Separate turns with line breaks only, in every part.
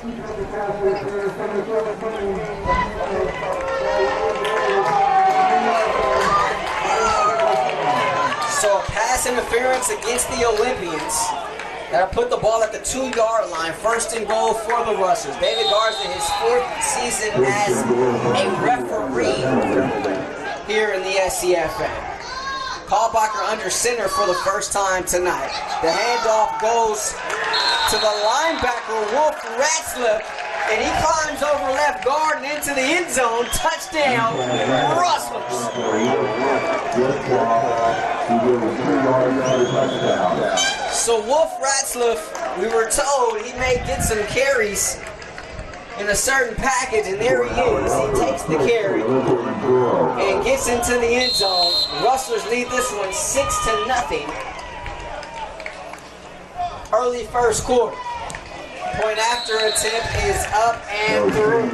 So a pass interference against the Olympians. That'll put the ball at the 2-yard line. First and goal for the Rustlers. David Garza, his 4th season as a referee here in the SCFA. Kalbacher under center for the first time tonight. The handoff goes to the linebacker, Wolf Ratzlaff, and he climbs over left guard and into the end zone. Touchdown, Rustlers. So Wolf Ratzlaff, we were told he may get some carries in a certain package, and there he is. He takes the carry and gets into the end zone. Rustlers lead this one 6-0. Early first quarter. Point after attempt is up and through.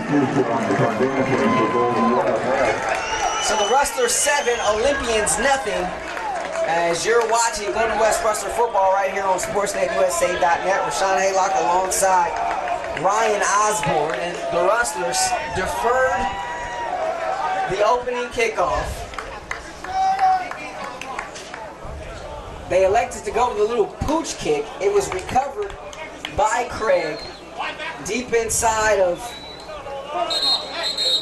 So the Rustlers 7, Olympians nothing. As you're watching Golden West Rustler football right here on SportsNetUSA.net, Rahshaun Haylock alongside Ryan Osborn, and the Rustlers deferred the opening kickoff. They elected to go with a little pooch kick. It was recovered by Craig deep inside of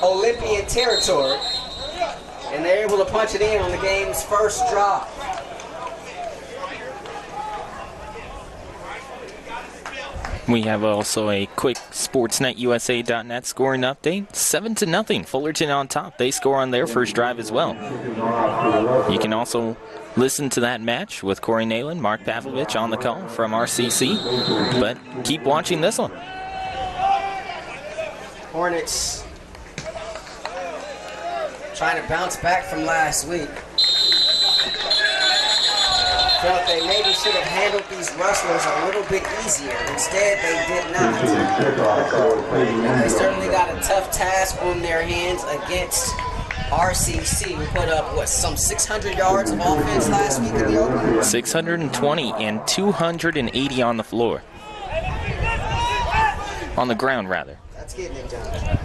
Olympian territory, and they're able to punch it in on the game's first drive.
We have also a quick SportsNetUSA.net scoring update. 7-0, Fullerton on top. They score on their first drive as well. You can also listen to that match with Corey Nalen, Mark Pavlovich on the call from RCC. But keep watching this one.
Hornets trying to bounce back from last week. Felt they maybe should have handled these Rustlers a little bit easier. Instead, they did not. They certainly got a tough task on their hands against RCC. We put up, what, some 600 yards of offense last week in the opener?
620 and 280 on the floor. On the ground, rather.
That's getting it done.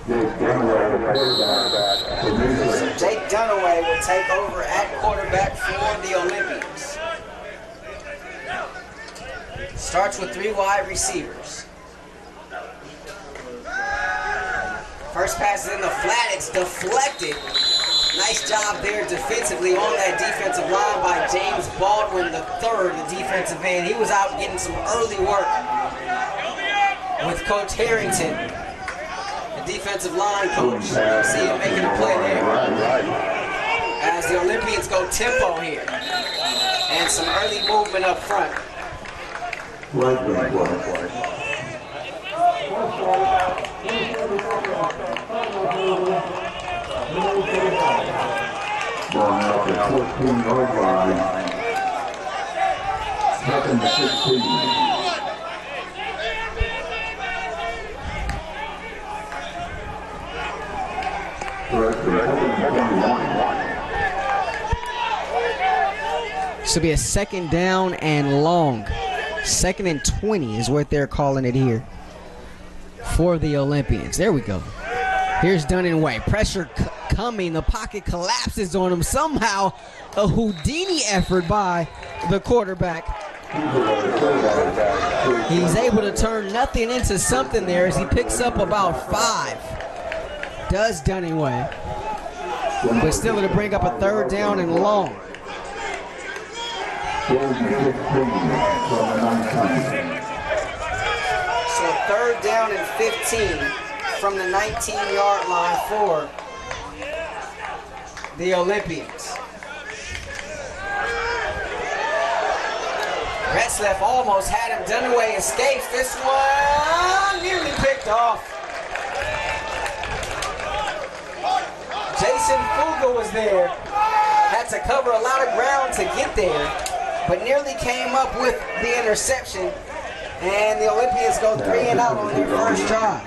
So Jake Dunaway will take over at quarterback for the Olympians. Starts with 3 wide receivers. First pass is in the flat, it's deflected. Nice job there defensively on that defensive line by James Baldwin III, the defensive end. He was out getting some early work with Coach Harrington, defensive line coach. You see him making a play there. As the Olympians go tempo here. And some early movement up front.
Going out the 14-yard line. 2nd and 16.
This will be a 2nd down and long. 2nd and 20 is what they're calling it here for the Olympians. There we go. Here's Dunaway. Pressure coming. The pocket collapses on him. Somehow a Houdini effort by the quarterback. He's able to turn nothing into something there as he picks up about 5. Does Dunaway. But still it'll bring up a 3rd down and long. So 3rd down and 15 from the 19-yard line for the Olympians. Ratzlaff almost had him. Dunaway escapes. This one nearly picked off. Jason Fuga was there. Had to cover a lot of ground to get there, but nearly came up with the interception. And the Olympians go 3 and out on their first drive.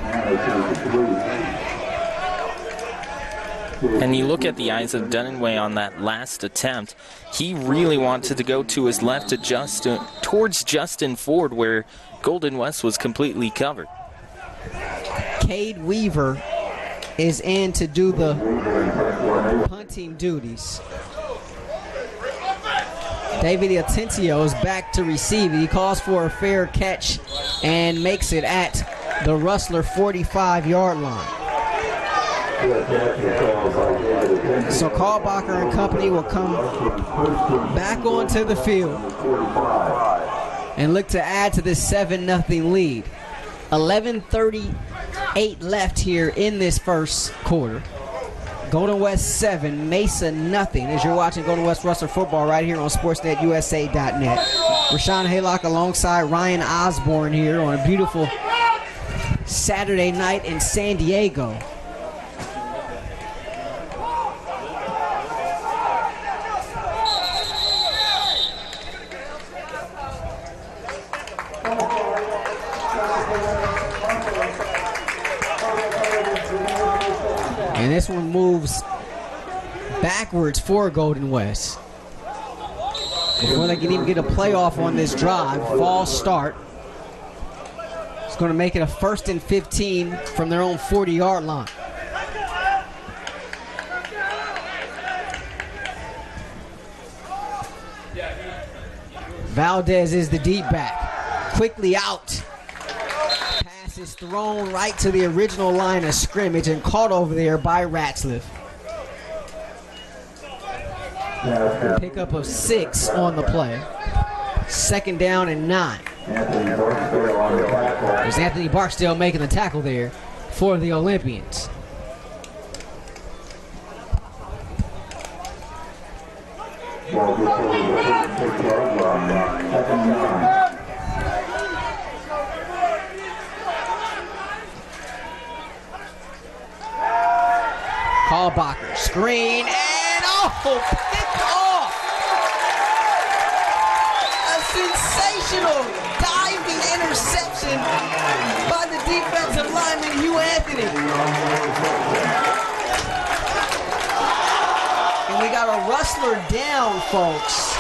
And you look at the eyes of Dunaway on that last attempt. He really wanted to go to his left to towards Justin Ford, where Golden West was completely covered.
Cade Weaver is in to do the punting duties. David Atencio is back to receive it. He calls for a fair catch and makes it at the Rustler 45-yard line. So Kalbacher and company will come back onto the field and look to add to this 7-0 lead. 11:38 left here in this first quarter. Golden West 7, Mesa nothing, as you're watching Golden West Rustler football right here on SportsNetUSA.net. Rahshaun Haylock alongside Ryan Osborn here on a beautiful Saturday night in San Diego. And this one moves backwards for Golden West. Before they can even get a playoff on this drive, false start. It's going to make it a 1st and 15 from their own 40-yard line. Valdez is the deep back. Quickly out. Is thrown right to the original line of scrimmage and caught over there by Ratzliff. Pickup of 6 on the play. 2nd down and 9. There's Anthony Barksdale making the tackle there for the Olympians. Kalbacher, screen, and picked off! A sensational diving interception by the defensive lineman, Hugh Anthony. And we got a Rustler down, folks.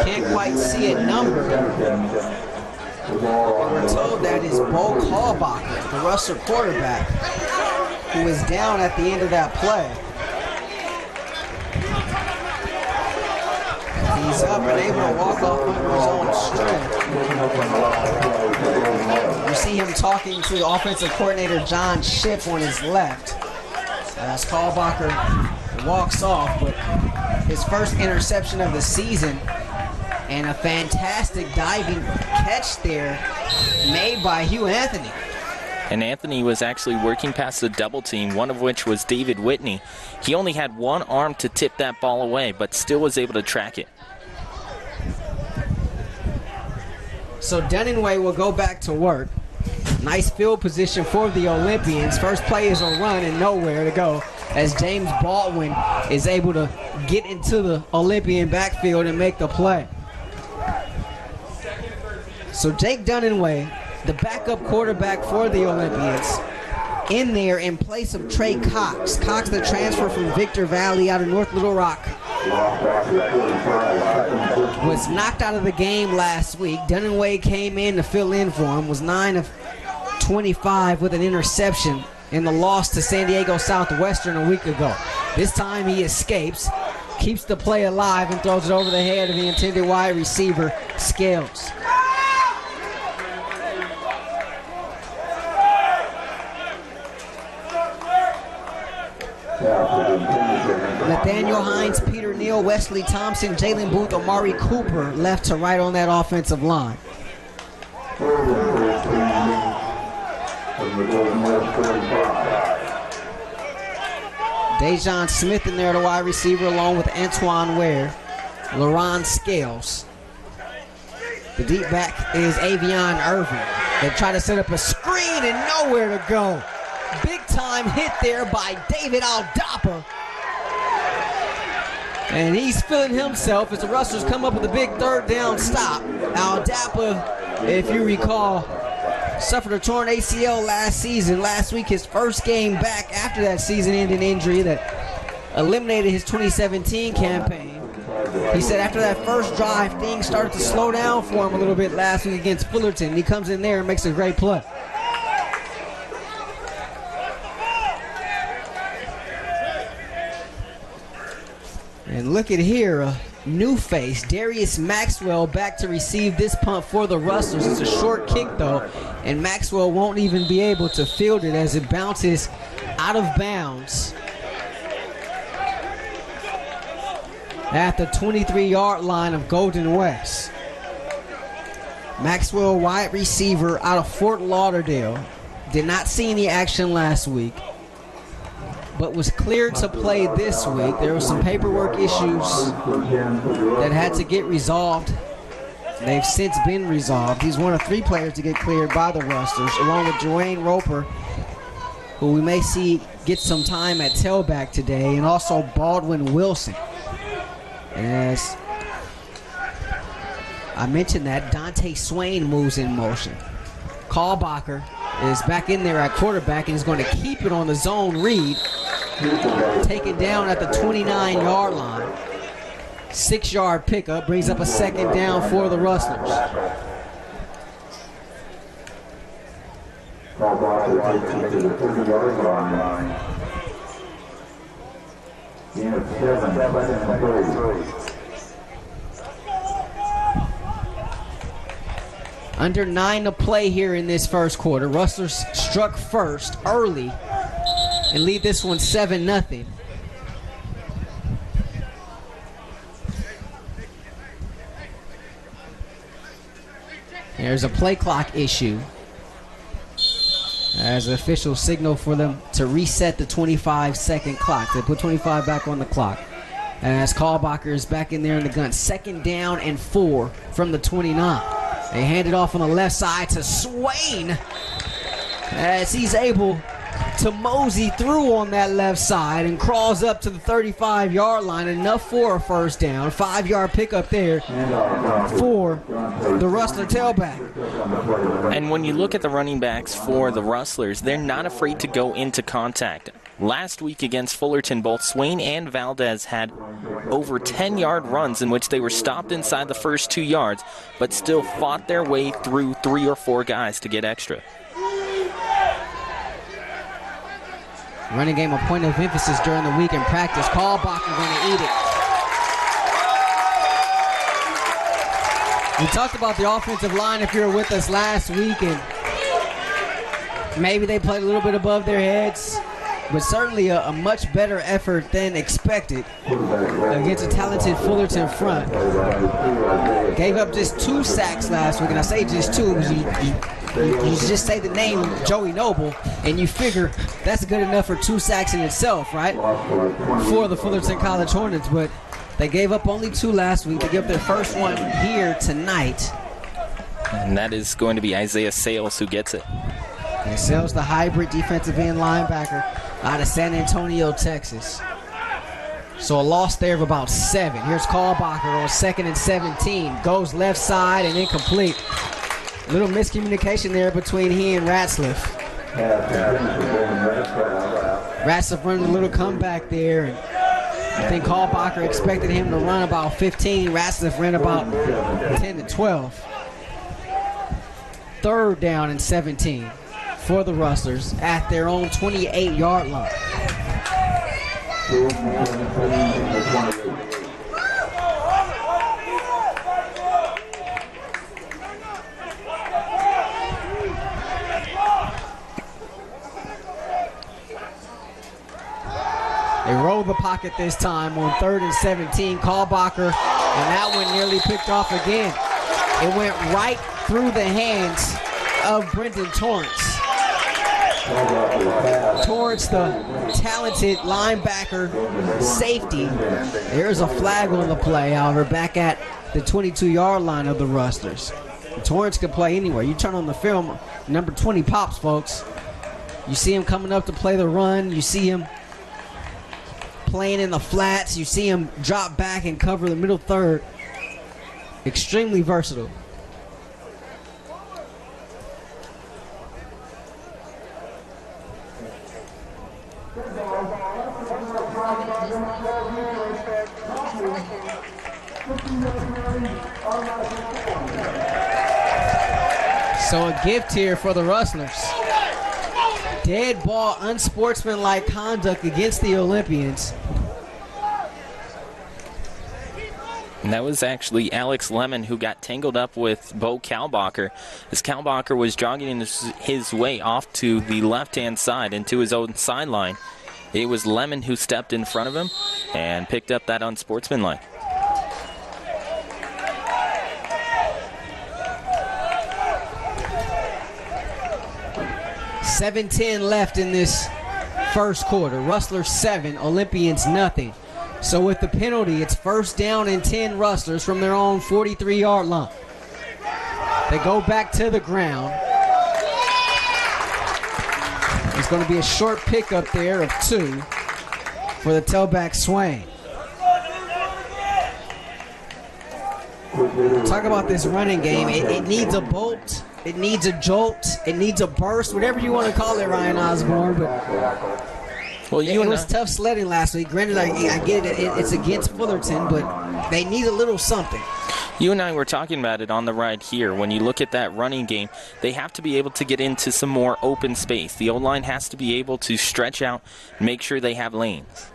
Can't quite see a number. We're told that is Bo Kalbacher, the Rustler quarterback, who was down at the end of that play. He's up and able to walk off under his own strength. You see him talking to the offensive coordinator, John Schiff, on his left. As Kalbacher walks off, but his first interception of the season, and a fantastic diving catch there made by Hugh Anthony.
And Anthony was actually working past the double team, one of which was David Whitney. He only had one arm to tip that ball away, but still was able to track it.
So Dunaway will go back to work. Nice field position for the Olympians. First play is a run and nowhere to go, as James Baldwin is able to get into the Olympian backfield and make the play. So Jake Dunaway, the backup quarterback for the Olympians, in there in place of Trey Cox. Cox, the transfer from Victor Valley out of North Little Rock, was knocked out of the game last week. Dunaway came in to fill in for him, was 9 of 25 with an interception in the loss to San Diego Southwestern a week ago. This time he escapes, keeps the play alive, and throws it over the head of the intended wide receiver, Scales. Nathaniel Hines, Peter Neal, Wesley Thompson, Jalen Booth, Amari Cooper left to right on that offensive line. Dejon Smith in there, the wide receiver, along with Antoine Ware, LaRon Scales. The deep back is Avion Irvin. They try to set up a screen and nowhere to go. Big time hit there by David Aldapa. And he's feeling himself as the Rustlers come up with a big third down stop. Aldapa, if you recall, suffered a torn ACL last season. Last week, his first game back after that season-ending injury that eliminated his 2017 campaign. He said after that first drive, things started to slow down for him a little bit last week against Fullerton. He comes in there and makes a great play. And look at here, a new face, Darius Maxwell, back to receive this punt for the Rustlers. It's a short kick, though, and Maxwell won't even be able to field it as it bounces out of bounds at the 23-yard line of Golden West. Maxwell, wide receiver out of Fort Lauderdale, did not see any action last week, but was cleared to play this week. There were some paperwork issues that had to get resolved. They've since been resolved. He's one of 3 players to get cleared by the Rustlers, along with Dwayne Roper, who we may see get some time at tailback today, and also Baldwin Wilson. As I mentioned that, Dante Swain moves in motion. Kalbacher is back in there at quarterback and is going to keep it on the zone read. Taken down at the 29-yard line. 6-yard pickup brings up a second down for the Rustlers. Under 9 to play here in this first quarter. Rustlers struck first early and lead this one 7-0. There's a play clock issue as officials signal for them to reset the 25-second clock. They put 25 back on the clock. As Kalbacher is back in there in the gun. 2nd down and 4 from the 29. They hand it off on the left side to Swain as he's able to mosey through on that left side and crawls up to the 35-yard line. Enough for a first down. 5-yard pickup there for the Rustler tailback.
And when you look at the running backs for the Rustlers, they're not afraid to go into contact. Last week against Fullerton, both Swain and Valdez had over 10-yard runs in which they were stopped inside the first 2 yards, but still fought their way through 3 or 4 guys to get extra.
Running game a point of emphasis during the week in practice. Kalbacher going to eat it. We talked about the offensive line if you were with us last week, and maybe they played a little bit above their heads, but certainly a much better effort than expected against a talented Fullerton front. Gave up just 2 sacks last week, and I say just 2 because you just say the name Joey Noble, and you figure that's good enough for 2 sacks in itself, right? For the Fullerton College Hornets, but they gave up only 2 last week. They gave up their first one here tonight.
And that is going to be Isaiah Sales who gets it.
And Sales, the hybrid defensive end linebacker out of San Antonio, Texas. So a loss there of about 7. Here's Kalbacher on 2nd and 17. Goes left side and incomplete. A little miscommunication there between he and Ratzliff. Ratzliff running a little comeback there. And I think Kalbacher expected him to run about 15. Ratzliff ran about 10 to 12. 3rd down and 17 for the Rustlers at their own 28-yard line. They roll the pocket this time on 3rd and 17. Kalbacher, and that one nearly picked off again. It went right through the hands of Brendan Torrance. Torrance, the talented linebacker safety. There's a flag on the play, however, back at the 22-yard line of the Rustlers. Torrance can play anywhere. You turn on the film, number 20 pops, folks. You see him coming up to play the run. You see him playing in the flats. You see him drop back and cover the middle third. Extremely versatile. So a gift here for the Rustlers. Dead ball, unsportsmanlike conduct against the Olympians.
And that was actually Alex Lemon who got tangled up with Bo Kalbacher as Kalbacher was jogging his way off to the left-hand side into his own sideline. It was Lemon who stepped in front of him and picked up that unsportsmanlike.
$7:10 left in this first quarter. Rustlers 7, Olympians nothing. So with the penalty, it's 1st down and 10 Rustlers from their own 43-yard line. They go back to the ground. It's going to be a short pickup there of 2 for the tailback Swain. Talk about this running game. It needs a bolt. It needs a jolt. It needs a burst. Whatever you want to call it, Ryan Osborn. But
well,
it was tough sledding last week. Granted, I get it. It's against Fullerton, but they need a little something.
You and I were talking about it on the ride here. When you look at that running game, they have to be able to get into some more open space. The O-line has to be able to stretch out and make sure they have lanes.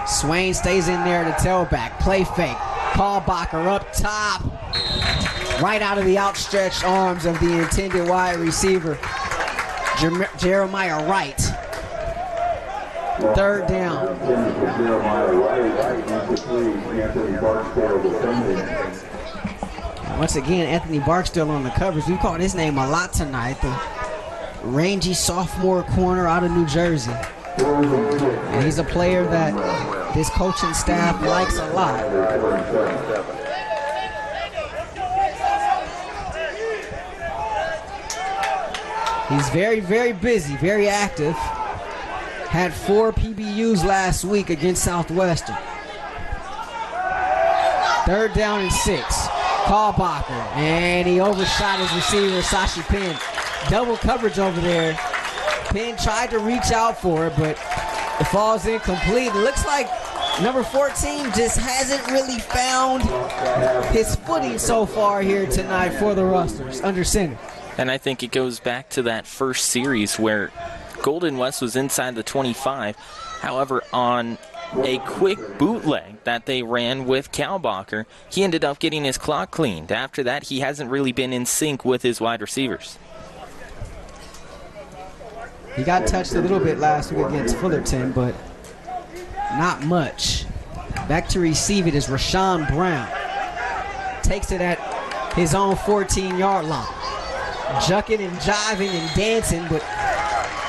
Swain stays in there to tailback. Play fake. Kalbacher up top. Right out of the outstretched arms of the intended wide receiver, Jeremiah Wright. 3rd down. Once again, Anthony Barksdale on the covers. We've called his name a lot tonight. The rangy sophomore corner out of New Jersey. And he's a player that this coaching staff likes a lot. He's very, very busy, very active. Had 4 PBUs last week against Southwestern. 3rd down and 6. Kalbacher, and he overshot his receiver, Sashi Penn. Double coverage over there. Penn tried to reach out for it, but it falls incomplete. It looks like number 14 just hasn't really found his footing so far here tonight for the Rustlers under center.
And I think it goes back to that first series where Golden West was inside the 25. However, on a quick bootleg that they ran with Kalbacher, he ended up getting his clock cleaned. After that, he hasn't really been in sync with his wide receivers.
He got touched a little bit last week against Fullerton, but not much. Back to receive it is Rahshaun Brown. Takes it at his own 14-yard line. Jucking and jiving and dancing, but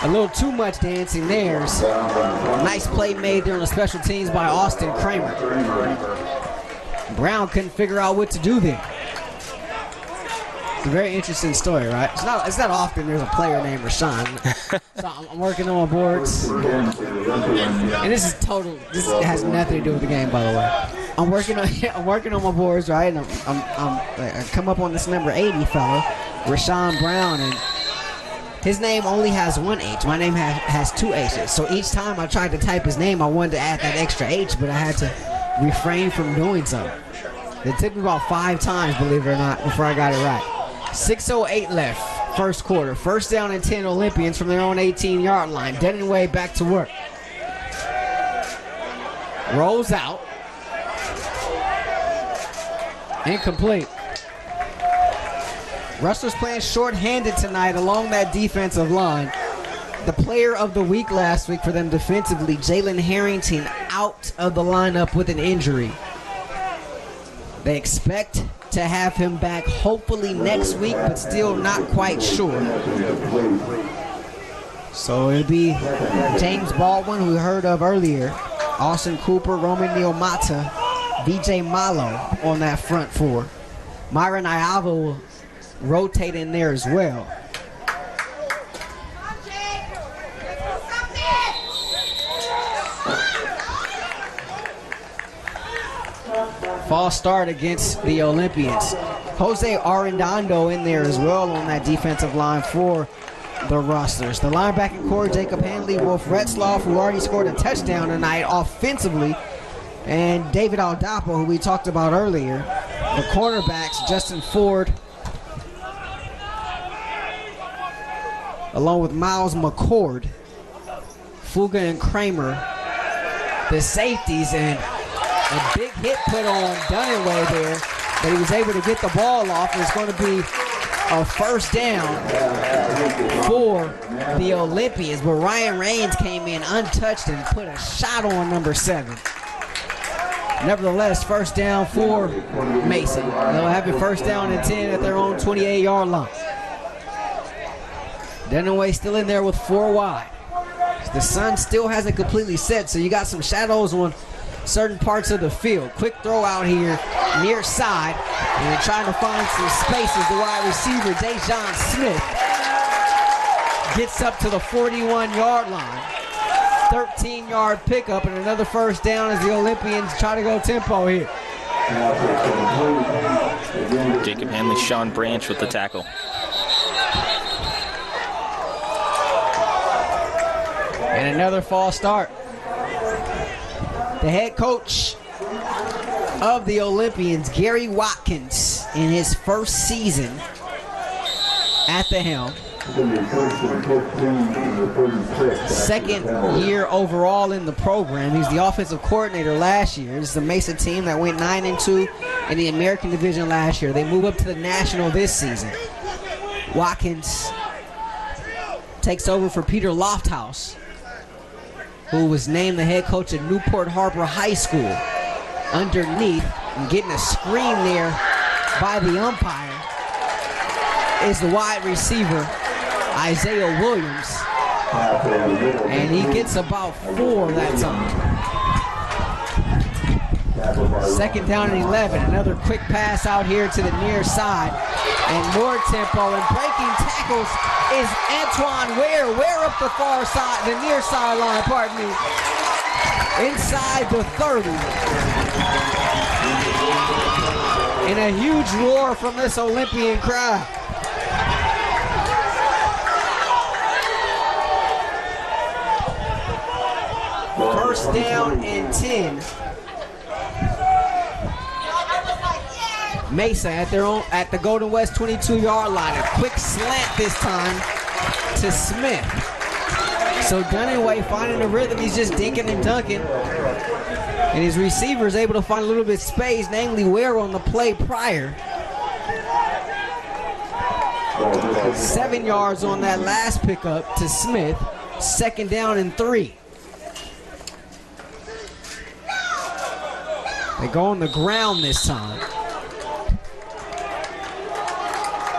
a little too much dancing there. Nice play made there on the special teams by Austin Kramer. Brown couldn't figure out what to do there. It's a very interesting story, right? It's not often there's a player named Rahshaun. So I'm working on my boards. And this has nothing to do with the game, by the way. I'm working on my boards, right? And I come up on this number 80 fella, Rahshaun Brown, and his name only has 1 H. My name has 2 H's. So each time I tried to type his name, I wanted to add that extra H, but I had to refrain from doing so. It took me about 5 times, believe it or not, before I got it right. 6:08 left, first quarter. 1st down and 10 Olympians from their own 18-yard line. Denonway back to work. Rolls out. Incomplete. Rustlers playing short-handed tonight along that defensive line. The player of the week last week for them defensively, Jalen Harrington, out of the lineup with an injury. They expect to have him back hopefully next week, but still not quite sure. So it'll be James Baldwin, who we heard of earlier, Austin Cooper, Roman Neomata, VJ Malo on that front 4. Myron Iava will rotate in there as well. False start against the Olympians. Jose Arredondo in there as well on that defensive line for the Rustlers. The linebacking core, Jacob Hanley, Wolf Retzloff, who already scored a touchdown tonight offensively, and David Aldapo, who we talked about earlier. The cornerbacks, Justin Ford, along with Miles McCord, Fuga and Kramer. The safeties, and a big hit put on Dunaway there, but he was able to get the ball off. It's going to be a first down for the Olympians, but Ryan Raines came in untouched and put a shot on number 7. Nevertheless, first down for Mesa. They'll have it first down and 10 at their own 28-yard line. Dunaway still in there with 4 wide. The sun still hasn't completely set, so you got some shadows on certain parts of the field. Quick throw out here near side, and trying to find some spaces. The wide receiver, Dejon Smith, gets up to the 41-yard line. 13-yard pickup and another first down as the Olympians try to go tempo here.
Jacob Hanley, Sean Branch with the tackle.
And another false start. The head coach of the Olympians, Gary Watkins, in his first season at the helm. Second year overall in the program. He's the offensive coordinator last year. This is the Mesa team that went 9-2 in the American Division last year. They move up to the National this season. Watkins takes over for Peter Lofthouse, who was named the head coach at Newport Harbor High School. Underneath, and getting a screen there by the umpire, is the wide receiver, Isaiah Williams. And he gets about 4 that time. Second down and 11. Another quick pass out here to the near side. And more tempo, and breaking tackles is Antoine Ware. Ware up the far side, the near sideline, pardon me. Inside the 30. And a huge roar from this Olympian crowd. First down and 10. Mesa at the Golden West 22-yard line. A quick slant this time to Smith. So Dunaway finding the rhythm. He's just dinking and dunking. And his receiver is able to find a little bit of space, namely Ware on the play prior. 7 yards on that last pickup to Smith. Second down and 3. They go on the ground this time.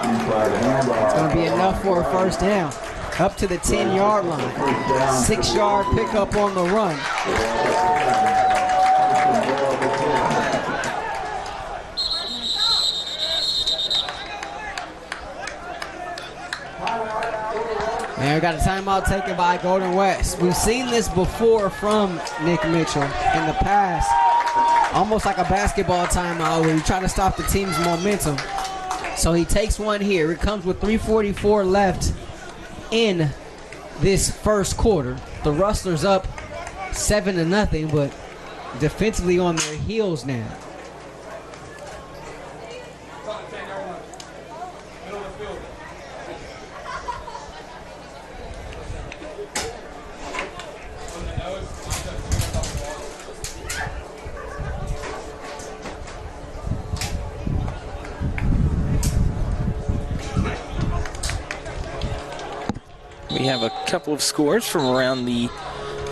It's going to be enough for a first down. Up to the 10-yard line. 6-yard pickup on the run. And we got a timeout taken by Golden West. We've seen this before from Nick Mitchell in the past. Almost like a basketball timeout where you try to stop the team's momentum. So he takes one here. It comes with 3:44 left in this first quarter. The Rustlers up 7-0, but defensively on their heels now.
We have a couple of scores from around the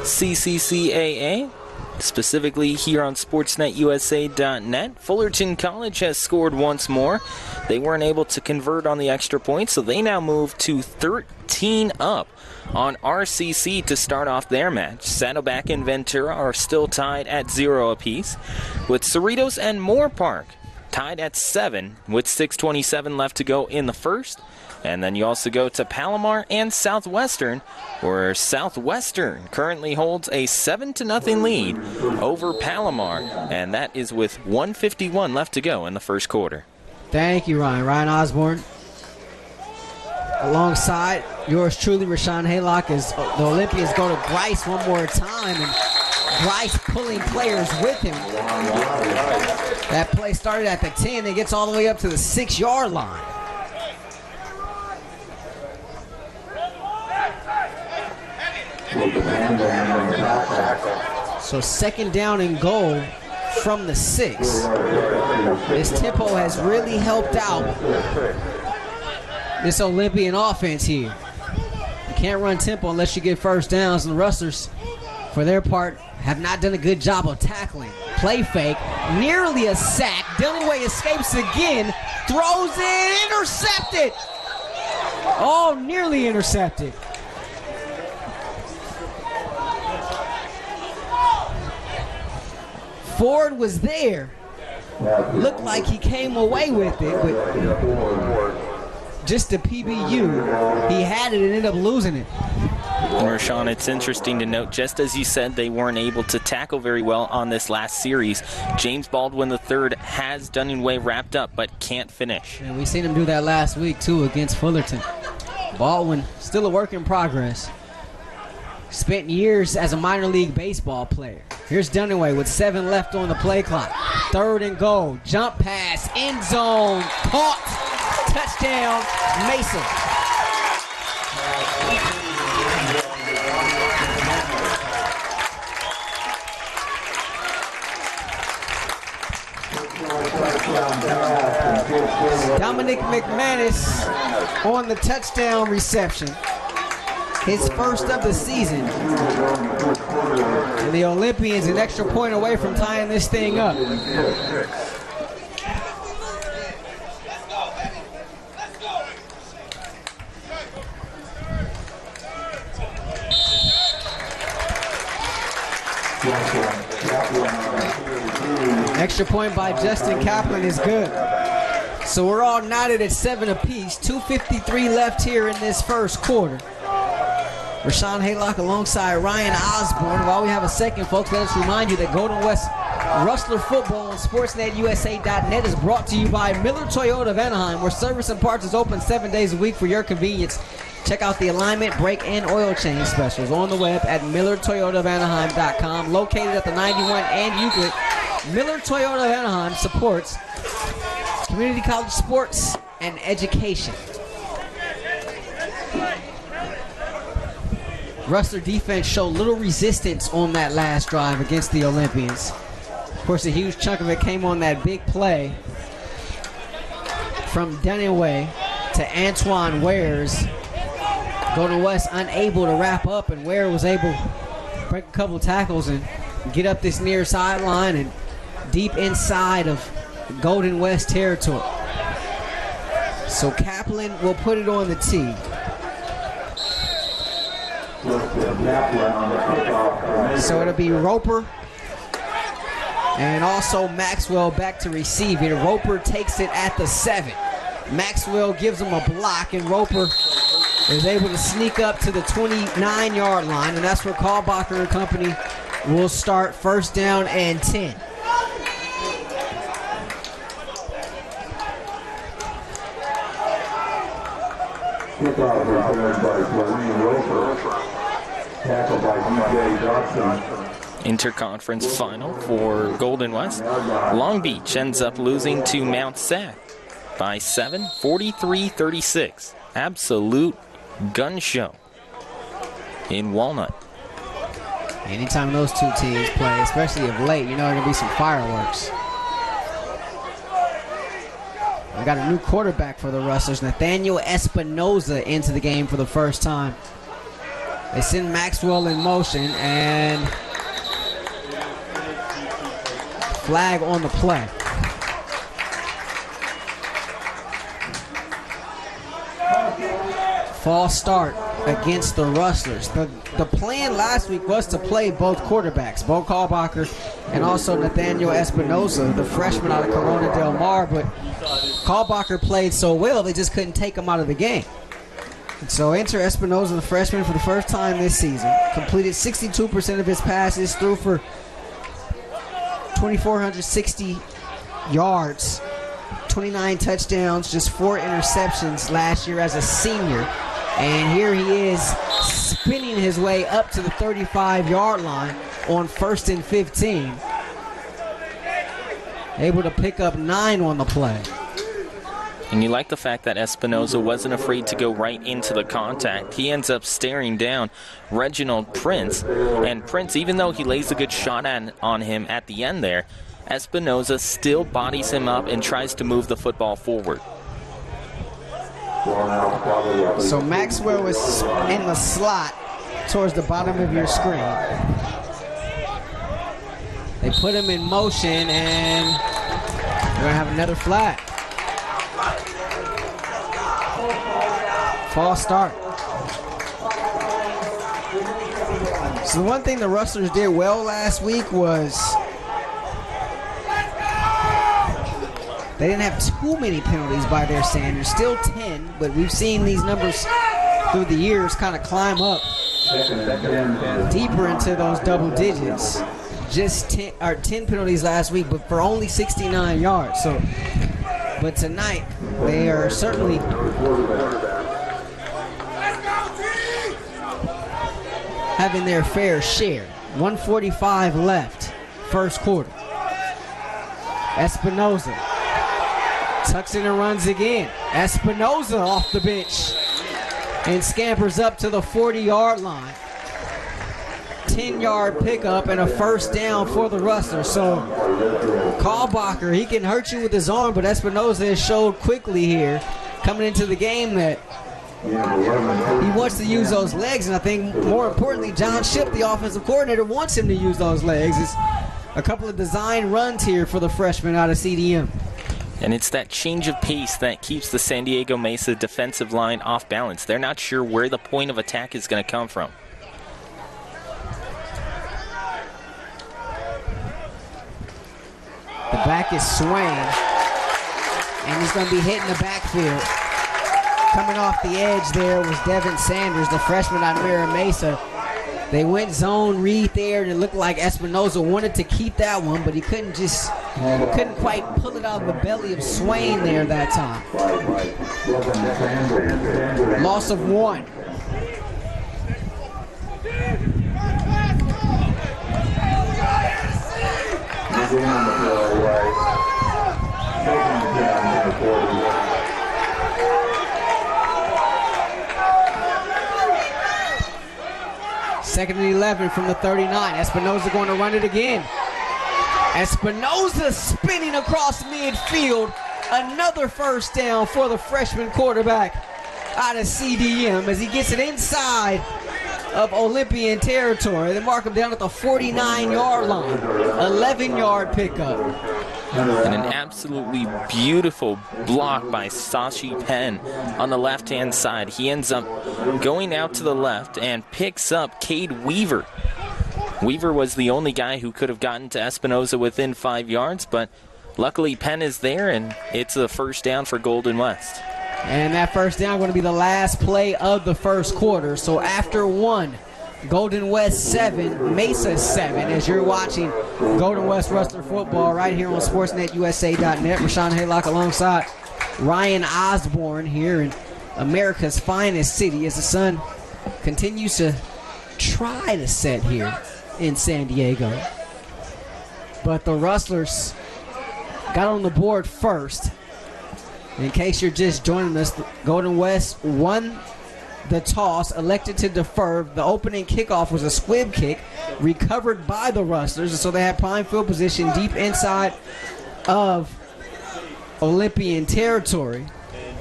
CCCAA, specifically here on SportsNetUSA.net. Fullerton College has scored once more. They weren't able to convert on the extra point, so they now move to 13 up on RCC to start off their match. Saddleback and Ventura are still tied at 0 apiece, with Cerritos and Moore Park tied at 7 with 6:27 left to go in the first. And then you also go to Palomar and Southwestern, where Southwestern currently holds a 7-0 lead over Palomar, and that is with 1:51 left to go in the first quarter.
Thank you, Ryan. Ryan Osborn, alongside yours truly, Rahshaun Haylock, as the Olympians go to Grice one more time, and Grice pulling players with him. That play started at the 10, it gets all the way up to the 6-yard line. So 2nd down and goal from the 6. This tempo has really helped out this Olympian offense here. You can't run tempo unless you get first downs, and the Rustlers, for their part, have not done a good job of tackling. Play fake, nearly a sack. Dunaway escapes again, throws it, intercepted. Oh, nearly intercepted. Ford was there. Looked like he came away with it, but just a PBU. He had it and ended up losing it.
Rahshaun, it's interesting to note, just as you said, they weren't able to tackle very well on this last series. James Baldwin III has Dunaway wrapped up, but can't finish.
And we seen him do that last week, too, against Fullerton. Baldwin, still a work in progress. Spent years as a minor league baseball player. Here's Dunaway with 7 left on the play clock. 3rd and goal. Jump pass. End zone. Caught. Touchdown. Mesa. Dominic McManus on the touchdown reception. His first of the season. And the Olympians an extra point away from tying this thing up. Extra point by Justin Kaplan is good. So we're all knotted at 7 apiece. 2:53 left here in this first quarter. Rahshaun Haylock alongside Ryan Osborn. While we have a second, folks, let us remind you that Golden West Rustler football on SportsNetUSA.net is brought to you by Miller Toyota of Anaheim, where service and parts is open 7 days a week for your convenience. Check out the alignment, brake, and oil change specials on the web at MillerToyotaofAnaheim.com. Located at the 91 and Euclid, Miller Toyota of Anaheim supports community college sports and education. Rustler defense showed little resistance on that last drive against the Olympians. Of course, a huge chunk of it came on that big play from Dunaway to Antoine Wares. Golden West unable to wrap up, and Ware was able to break a couple tackles and get up this near sideline and deep inside of Golden West territory. So Kaplan will put it on the tee. So it'll be Roper and also Maxwell back to receive it. Roper takes it at the 7. Maxwell gives him a block, and Roper is able to sneak up to the 29-yard line, and that's where Kalbacher and company will start 1st down and 10.
Kickoff returned by Dwayne Roper. Tackled by DJ Dodson.
Interconference final for Golden West. Long Beach ends up losing to Mount Sac by 7, 43-36. Absolute gun show in Walnut.
Anytime those two teams play, especially of late, you know there are going to be some fireworks. We got a new quarterback for the Rustlers, Nathaniel Espinoza, into the game for the first time. They send Maxwell in motion, and flag on the play. False start. against the Rustlers. The plan last week was to play both quarterbacks, Bo Kalbacher and also Nathaniel Espinoza, the freshman out of Corona Del Mar, but Kalbacher played so well they just couldn't take him out of the game. And so enter Espinoza, the freshman, for the first time this season. Completed 62% of his passes, threw for 2,460 yards, 29 touchdowns, just 4 interceptions last year as a senior. And here he is spinning his way up to the 35-yard line on 1st and 15. Able to pick up 9 on the play.
And you like the fact that Espinoza wasn't afraid to go right into the contact. He ends up staring down Reginald Prince. And Prince, even though he lays a good shot on him at the end there, Espinoza still bodies him up and tries to move the football forward.
So Maxwell is in the slot towards the bottom of your screen. They put him in motion, and we're going to have another flag. False start. So the one thing the Rustlers did well last week was they didn't have too many penalties by their standards. Still 10, but we've seen these numbers through the years kind of climb up deeper into those double digits. Just 10 penalties last week, but for only 69 yards. So, but tonight they are certainly having their fair share. 1:45 left, first quarter. Espinoza tucks in and runs again. Espinoza off the bench and scampers up to the 40-yard line. 10-yard pickup and a first down for the Rustlers. So Kalbacher, he can hurt you with his arm, but Espinoza has showed quickly here coming into the game that he wants to use those legs, and I think more importantly, John Shipp, the offensive coordinator, wants him to use those legs. It's a couple of design runs here for the freshman out of CDM.
And it's that change of pace that keeps the San Diego Mesa defensive line off balance. They're not sure where the point of attack is going to come from.
The back is swaying, and he's going to be hitting the backfield. Coming off the edge there was Devin Sanders, the freshman out of Merrill Mesa. They went zone read there, and it looked like Espinoza wanted to keep that one, but he couldn't quite pull it out of the belly of Swain there that time. Loss of 1. Second and 11 from the 39. Espinoza going to run it again. Espinoza spinning across midfield. Another first down for the freshman quarterback out of CDM as he gets it inside of Olympian territory. They mark him down at the 49-yard line. 11-yard pickup.
And an absolutely beautiful block by Sashi Penn on the left-hand side. He ends up going out to the left and picks up Cade Weaver. Weaver was the only guy who could have gotten to Espinoza within 5 yards, but luckily Penn is there, and it's a first down for Golden West.
And that first down going to be the last play of the first quarter. So after 1, Golden West 7, Mesa 7, as you're watching Golden West Rustler football right here on SportsNetUSA.net. Rahshaun Haylock alongside Ryan Osborn here in America's finest city as the sun continues to try to set here in San Diego. But the Rustlers got on the board first. In case you're just joining us, Golden West won the toss, elected to defer. The opening kickoff was a squib kick recovered by the Rustlers, and so they had prime field position deep inside of Olympian territory.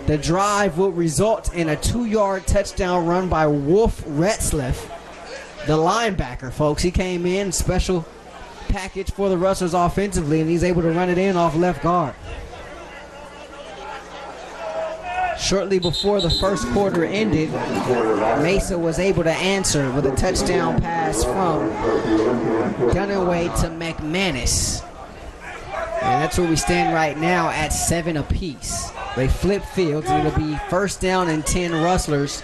The drive will result in a 2-yard touchdown run by Wolf Retzlaff, the linebacker, folks. He came in, special package for the Rustlers offensively, and he's able to run it in off left guard. Shortly before the first quarter ended, Mesa was able to answer with a touchdown pass from Dunaway to McManus. And that's where we stand right now at 7 apiece. They flip fields, and it'll be 1st down and 10 Rustlers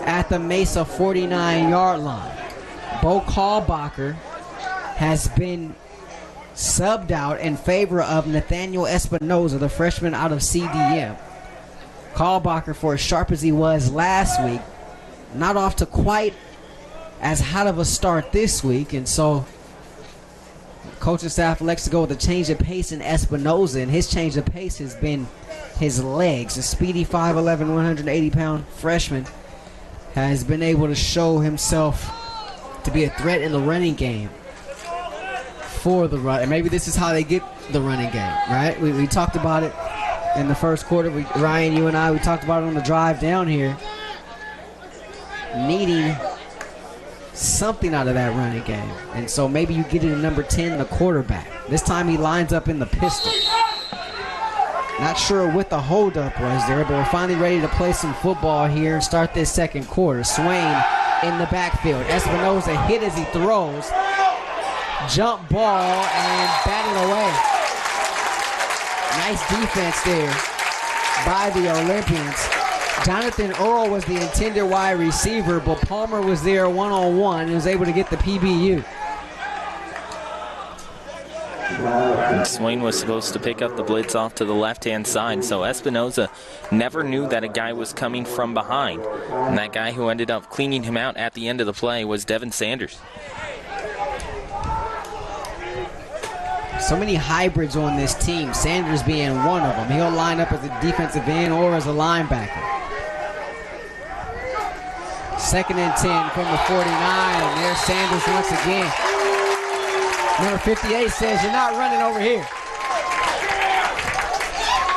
at the Mesa 49-yard line. Bo Kalbacher has been subbed out in favor of Nathaniel Espinoza, the freshman out of CDM. Kalbacher, for as sharp as he was last week, not off to quite as hot of a start this week, and so coaching staff elects to go with a change of pace in Espinoza, and his change of pace has been his legs. The speedy 5'11", 180-pound freshman has been able to show himself to be a threat in the running game for the run. And maybe this is how they get the running game, right? We talked about it in the first quarter. Ryan, you and I, we talked about it on the drive down here. Needing something out of that running game. And so maybe you get it in number 10, the quarterback. This time he lines up in the pistol. Not sure what the holdup was there, but we're finally ready to play some football here and start this second quarter. Swain in the backfield. Espinoza hit as he throws. Jump ball and batted away. Nice defense there by the Olympians. Jonathan Earl was the intended wide receiver, but Palmer was there one-on-one and was able to get the PBU.
And Swain was supposed to pick up the blitz off to the left-hand side, so Espinoza never knew that a guy was coming from behind. And that guy who ended up cleaning him out at the end of the play was Devin Sanders.
So many hybrids on this team, Sanders being one of them. He'll line up as a defensive end or as a linebacker. 2nd and 10 from the 49, and there's Sanders once again. Number 58 says, you're not running over here.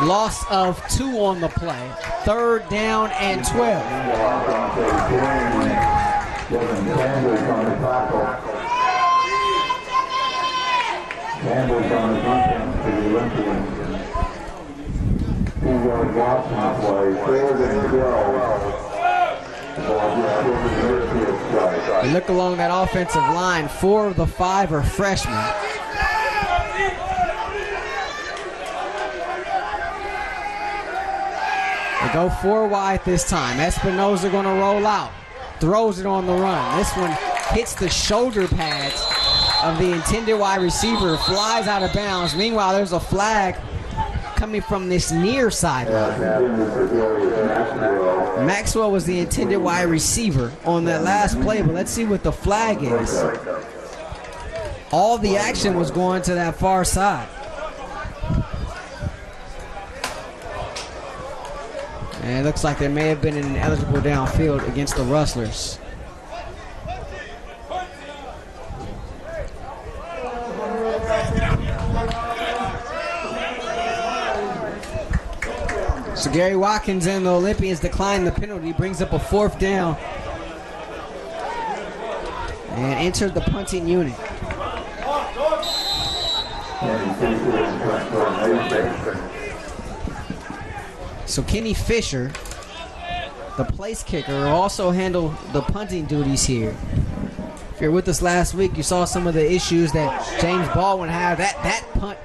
Loss of 2 on the play. 3rd down and 12.
Sanders on the defense for the Olympians. He's going to watch him play. 3rd and 12.
You look along that offensive line, 4 of the 5 are freshmen. They go 4 wide this time. Espinoza going to roll out. Throws it on the run. This one hits the shoulder pads of the intended wide receiver, flies out of bounds. Meanwhile, there's a flag coming from this near sideline. Maxwell was the intended wide receiver on that last play, but let's see what the flag is. All the action was going to that far side. And it looks like there may have been an eligible downfield against the Rustlers. So Gary Watkins and the Olympians decline the penalty, brings up a 4th down, and entered the punting unit. So Kenny Fisher, the place kicker, will also handle the punting duties here. If you're with us last week, you saw some of the issues that James Baldwin had. That punt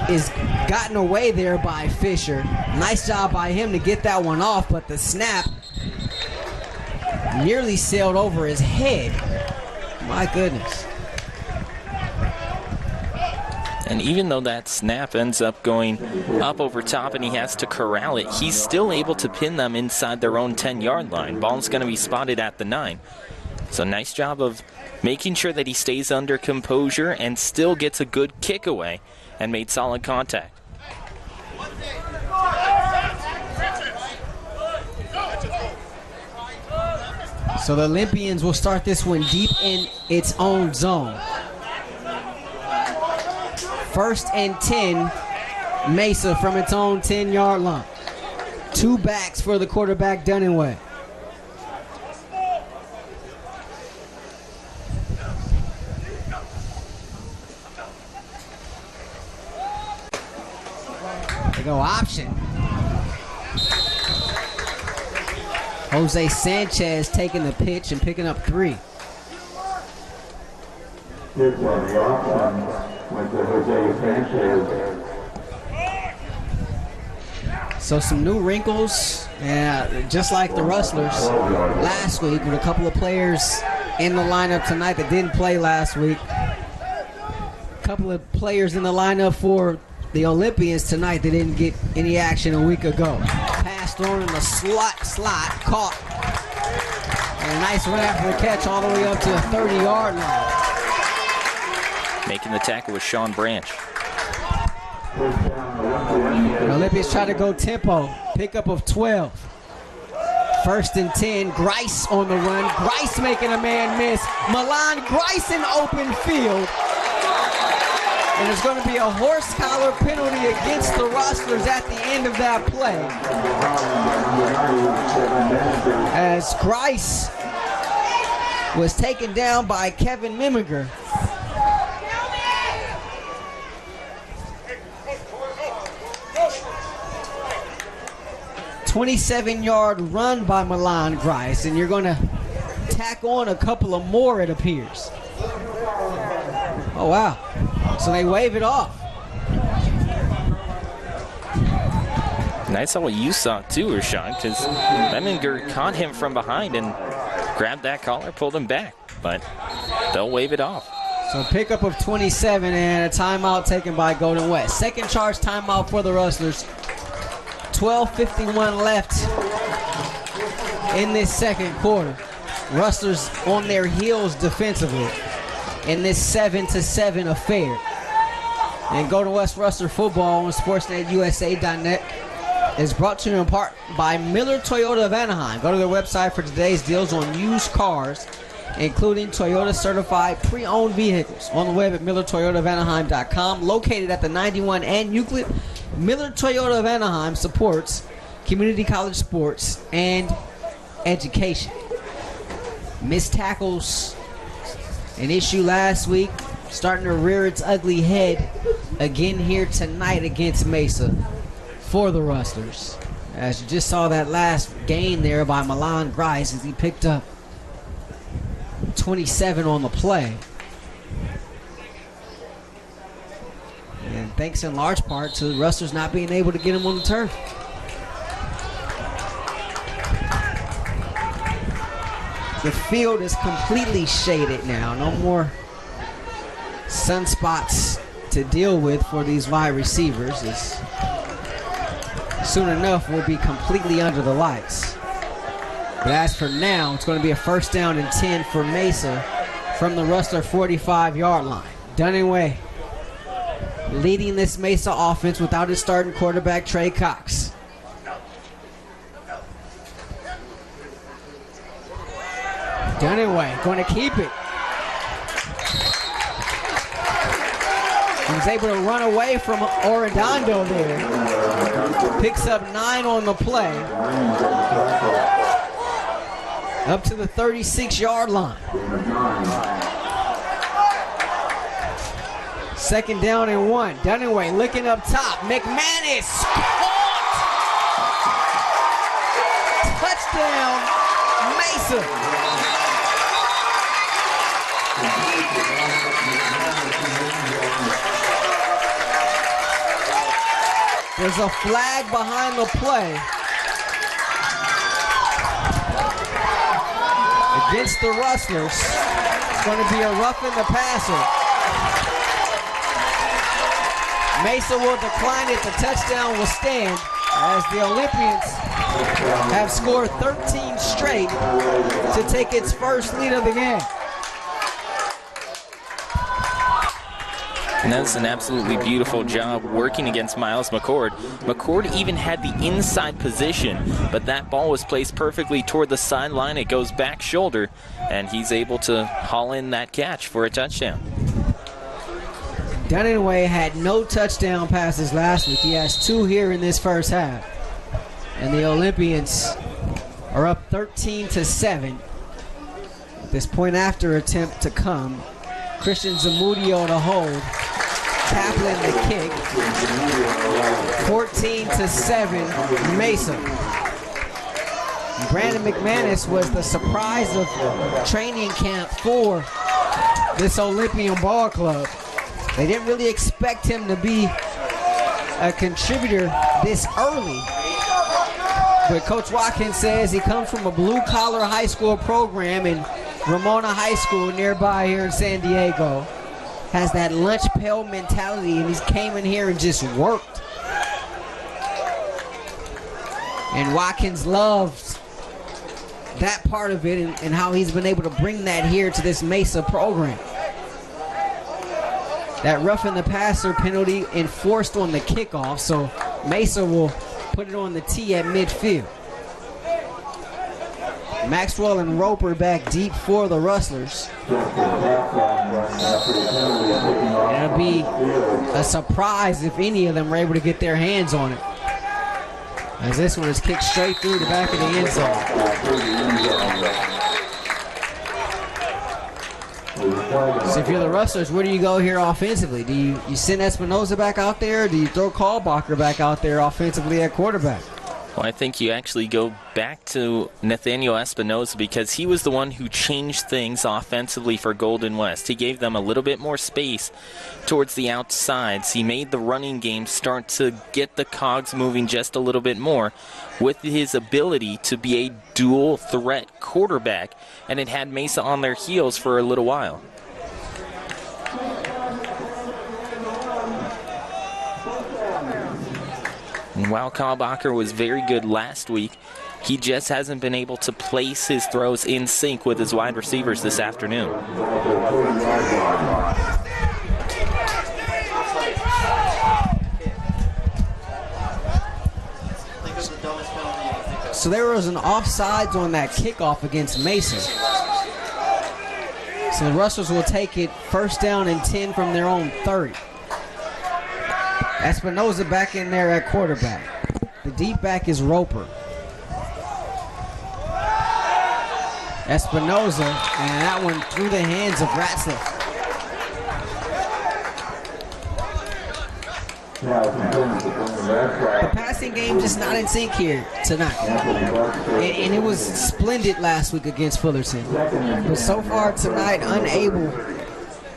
is gotten away there by Fisher. Nice job by him to get that one off, but the snap nearly sailed over his head. My goodness.
And even though that snap ends up going up over top and he has to corral it, he's still able to pin them inside their own 10-yard line. Ball's going to be spotted at the 9. So nice job of making sure that he stays under composure and still gets a good kick away and made solid contact.
So the Olympians will start this one deep in its own zone. 1st and 10, Mesa from its own 10-yard line. 2 backs for the quarterback, Dunaway. They go option. Jose Sanchez taking the pitch and picking up 3.
Here's one, the option went to Jose Sanchez.
So some new wrinkles, just like the Rustlers last week, with a couple of players in the lineup tonight that didn't play last week. A couple of players in the lineup for the Olympians tonight that didn't get any action a week ago. Pass thrown in the slot, caught. And a nice run after the catch all the way up to the 30-yard line.
Making the tackle with Sean Branch.
The Olympians try to go tempo. Pickup of 12. 1st and 10. Grice on the run. Grice making a man miss. Milan Grice in open field. And there's going to be a horse collar penalty against the Rustlers at the end of that play. As Grice was taken down by Kevin Mimiger. $27-yard run by Milan Grice, and you're going to tack on a couple of more, it appears. Oh, wow. So they wave it off.
And that's all you saw too, Rahshaun, because Meminger caught him from behind and grabbed that collar, pulled him back. But they'll wave it off.
So pickup of 27 and a timeout taken by Golden West. Second charge timeout for the Rustlers. 12:51 left in this second quarter. Rustlers on their heels defensively in this 7-7 affair. And Golden West Rustler football on SportsNetUSA.net is brought to you in part by Miller Toyota of Anaheim. Go to their website for today's deals on used cars, including Toyota certified pre-owned vehicles. On the web at MillerToyotaofAnaheim.com. Located at the 91 and Euclid, Miller Toyota of Anaheim supports community college sports and education. Missed tackles, an issue last week, starting to rear its ugly head again here tonight against Mesa for the Rustlers. As you just saw that last gain there by Milan Grice as he picked up 27 on the play. And thanks in large part to the Rustlers not being able to get him on the turf. The field is completely shaded now. No more sunspots to deal with for these wide receivers. Soon enough, we'll be completely under the lights. But as for now, it's going to be a 1st down and 10 for Mesa from the Rustler 45-yard line. Dunaway leading this Mesa offense without his starting quarterback, Trey Cox. Dunaway going to keep it. He was able to run away from Orodondo there. Picks up 9 on the play. Up to the 36-yard line. 2nd down and 1. Dunaway looking up top. McManus caught. Touchdown, Mesa. There's a flag behind the play against the Rustlers. It's going to be a roughing the passer. Mesa will decline it. The touchdown will stand as the Olympians have scored 13 straight to take its first lead of the game.
And that's an absolutely beautiful job working against Miles McCord. McCord even had the inside position, but that ball was placed perfectly toward the sideline. It goes back shoulder, and he's able to haul in that catch for a touchdown.
Dunaway had no touchdown passes last week. He has 2 here in this first half. And the Olympians are up 13-7. At this point after attempt to come. Christian Zamudio to hold. Kaplan the kick. 14-7 Mesa. Brandon McManus was the surprise of training camp for this Olympian ball club. They didn't really expect him to be a contributor this early. But Coach Watkins says he comes from a blue-collar high school program in Ramona High School nearby here in San Diego. Has that lunch pail mentality, and he's came in here and just worked. And Watkins loves that part of it and how he's been able to bring that here to this Mesa program. That roughing the passer penalty enforced on the kickoff, so Mesa will put it on the tee at midfield. Maxwell and Roper back deep for the Rustlers. It'll be a surprise if any of them were able to get their hands on it, as this one is kicked straight through the back of the end zone. So if you're the Rustlers, where do you go here offensively? Do you send Espinoza back out there, or do you throw Kalbacher back out there offensively at quarterback?
Well, I think you actually go back to Nathaniel Espinoza, because he was the one who changed things offensively for Golden West. He gave them a little bit more space towards the outsides. He made the running game start to get the cogs moving just a little bit more with his ability to be a dual threat quarterback, and it had Mesa on their heels for a little while. And while Kalbacher was very good last week, he just hasn't been able to place his throws in sync with his wide receivers this afternoon.
So there was an offsides on that kickoff against Mesa. So the Rustlers will take it first down and 10 from their own 30. Espinoza back in there at quarterback. The deep back is Roper. Espinoza, and that one through the hands of Ratzliff. The passing game just not in sync here tonight. And it was splendid last week against Fullerton. But so far tonight, unable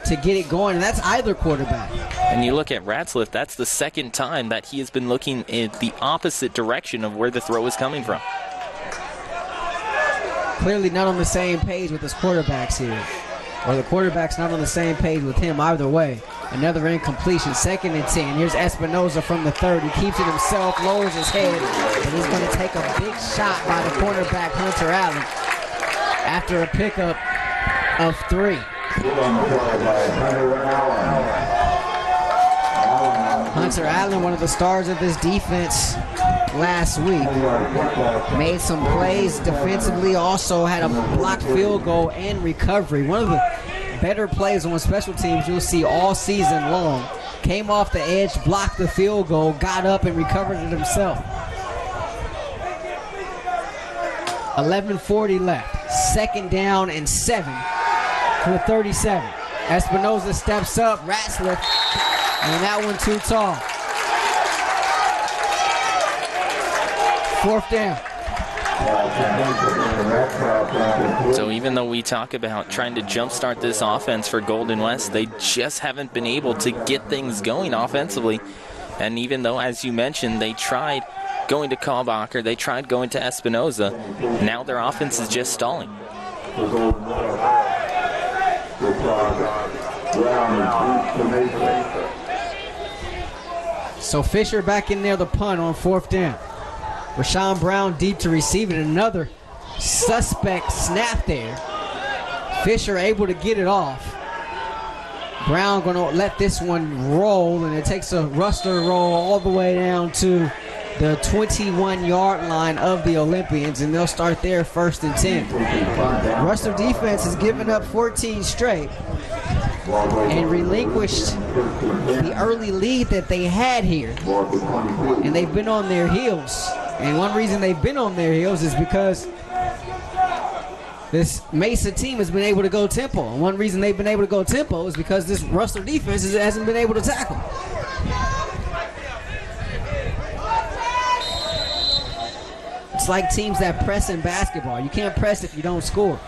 to get it going, and that's either quarterback.
And you look at Ratzliff, that's the second time that he has been looking in the opposite direction of where the throw is coming from.
Clearly not on the same page with his quarterbacks here. Or the quarterback's not on the same page with him either way. Another incompletion, 2nd and 10. Here's Espinoza from the 30. Keeps it himself, lowers his head, and he's going to take a big shot by the cornerback, Hunter Allen, after a pickup of 3. Hunter Allen, one of the stars of this defense last week, made some plays defensively, also had a blocked field goal and recovery. One of the better plays on special teams you'll see all season long. Came off the edge, blocked the field goal, got up and recovered it himself. 11:40 left. 2nd down and 7 for the 37. Espinoza steps up, Ratzliff, and that one too tall. 4th down.
So even though we talk about trying to jumpstart this offense for Golden West, they just haven't been able to get things going offensively. And even though, as you mentioned, they tried going to Kalbacher, they tried going to Espinoza, now their offense is just stalling.
So Fisher back in there, the punt on 4th down. Rahshaun Brown deep to receive it. Another suspect snap there. Fisher able to get it off. Brown going to let this one roll, and it takes a Rustler roll all the way down to the 21-yard line of the Olympians, and they'll start there 1st and 10. Rustler defense has given up 14 straight and relinquished the early lead that they had here, and they've been on their heels. And one reason they've been on their heels is because this Mesa team has been able to go tempo. And one reason they've been able to go tempo is because this Rustler defense hasn't been able to tackle. It's like teams that press in basketball. You can't press if you don't score.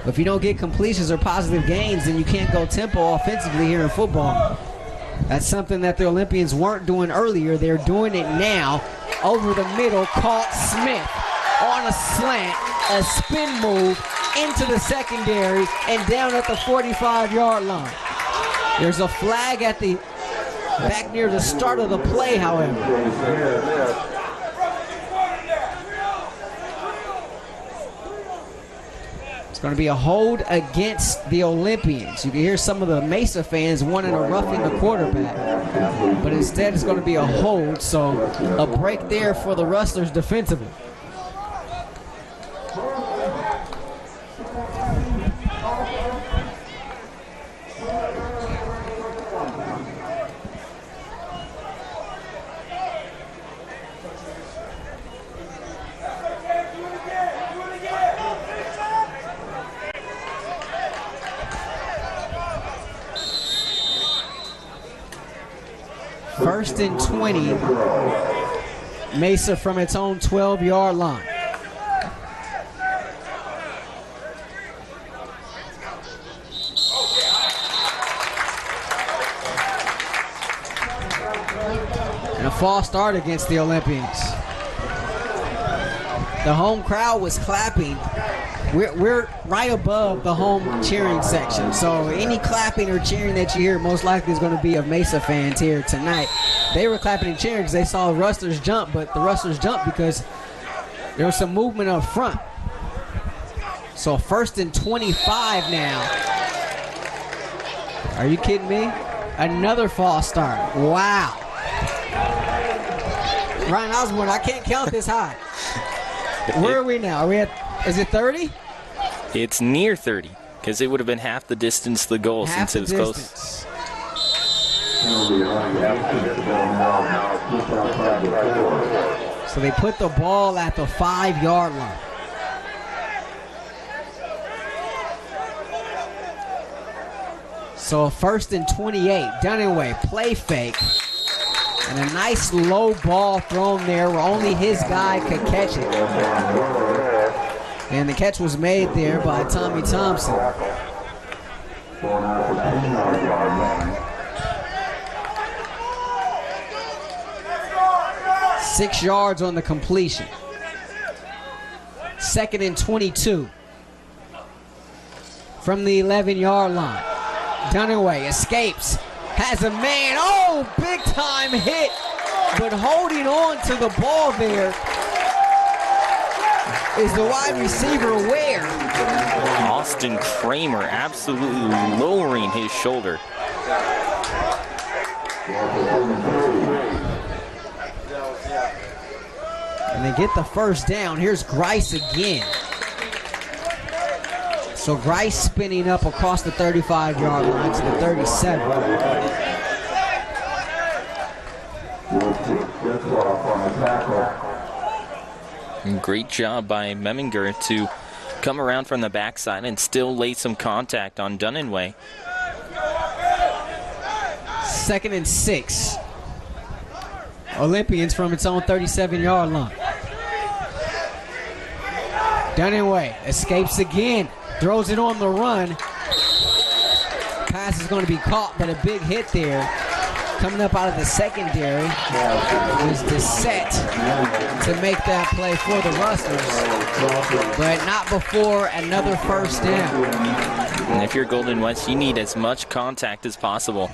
If you don't get completions or positive gains, then you can't go tempo offensively here in football. That's something that the Olympians weren't doing earlier. They're doing it now. Over the middle, caught Smith on a slant, a spin move into the secondary and down at the 45-yard line. There's a flag at the back near the start of the play, however. Going to be a hold against the Olympians. You can hear some of the Mesa fans wanting to roughing the quarterback, but instead it's going to be a hold, so a break there for the Rustlers defensively. First and 20, Mesa from its own 12-yard line. And a false start against the Olympians. The home crowd was clapping. We're right above the home cheering section, so any clapping or cheering that you hear most likely is going to be of Mesa fans here tonight. They were clapping and cheering because they saw the Rustlers jump, but the Rustlers jumped because there was some movement up front. So first and 25 now. Are you kidding me? Another false start. Wow. Ryan Osborn, I can't count this high. Where are we now? Are we at, is it 30?
It's near 30, because it would have been half the distance to the goal since it was close.
So they put the ball at the 5-yard line. So first and 28, Dunaway, play fake. And a nice low ball thrown there where only his guy could catch it. And the catch was made there by Tommy Thompson. 6 yards on the completion. Second and 22. From the 11-yard line. Dunaway escapes. Has a man. Oh, big time hit. But holding on to the ball there is the wide receiver Ware.
Austin Kramer absolutely lowering his shoulder.
And they get the first down. Here's Grice again. So Grice spinning up across the 35-yard line to the 37.
Great job by Meminger to come around from the backside and still lay some contact on Dunaway.
Second and 6. Olympians from its own 37-yard line. Dunaway escapes again. Throws it on the run. Pass is going to be caught, but a big hit there. Coming up out of the secondary is Dissett to make that play for the Rustlers, but not before another first down.
And if you're Golden West, you need as much contact as possible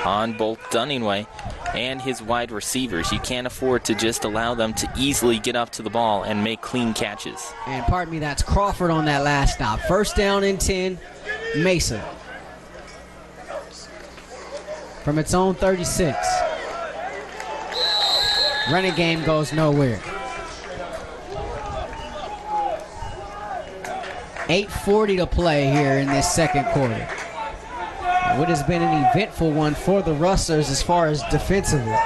on both Dunaway and his wide receivers. You can't afford to just allow them to easily get up to the ball and make clean catches.
And pardon me, that's Crawford on that last stop. First down and 10, Mesa. From its own 36. Running game goes nowhere. 8:40 to play here in this second quarter. What has been an eventful one for the Rustlers as far as defensively.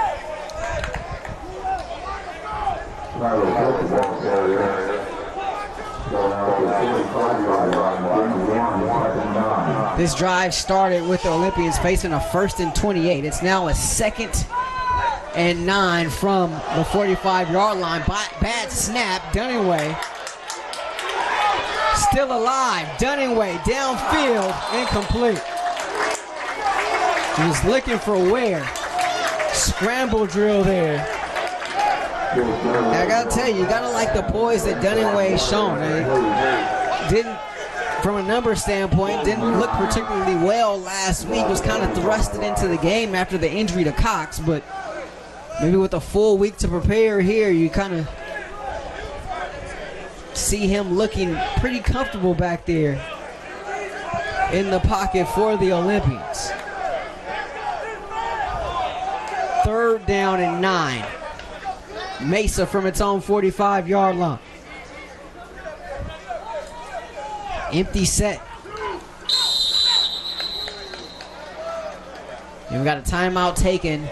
This drive started with the Olympians facing a 1st and 28. It's now a 2nd and 9 from the 45-yard line. Bad snap. Dunningway still alive. Dunningway downfield, incomplete. He was looking for where. Scramble drill there. I gotta tell you gotta like the poise that Dunningway's shown. Didn't, from a number standpoint, didn't look particularly well last week. Was kind of thrusted into the game after the injury to Cox, but maybe with a full week to prepare here, you kind of see him looking pretty comfortable back there in the pocket for the Olympians. 3rd down and 9. Mesa from its own 45-yard line. Empty set. And we got a timeout taken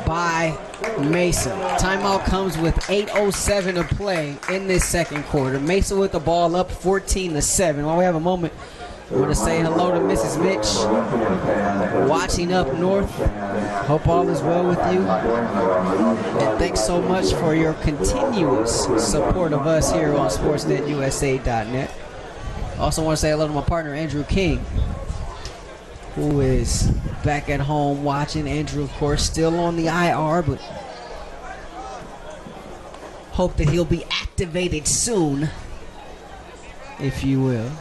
by Mesa. Timeout comes with 8:07 to play in this second quarter. Mesa with the ball up 14-7. While we have a moment, I want to say hello to Mrs. Mitch, watching up north. Hope all is well with you. And thanks so much for your continuous support of us here on SportsNetUSA.net. Also want to say hello to my partner, Andrew King, who is back at home watching. Andrew, of course, still on the IR, but hope that he'll be activated soon, if you will.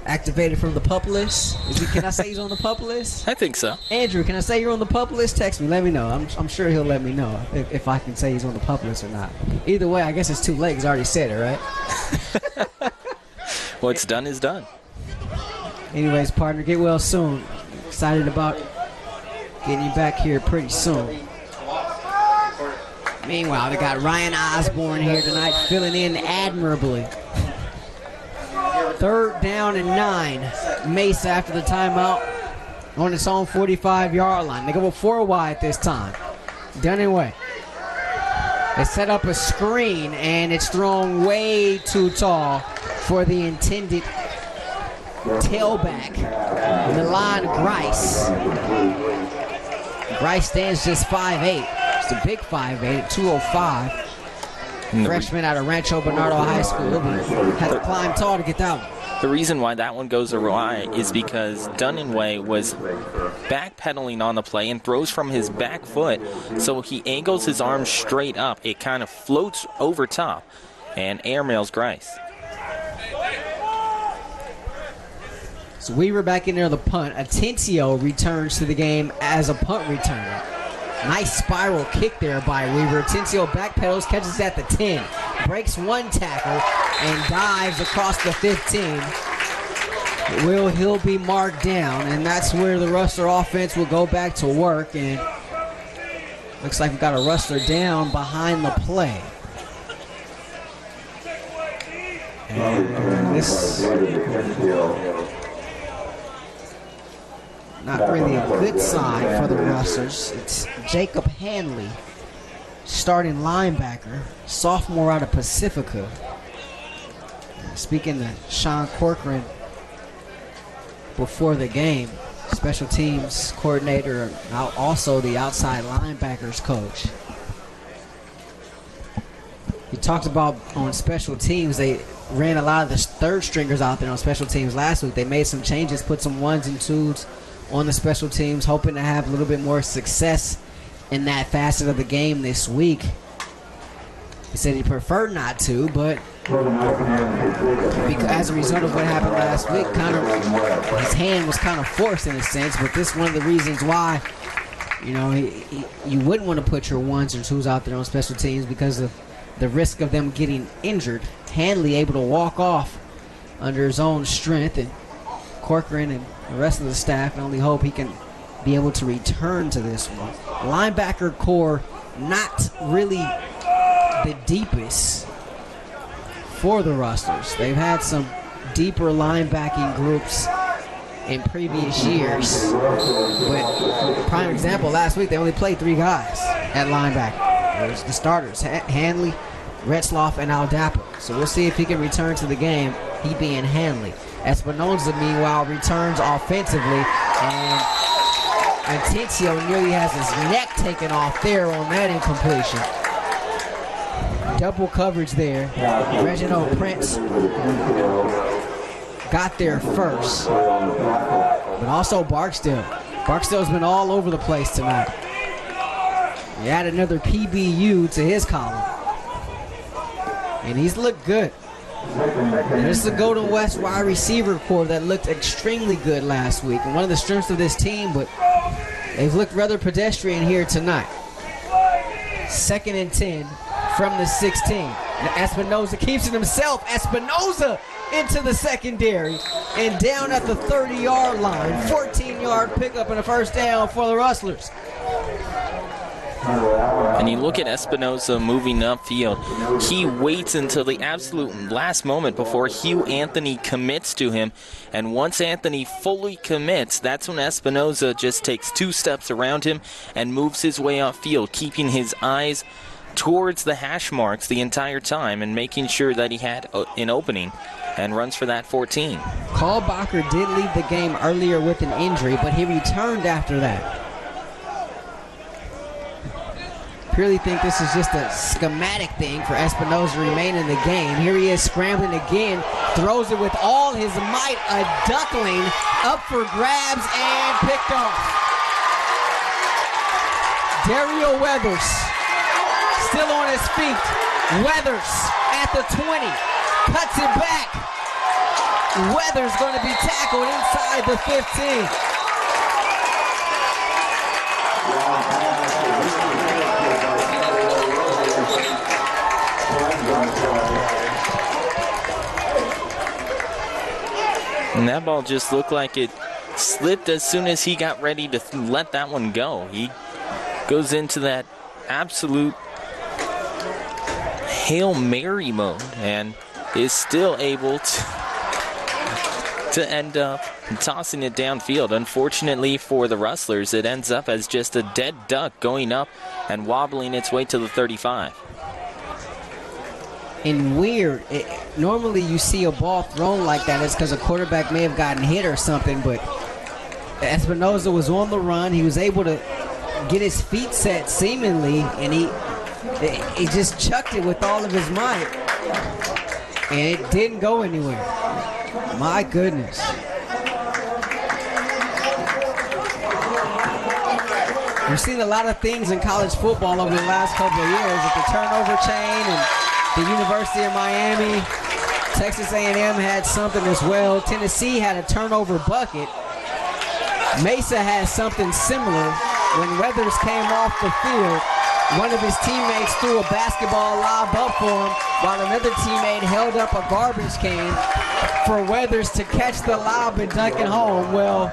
Activated from the PUP list. Can I say he's on the PUP list?
I think so.
Andrew, can I say you're on the PUP list? Text me. Let me know. I'm sure he'll let me know if I can say he's on the PUP list or not. Either way, I guess it's too late because I already said it, right?
What's done is done.
Anyways, partner, get well soon. Excited about getting you back here pretty soon. Meanwhile, they got Ryan Osborn here tonight, filling in admirably. 3rd down and 9. Mesa after the timeout on its own 45-yard line. They go with 4 wide this time. Dunningway. They set up a screen, and it's thrown way too tall for the intended tailback, Milan Grice. Grice stands just 5'8". It's a big 5'8", at 205. Freshman out of Rancho Bernardo High School. Had to climb tall to get that one.
The reason why that one goes awry is because Dunningway was backpedaling on the play and throws from his back foot, so he angles his arms straight up. It kind of floats over top and airmails Grice.
So Weaver back in there on the punt. Atencio returns to the game as a punt returner. Nice spiral kick there by Weaver. Atencio backpedals, catches at the 10, breaks one tackle, and dives across the 15. He'll be marked down, and that's where the Rustler offense will go back to work. And looks like we've got a Rustler down behind the play. And this not really a good sign for the Rustlers. It's Jacob Hanley, starting linebacker, sophomore out of Pacifica. Speaking to Sean Corcoran before the game, special teams coordinator, also the outside linebackers coach. He talked about on special teams, they ran a lot of the third stringers out there on special teams last week. They made some changes, put some 1s and 2s on the special teams, hoping to have a little bit more success in that facet of the game this week. He said he preferred not to, but as a result of what happened last week, kind of his hand was kind of forced in a sense. But this is one of the reasons why, you know, you wouldn't want to put your 1s or 2s out there on special teams because of the risk of them getting injured. Hanley able to walk off under his own strength, and Corcoran and the rest of the staff only hope he can be able to return to this one. Linebacker core not really the deepest for the Rustlers. They've had some deeper linebacking groups in previous years, but prime example, last week they only played 3 guys at linebacker. There's the starters, Hanley, Retzloff, and Aldapa. So we'll see if he can return to the game, he being Hanley. Espinoza, meanwhile, returns offensively, and Atencio nearly has his neck taken off there on that incompletion. Double coverage there. Reginald Prince got there first, but also Barksdale. Barksdale's been all over the place tonight. He added another PBU to his column, and he's looked good. And this is the Golden West wide receiver core that looked extremely good last week, and one of the strengths of this team, but they've looked rather pedestrian here tonight. 2nd and 10 from the 16. Now Espinoza keeps it himself. Espinoza into the secondary and down at the 30-yard line. 14-yard pickup and a first down for the Rustlers.
And you look at Espinoza moving upfield. He waits until the absolute last moment before Hugh Anthony commits to him. And once Anthony fully commits, that's when Espinoza just takes 2 steps around him and moves his way upfield, keeping his eyes towards the hash marks the entire time and making sure that he had an opening, and runs for that 14.
Kalbacher did leave the game earlier with an injury, but he returned after that. Purely think this is just a schematic thing for Espinoza to remain in the game. Here he is scrambling again, throws it with all his might, a duckling up for grabs and picked off. Dario Weathers still on his feet. Weathers at the 20, cuts it back. Weathers going to be tackled inside the 15.
And that ball just looked like it slipped as soon as he got ready to let that one go. He goes into that absolute Hail Mary mode and is still able to end up tossing it downfield. Unfortunately for the Rustlers, it ends up as just a dead duck going up and wobbling its way to the 35.
And weird, normally you see a ball thrown like that, it's because a quarterback may have gotten hit or something, but Espinoza was on the run. He was able to get his feet set seemingly, and he just chucked it with all of his might, and it didn't go anywhere. My goodness. We've seen a lot of things in college football over the last couple of years with the turnover chain, and the University of Miami, Texas A&M had something as well. Tennessee had a turnover bucket. Mesa has something similar. When Weathers came off the field, one of his teammates threw a basketball lob up for him while another teammate held up a garbage can for Weathers to catch the lob and dunk it home. Well,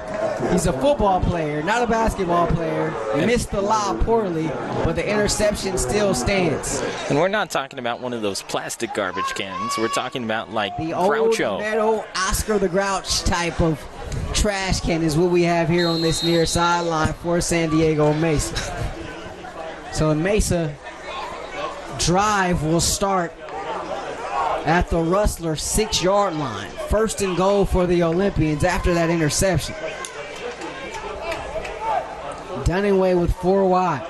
he's a football player, not a basketball player. He missed the lob poorly, but the interception still stands.
And we're not talking about one of those plastic garbage cans. We're talking about like
the
Groucho.
Old metal Oscar the Grouch type of trash can is what we have here on this near sideline for San Diego Mesa. So Mesa drive will start at the Rustler 6-yard line. 1st and goal for the Olympians after that interception. Dunaway with 4 wide.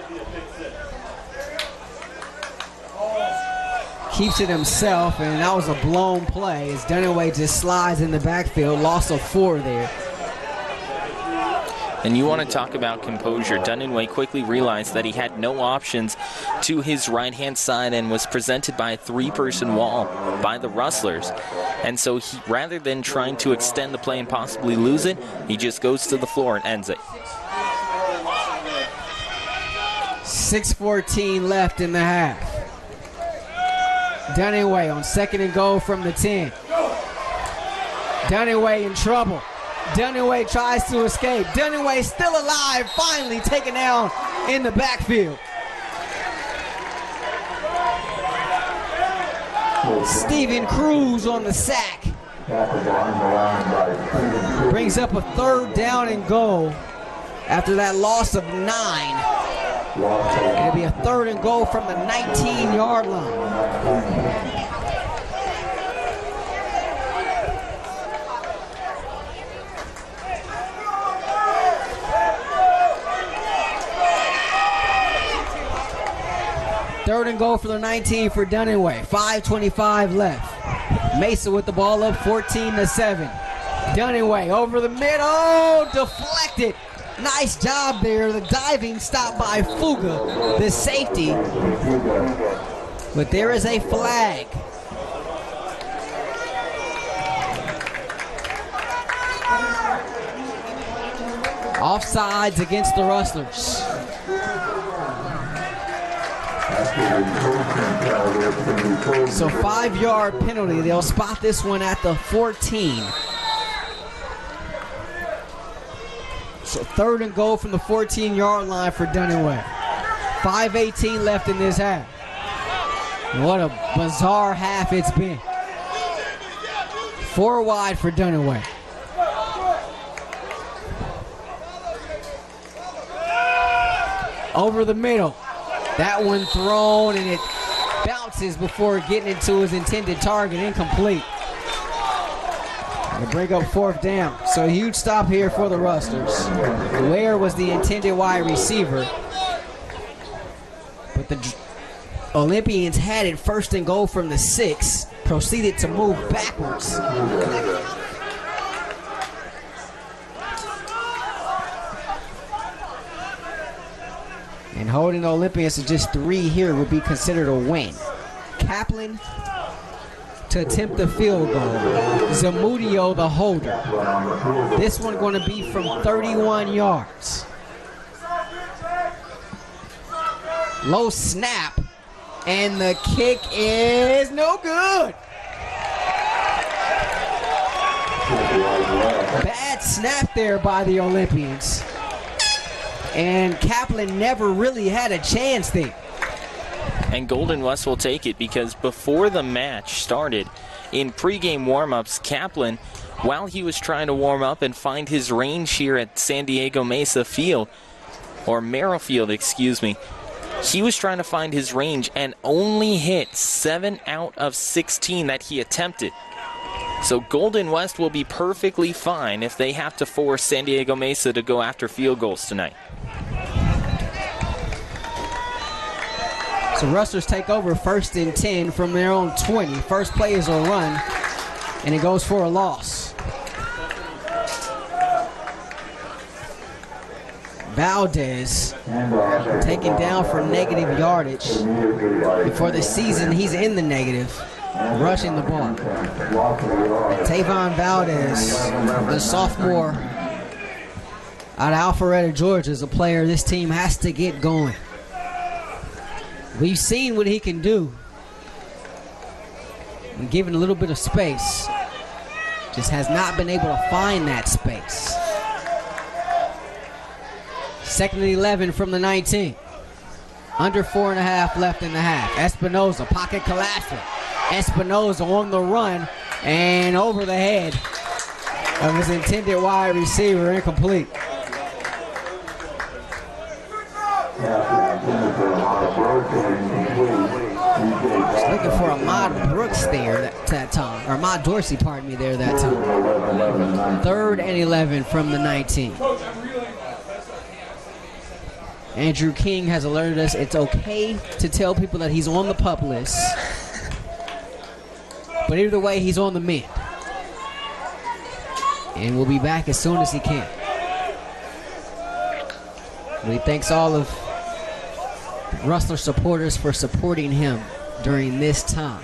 Keeps it himself, and that was a blown play as Dunaway just slides in the backfield. Loss of 4 there.
And you want to talk about composure. Dunaway quickly realized that he had no options to his right-hand side and was presented by a 3-person wall by the Rustlers. And so he, rather than trying to extend the play and possibly lose it, he just goes to the floor and ends it.
6:14 left in the half. Dunaway on 2nd and goal from the 10. Dunaway in trouble. Dunaway tries to escape. Dunaway still alive, finally taken down in the backfield. Steven Cruz on the sack. Brings up a 3rd down and goal after that loss of 9. It'll be a 3rd and goal from the 19-yard line. Third and goal for the 19 for Dunaway. 5:25 left. Mesa with the ball up 14-7. Dunaway over the middle, deflected. Nice job there. The diving stop by Fuga, the safety. But there is a flag. Offsides against the Rustlers. So 5-yard penalty. They'll spot this one at the 14. So 3rd and goal from the 14-yard line for Dunaway. 5:18 left in this half. What a bizarre half it's been. 4 wide for Dunaway. Over the middle. That one thrown, and it bounces before getting into his intended target. Incomplete. They bring up 4th down. So a huge stop here for the Rustlers. Ware was the intended wide receiver. But the Olympians had it 1st and goal from the 6. Proceeded to move backwards. And holding the Olympians to just 3 here would be considered a win. Kaplan to attempt the field goal. Zamudio the holder. This one going to be from 31 yards. Low snap. And the kick is no good. Bad snap there by the Olympians. And Kaplan never really had a chance there.
And Golden West will take it because before the match started, in pregame warm-ups, Kaplan, while he was trying to warm up and find his range here at San Diego Mesa Field, or Merrill Field, excuse me, he was trying to find his range and only hit 7 out of 16 that he attempted. So Golden West will be perfectly fine if they have to force San Diego Mesa to go after field goals tonight.
So Rustlers take over 1st and 10 from their own 20. First play is a run, and it goes for a loss. Valdez taken down for negative yardage. Before the season, he's in the negative, rushing the ball. Tavon Valdez, the sophomore out of Alpharetta, Georgia, is a player this team has to get going. We've seen what he can do when given a little bit of space. Just has not been able to find that space. 2nd and 11 from the 19. Under 4.5 left in the half. Espinoza, pocket collapsing. Espinoza on the run and over the head of his intended wide receiver, incomplete. Just looking for Ahmad Brooks there that time, or Ahmad Dorsey, pardon me, there that time. 3rd and 11 from the 19. Andrew King has alerted us it's okay to tell people that he's on the PUP list. But either way, he's on the mend. And we'll be back as soon as he can. But he thanks all of the Rustler supporters for supporting him during this time.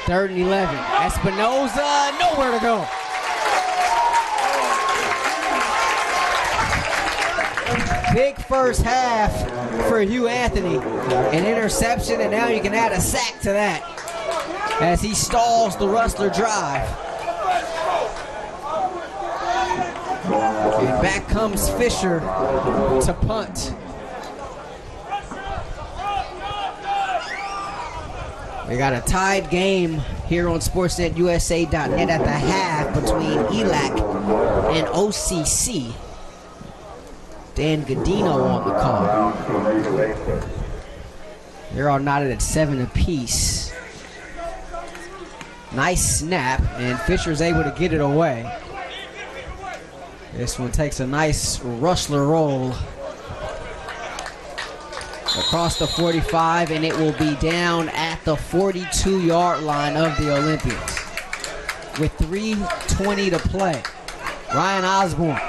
3rd and 11. Espinoza, nowhere to go. Big first half for Hugh Anthony. An interception, and now you can add a sack to that as he stalls the Rustler drive. And back comes Fisher to punt. We got a tied game here on SportsNetUSA.net at the half between ELAC and OCC. Dan Godino on the call. They're all knotted at 7 apiece. Nice snap, and Fisher's able to get it away. This one takes a nice Rustler roll across the 45, and it will be down at the 42-yard line of the Olympians with 3:20 to play. Ryan Osborn.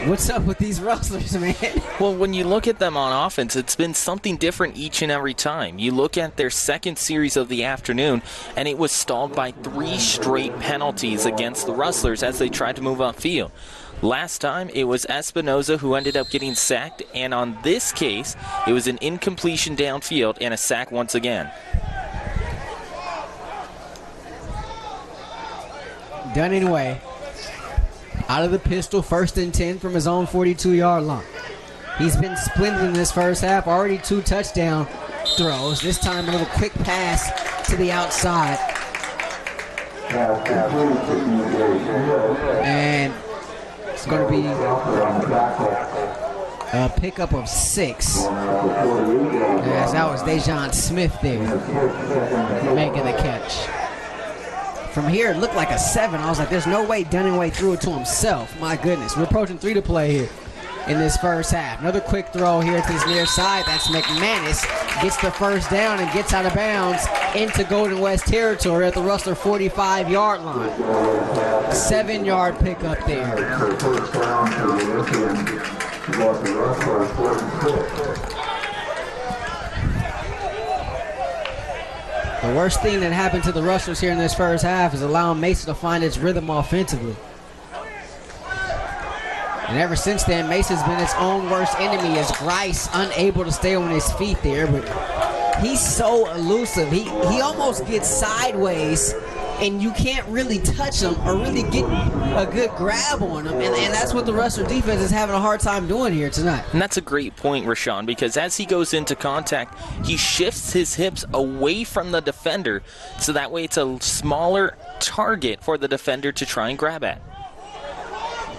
What's up with these Rustlers, man?
Well, when you look at them on offense, it's been something different each and every time. You look at their second series of the afternoon, and it was stalled by 3 straight penalties against the Rustlers as they tried to move upfield. Last time, it was Espinoza who ended up getting sacked, and on this case, it was an incompletion downfield and a sack once again.
Dunning-Way out of the pistol, 1st and 10 from his own 42-yard line. He's been splendid in this first half, already 2 touchdown throws. This time a little quick pass to the outside. And it's going to be a pickup of 6. Yes, that was Dejon Smith there making the catch. From here, it looked like a 7. I was like, there's no way Dunning-Way threw it to himself. My goodness. We're approaching 3 to play here in this first half. Another quick throw here to his near side. That's McManus. Gets the first down and gets out of bounds into Golden West territory at the Rustler 45-yard line. 7-yard pickup there. The worst thing that happened to the Rustlers here in this first half is allowing Mesa to find its rhythm offensively. And ever since then, Mesa's been its own worst enemy as Grice unable to stay on his feet there. But he's so elusive. He almost gets sideways, and you can't really touch him or really get a good grab on him. And that's what the Rustler defense is having a hard time doing here tonight.
And that's a great point, Rahshaun, because as he goes into contact, he shifts his hips away from the defender, so that way it's a smaller target for the defender to try and grab at.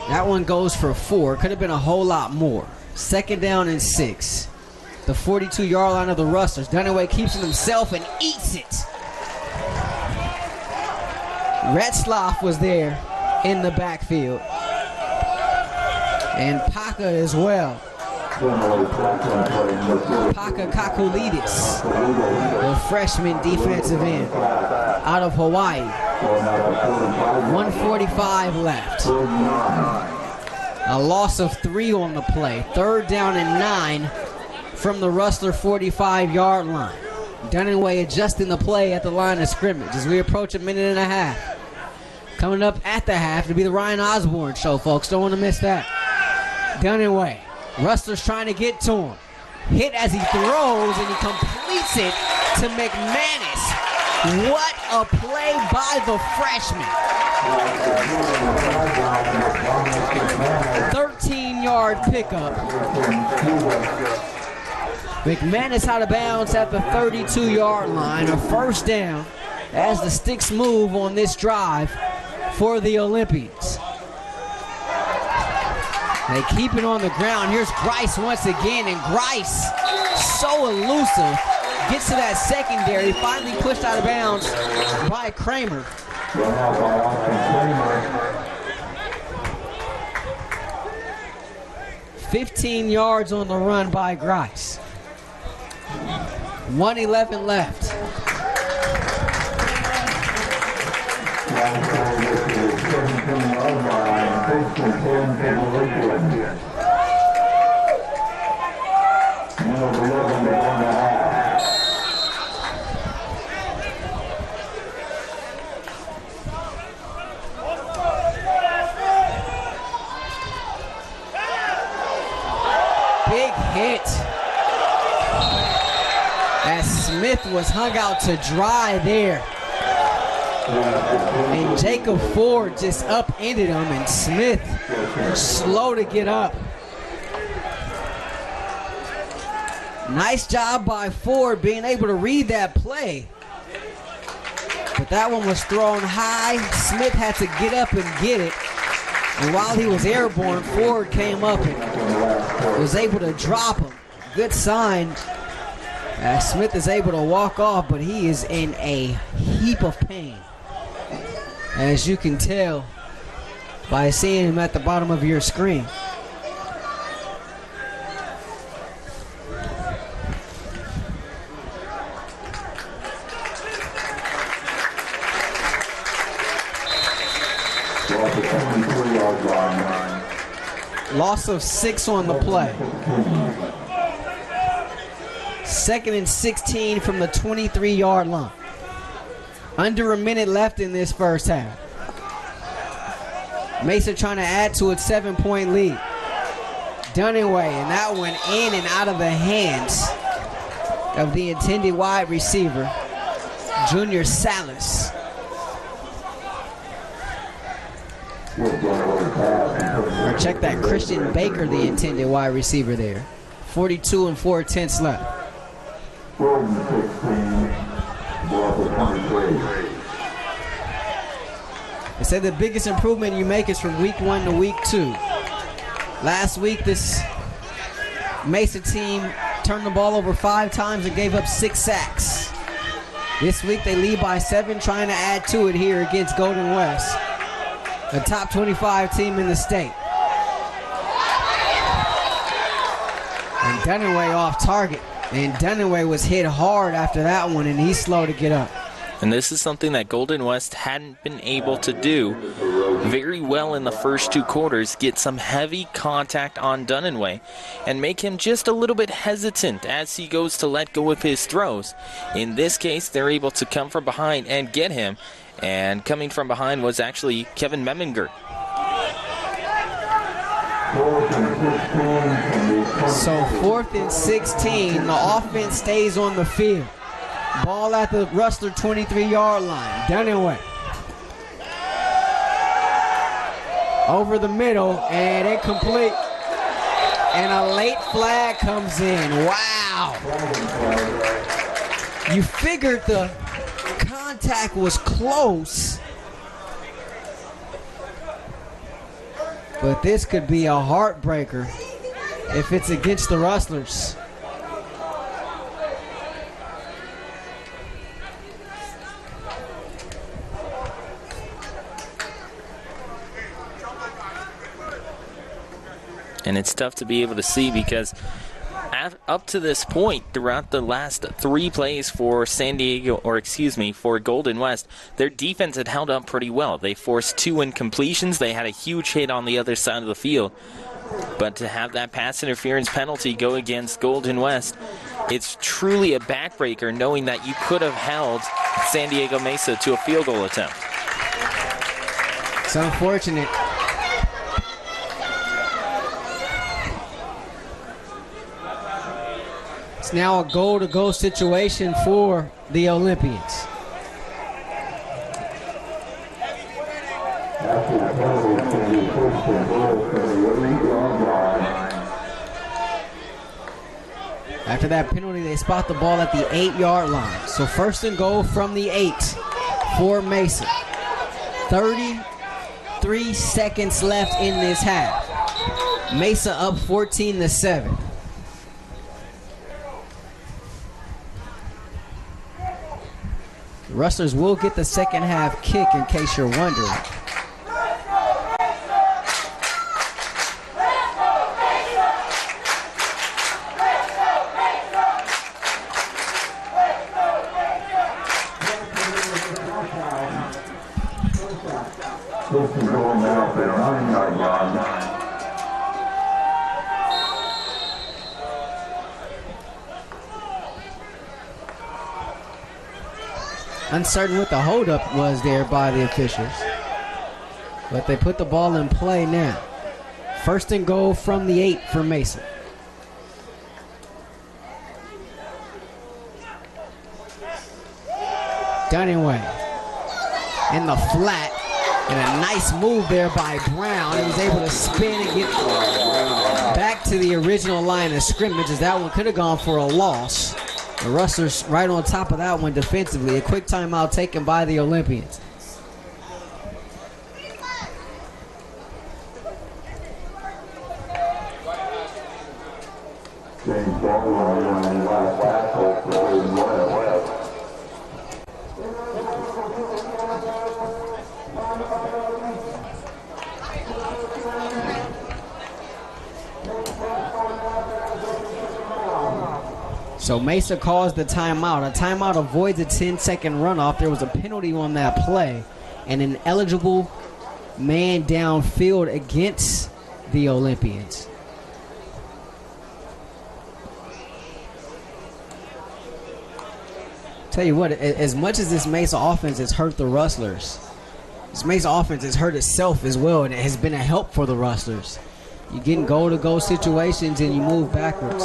That one goes for 4. Could have been a whole lot more. 2nd down and 6. The 42-yard line of the Rustlers. Dunning-Way keeps it himself and eats it. Retzlaff was there in the backfield. And Paka as well. Paka Kakulidis, the freshman defensive end out of Hawaii. 1:45 left. A loss of 3 on the play. 3rd down and 9 from the Rustler 45-yard line. Dunning-Way adjusting the play at the line of scrimmage as we approach a minute and a half. Coming up at the half to be the Ryan Osborn show, folks. Don't want to miss that. Dunning-Way. Rustlers trying to get to him. Hit as he throws, and he completes it to McManus. What a play by the freshman. 13-yard pickup. McManus out of bounds at the 32-yard line. A 1st down as the sticks move on this drive for the Olympians. They keep it on the ground. Here's Grice once again, and Grice, so elusive, gets to that secondary, finally pushed out of bounds by Kramer. $15 yards on the run by Grice. 1:11 left. Big hit as Smith was hung out to dry there. And Jacob Ford just upended him, and Smith slow to get up. Nice job by Ford being able to read that play. But that one was thrown high. Smith had to get up and get it. And while he was airborne, Ford came up and was able to drop him. Good sign. Smith is able to walk off, but he is in a heap of pain, as you can tell by seeing him at the bottom of your screen. Loss of 6 on the play. 2nd and 16 from the 23-yard line. Under a minute left in this first half. Mesa trying to add to its 7-point lead. Dunaway, and that went in and out of the hands of the intended wide receiver, Junior Salas. Or check that, Christian Baker, the intended wide receiver there. 42 and 4/10 left. They said the biggest improvement you make is from week 1 to week 2. Last week, this Mesa team turned the ball over 5 times and gave up 6 sacks. This week, they lead by 7, trying to add to it here against Golden West, a top 25 team in the state. And Dunaway off target. And Dunaway was hit hard after that one, and he's slow to get up.
And this is something that Golden West hadn't been able to do very well in the first 2 quarters, get some heavy contact on Dunaway and make him just a little bit hesitant as he goes to let go of his throws. In this case, they're able to come from behind and get him, and coming from behind was actually Kevin Meminger.
So 4th and 16, the offense stays on the field. Ball at the Rustler 23-yard line. Dunaway. Over the middle and incomplete. And a late flag comes in. Wow. You figured the contact was close, but this could be a heartbreaker if it's against the Rustlers.
And it's tough to be able to see because up to this point, throughout the last 3 plays for for Golden West, their defense had held up pretty well. They forced 2 incompletions. They had a huge hit on the other side of the field. But to have that pass interference penalty go against Golden West, it's truly a backbreaker knowing that you could have held San Diego Mesa to a field goal attempt.
It's unfortunate. It's now a goal-to-go situation for the Olympians. After that penalty, they spot the ball at the 8-yard line. So 1st and goal from the 8 for Mesa. 33 seconds left in this half. Mesa up 14-7. The Rustlers will get the second half kick in case you're wondering. Uncertain what the holdup was there by the officials, but they put the ball in play now. 1st and goal from the 8 for Mesa. Dunaway in the flat, and a nice move there by Brown. He was able to spin and get back to the original line of scrimmage, as that one could have gone for a loss. The Rustlers right on top of that one defensively. A quick timeout taken by the Olympians. So Mesa calls the timeout. A timeout avoids a 10-second runoff. There was a penalty on that play and an eligible man downfield against the Olympians. Tell you what, as much as this Mesa offense has hurt the Rustlers, this Mesa offense has hurt itself as well, and it has been a help for the Rustlers. You get in goal-to-goal situations and you move backwards.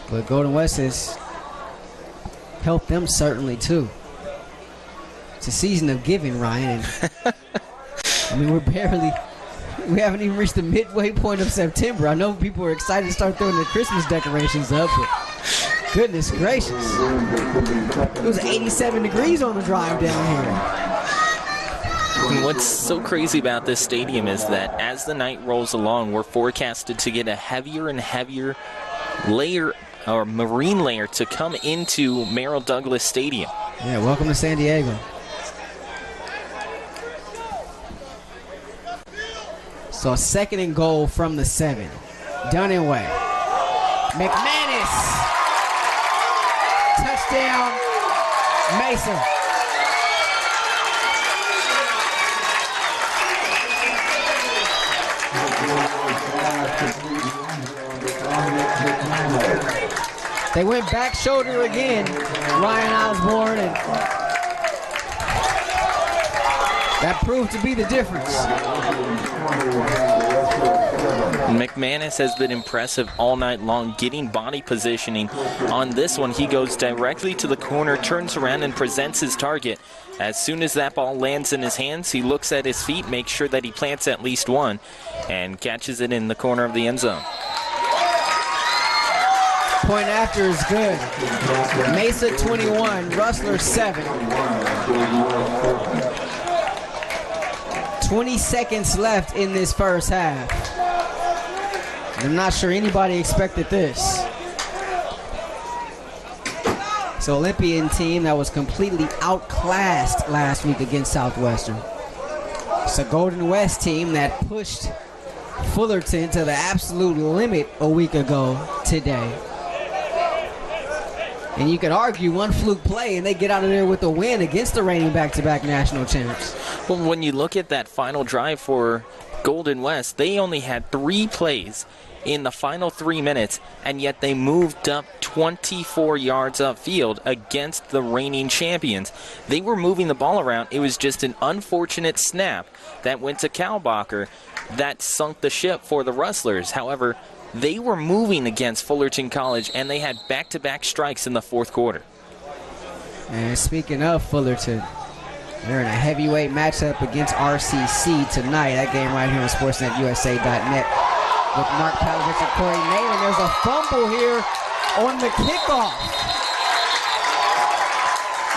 But Golden West has helped them certainly too. It's a season of giving, Ryan. I mean, we haven't even reached the midway point of September. I know people are excited to start throwing the Christmas decorations up, but goodness gracious. It was 87 degrees on the drive down here.
What's so crazy about this stadium is that as the night rolls along, we're forecasted to get a heavier and heavier layer or marine layer to come into Merrill Douglas Stadium.
Yeah, welcome to San Diego. So a 2nd and goal from the 7. Done and way. McManus. Touchdown, Mesa. They went back shoulder again, Ryan Osborn, and that proved to be the difference.
McManus has been impressive all night long, getting body positioning. On this one, he goes directly to the corner, turns around, and presents his target. As soon as that ball lands in his hands, he looks at his feet, makes sure that he plants at least one, and catches it in the corner of the end zone.
Point after is good. Mesa 21, Rustlers 7. 20 seconds left in this first half. I'm not sure anybody expected this. So Olympian team that was completely outclassed last week against Southwestern. It's a Golden West team that pushed Fullerton to the absolute limit a week ago today. And you could argue one fluke play and they get out of there with a win against the reigning back-to-back national champs.
Well, when you look at that final drive for Golden West, they only had 3 plays in the final 3 minutes, and yet they moved up 24 yards upfield against the reigning champions. They were moving the ball around. It was just an unfortunate snap that went to Kalbacher that sunk the ship for the Rustlers. However, they were moving against Fullerton College, and they had back-to-back strikes in the 4th quarter.
And speaking of Fullerton, they're in a heavyweight matchup against RCC tonight. That game right here on SportsNetUSA.net with Mark Palovich and Corey Naylor. There's a fumble here on the kickoff.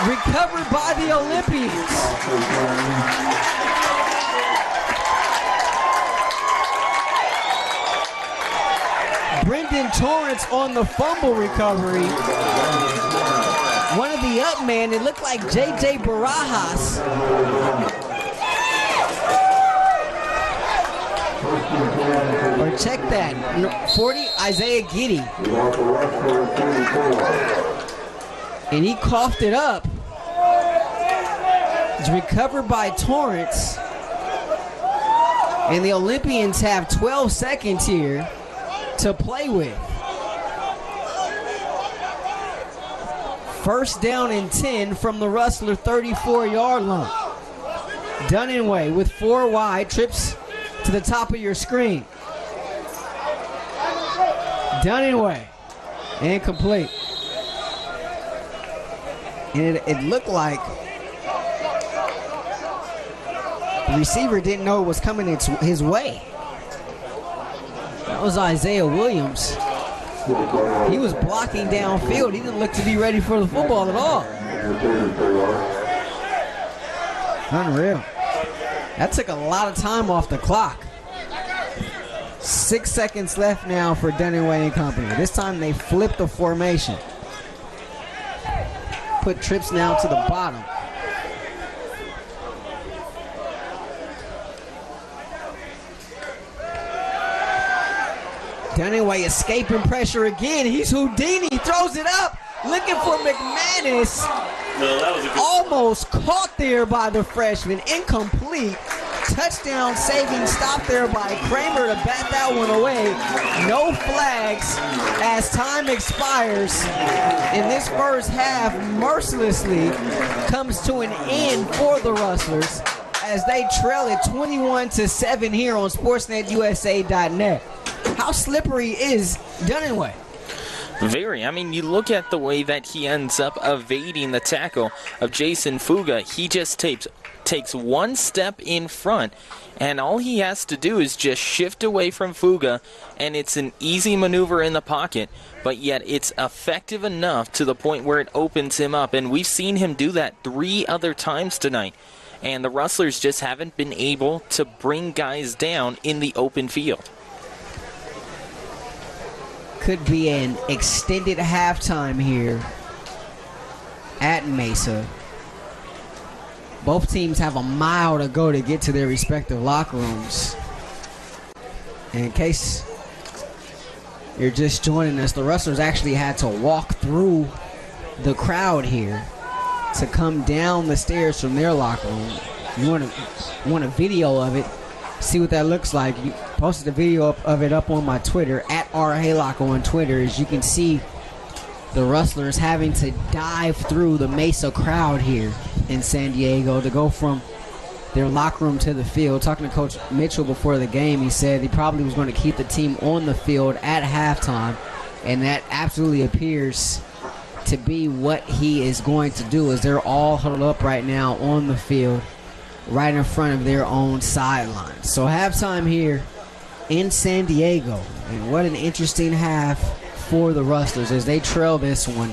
Recovered by the Olympians. Brendan Torrance on the fumble recovery. One of the up men, it looked like J.J. Barajas. Or check that, 40, Isaiah Giddy. And he coughed it up. It's recovered by Torrance. And the Olympians have 12 seconds here to play with. First down and 10 from the Rustler 34-yard line. Dunninway with 4 wide, trips to the top of your screen. Dunninway, incomplete. And it looked like the receiver didn't know it was coming his way. That was Isaiah Williams. He was blocking downfield. He didn't look to be ready for the football at all. Unreal. That took a lot of time off the clock. 6 seconds left now for Dunaway and company. This time they flip the formation. Put trips now to the bottom. Dunaway escaping pressure again. He's Houdini, throws it up, looking for McManus.
No, that was a good.
Almost caught there by the freshman, incomplete. Touchdown saving stop there by Kramer to bat that one away. No flags as time expires. And this first half mercilessly comes to an end for the Rustlers as they trail it 21-7 here on SportsNetUSA.net. How slippery is Dunaway?
Very. I mean, you look at the way that he ends up evading the tackle of Jason Fuga. He just takes one step in front, and all he has to do is just shift away from Fuga, and it's an easy maneuver in the pocket, but yet it's effective enough to the point where it opens him up, and we've seen him do that 3 other times tonight, and the Rustlers just haven't been able to bring guys down in the open field.
Could be an extended halftime here at Mesa. Both teams have a mile to go to get to their respective locker rooms. And in case you're just joining us, the Rustlers actually had to walk through the crowd here to come down the stairs from their locker room. If you want a video of it, see what that looks like. You posted a video of it up on my Twitter, at Haylock on Twitter, as you can see the Rustlers having to dive through the Mesa crowd here in San Diego to go from their locker room to the field. Talking to Coach Mitchell before the game, he said he probably was going to keep the team on the field at halftime, and that absolutely appears to be what he is going to do, as they're all huddled up right now on the field right in front of their own sideline. So halftime here in San Diego, and what an interesting half for the Rustlers as they trail this one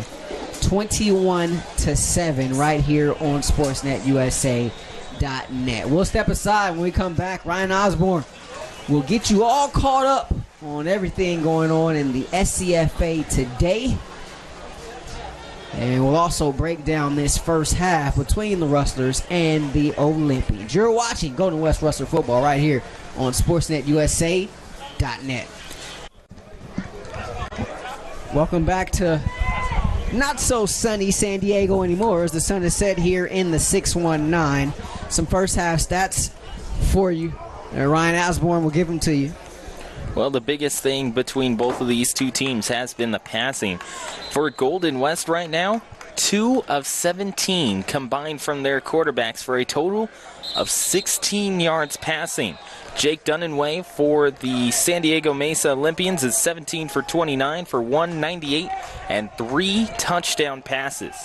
21-7 right here on SportsNetUSA.net. We'll step aside when we come back. Ryan Osborn will get you all caught up on everything going on in the SCFA today. And we'll also break down this first half between the Rustlers and the Olympians. You're watching Golden West Rustler football right here on SportsNetUSA.net. Welcome back to not so sunny San Diego anymore, as the sun is set here in the 619. Some first half stats for you. Ryan Osborn will give them to you.
Well, the biggest thing between both of these two teams has been the passing. For Golden West right now, 2 of 17 combined from their quarterbacks for a total of 16 yards passing. Jake Dunaway for the San Diego Mesa Olympians is 17 for 29 for 198 and 3 touchdown passes.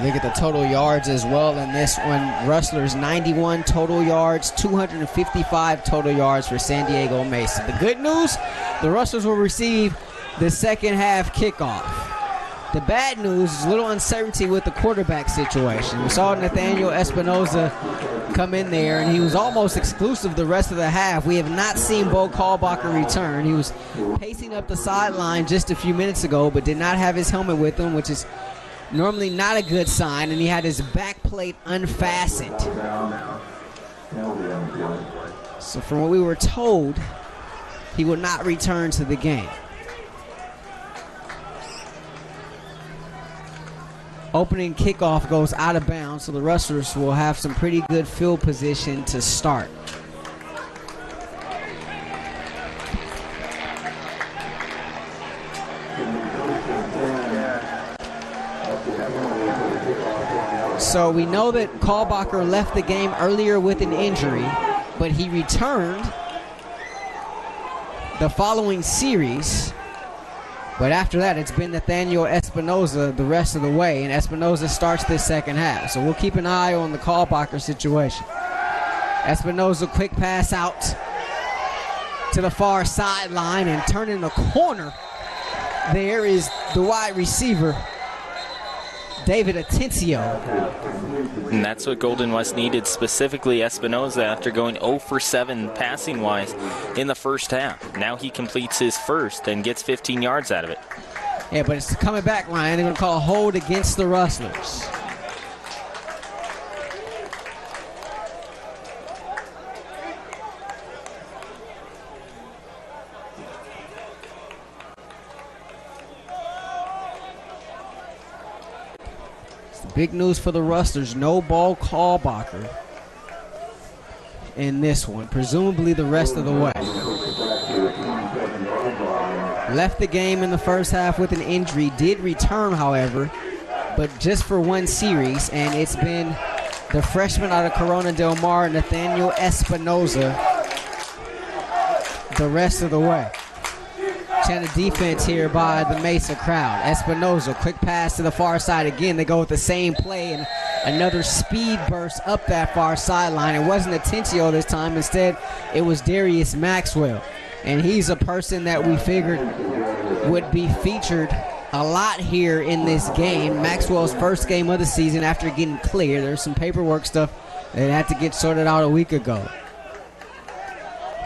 Look at the total yards as well in this one. Rustlers 91 total yards, 255 total yards for San Diego Mesa. The good news, the Rustlers will receive the second half kickoff. The bad news is a little uncertainty with the quarterback situation. We saw Nathaniel Espinoza come in there, and he was almost exclusive the rest of the half. We have not seen Bo Kalbacher return. He was pacing up the sideline just a few minutes ago, but did not have his helmet with him, which is normally not a good sign, and he had his back plate unfastened. So from what we were told, he will not return to the game. Opening kickoff goes out of bounds, so the Rustlers will have some pretty good field position to start. So we know that Kalbacher left the game earlier with an injury, but he returned the following series. But after that, it's been Nathaniel Espinoza the rest of the way, and Espinoza starts this second half. So we'll keep an eye on the Kalbacher situation. Espinoza, quick pass out to the far sideline, and turning the corner there is the wide receiver, David Atencio.
And that's what Golden West needed, specifically Espinoza, after going 0 for 7 passing-wise in the first half. Now he completes his first and gets 15 yards out of it.
Yeah, but it's coming back, Ryan. They're going to call a hold against the Rustlers. Big news for the Rustlers, no ball Callbacher in this one, presumably the rest of the way. Left the game in the first half with an injury, did return, however, but just for one series, and it's been the freshman out of Corona Del Mar, Nathaniel Espinoza, the rest of the way. Channel defense here by the Mesa crowd. Espinoza, quick pass to the far side again. They go with the same play and another speed burst up that far sideline. It wasn't Atencio this time. Instead, it was Darius Maxwell. And he's a person that we figured would be featured a lot here in this game. Maxwell's first game of the season after getting clear. There's some paperwork stuff that had to get sorted out a week ago.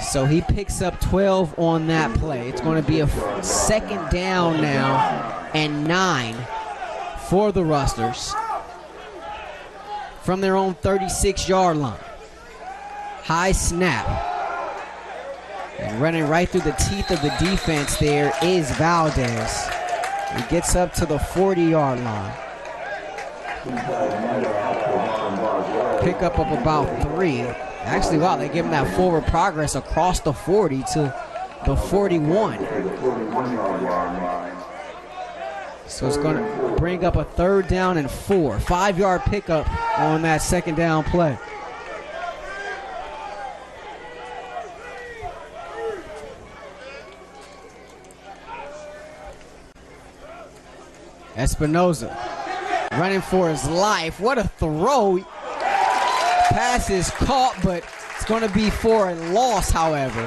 So he picks up 12 on that play. It's going to be a second down now and 9 for the Rustlers from their own 36-yard line. High snap. And running right through the teeth of the defense there is Valdez. He gets up to the 40-yard line. Pickup of about 3. Actually, wow, they give him that forward progress across the 40 to the 41. So it's going to bring up a third down and 4. 5-yard pickup on that second down play. Espinoza running for his life. What a throw. Pass is caught, but it's going to be for a loss, however.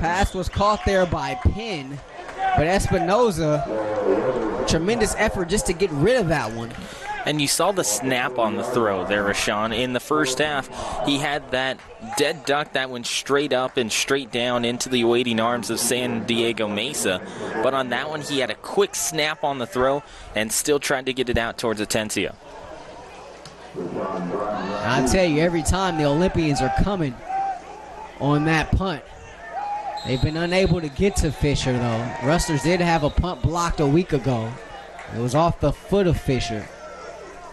Pass was caught there by Penn, but Espinoza, tremendous effort just to get rid of that one.
And you saw the snap on the throw there, Rahshaun. In the first half, he had that dead duck that went straight up and straight down into the awaiting arms of San Diego Mesa. But on that one, he had a quick snap on the throw and still tried to get it out towards Atencio.
I'll tell you, every time the Olympians are coming on that punt, they've been unable to get to Fisher, though. Rustlers did have a punt blocked a week ago. It was off the foot of Fisher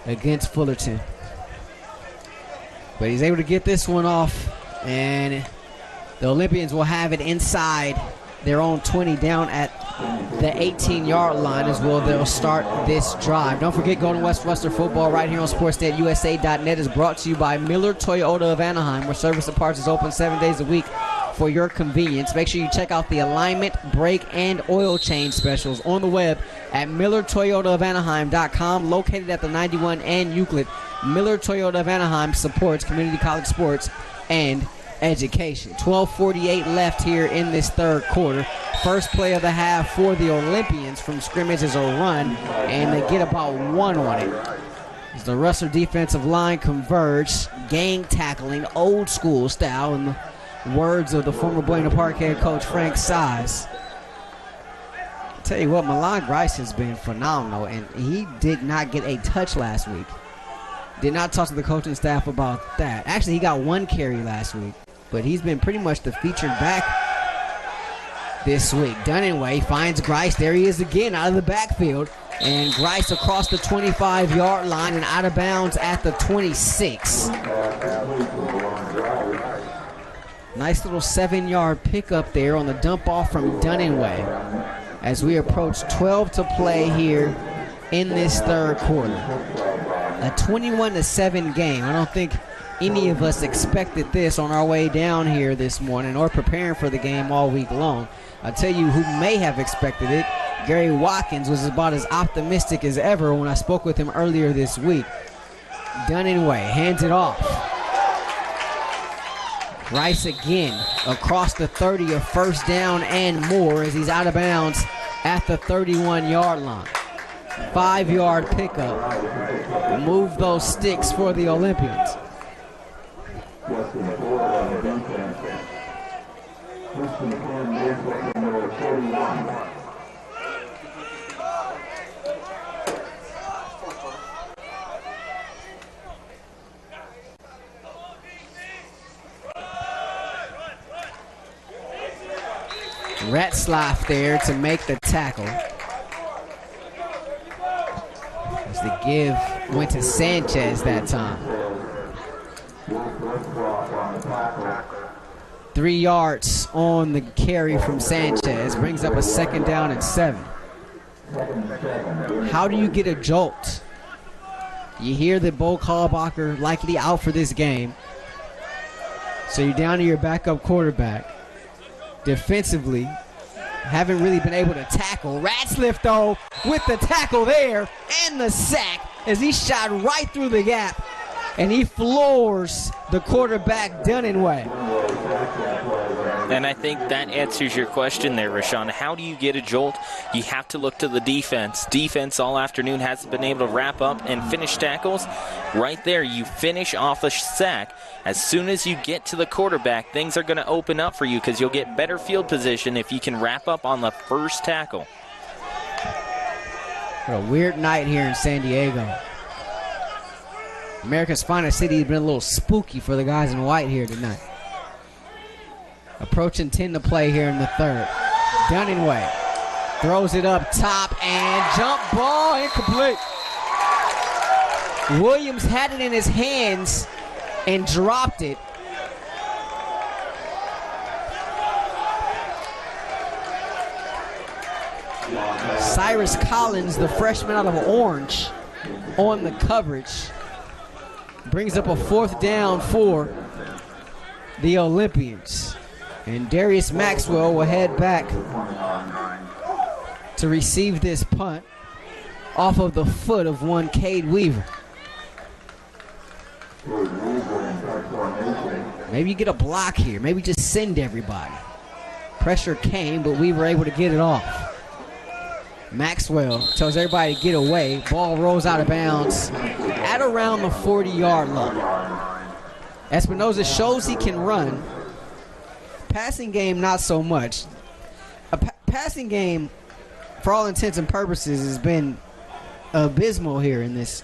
against Fullerton. But he's able to get this one off, and the Olympians will have it inside their own 20 down at the 18-yard line as well. They'll start this drive. Don't forget, Golden West Rustler football right here on SportsNetUSA.net is brought to you by Miller Toyota of Anaheim, where service and parts is open 7 days a week for your convenience. Make sure you check out the alignment, brake, and oil change specials on the web at MillerToyotaofAnaheim.com, located at the 91 and Euclid. Miller Toyota of Anaheim supports community college sports and education. 12:48 left here in this third quarter. First play of the half for the Olympians from scrimmage is a run, and they get about 1 on it. As the Rustler defensive line converge, gang tackling, old school style, in the words of the former Buena Park head coach Frank Size. I'll tell you what, Milan Grice has been phenomenal, and he did not get a touch last week. Did not talk to the coaching staff about that. Actually, he got 1 carry last week, but he's been pretty much the featured back this week. Dunninway finds Grice. There he is again out of the backfield, and Grice across the 25-yard line and out of bounds at the 26. Nice little 7-yard pickup there on the dump off from Dunninway as we approach 12 to play here in this third quarter. A 21-7 game. I don't think any of us expected this on our way down here this morning or preparing for the game all week long. I'll tell you who may have expected it. Gary Watkins was about as optimistic as ever when I spoke with him earlier this week. Dunninway hands it off. Rice again across the 30, a first down and more as he's out of bounds at the 31-yard line. 5-yard pickup. Move those sticks for the Olympians. Ratzlaff there to make the tackle. As the give went to Sanchez that time. 3 yards on the carry from Sanchez. Brings up a 2nd down and 7. How do you get a jolt? You hear that Bo Kalbacher likely out for this game. So you're down to your backup quarterback. Defensively, haven't really been able to tackle. Ratzlaff, though, with the tackle there and the sack as he shot right through the gap. And he floors the quarterback Dunninway.
And I think that answers your question there, Rahshaun. How do you get a jolt? You have to look to the defense. Defense all afternoon hasn't been able to wrap up and finish tackles. Right there, you finish off a sack. As soon as you get to the quarterback, things are going to open up for you because you'll get better field position if you can wrap up on the first tackle.
What a weird night here in San Diego. America's finest city has been a little spooky for the guys in white here tonight. Approaching 10 to play here in the 3rd. Dunninway throws it up top and jump ball incomplete. Williams had it in his hands and dropped it. Cyrus Collins, the freshman out of Orange, on the coverage. Brings up a 4th down for the Olympians. And Darius Maxwell will head back to receive this punt off of the foot of one Cade Weaver. Maybe you get a block here. Maybe just send everybody. Pressure came, but we were able to get it off. Maxwell tells everybody to get away. Ball rolls out of bounds at around the 40-yard line. Espinoza shows he can run. Passing game, not so much. A passing game, for all intents and purposes, has been abysmal here in this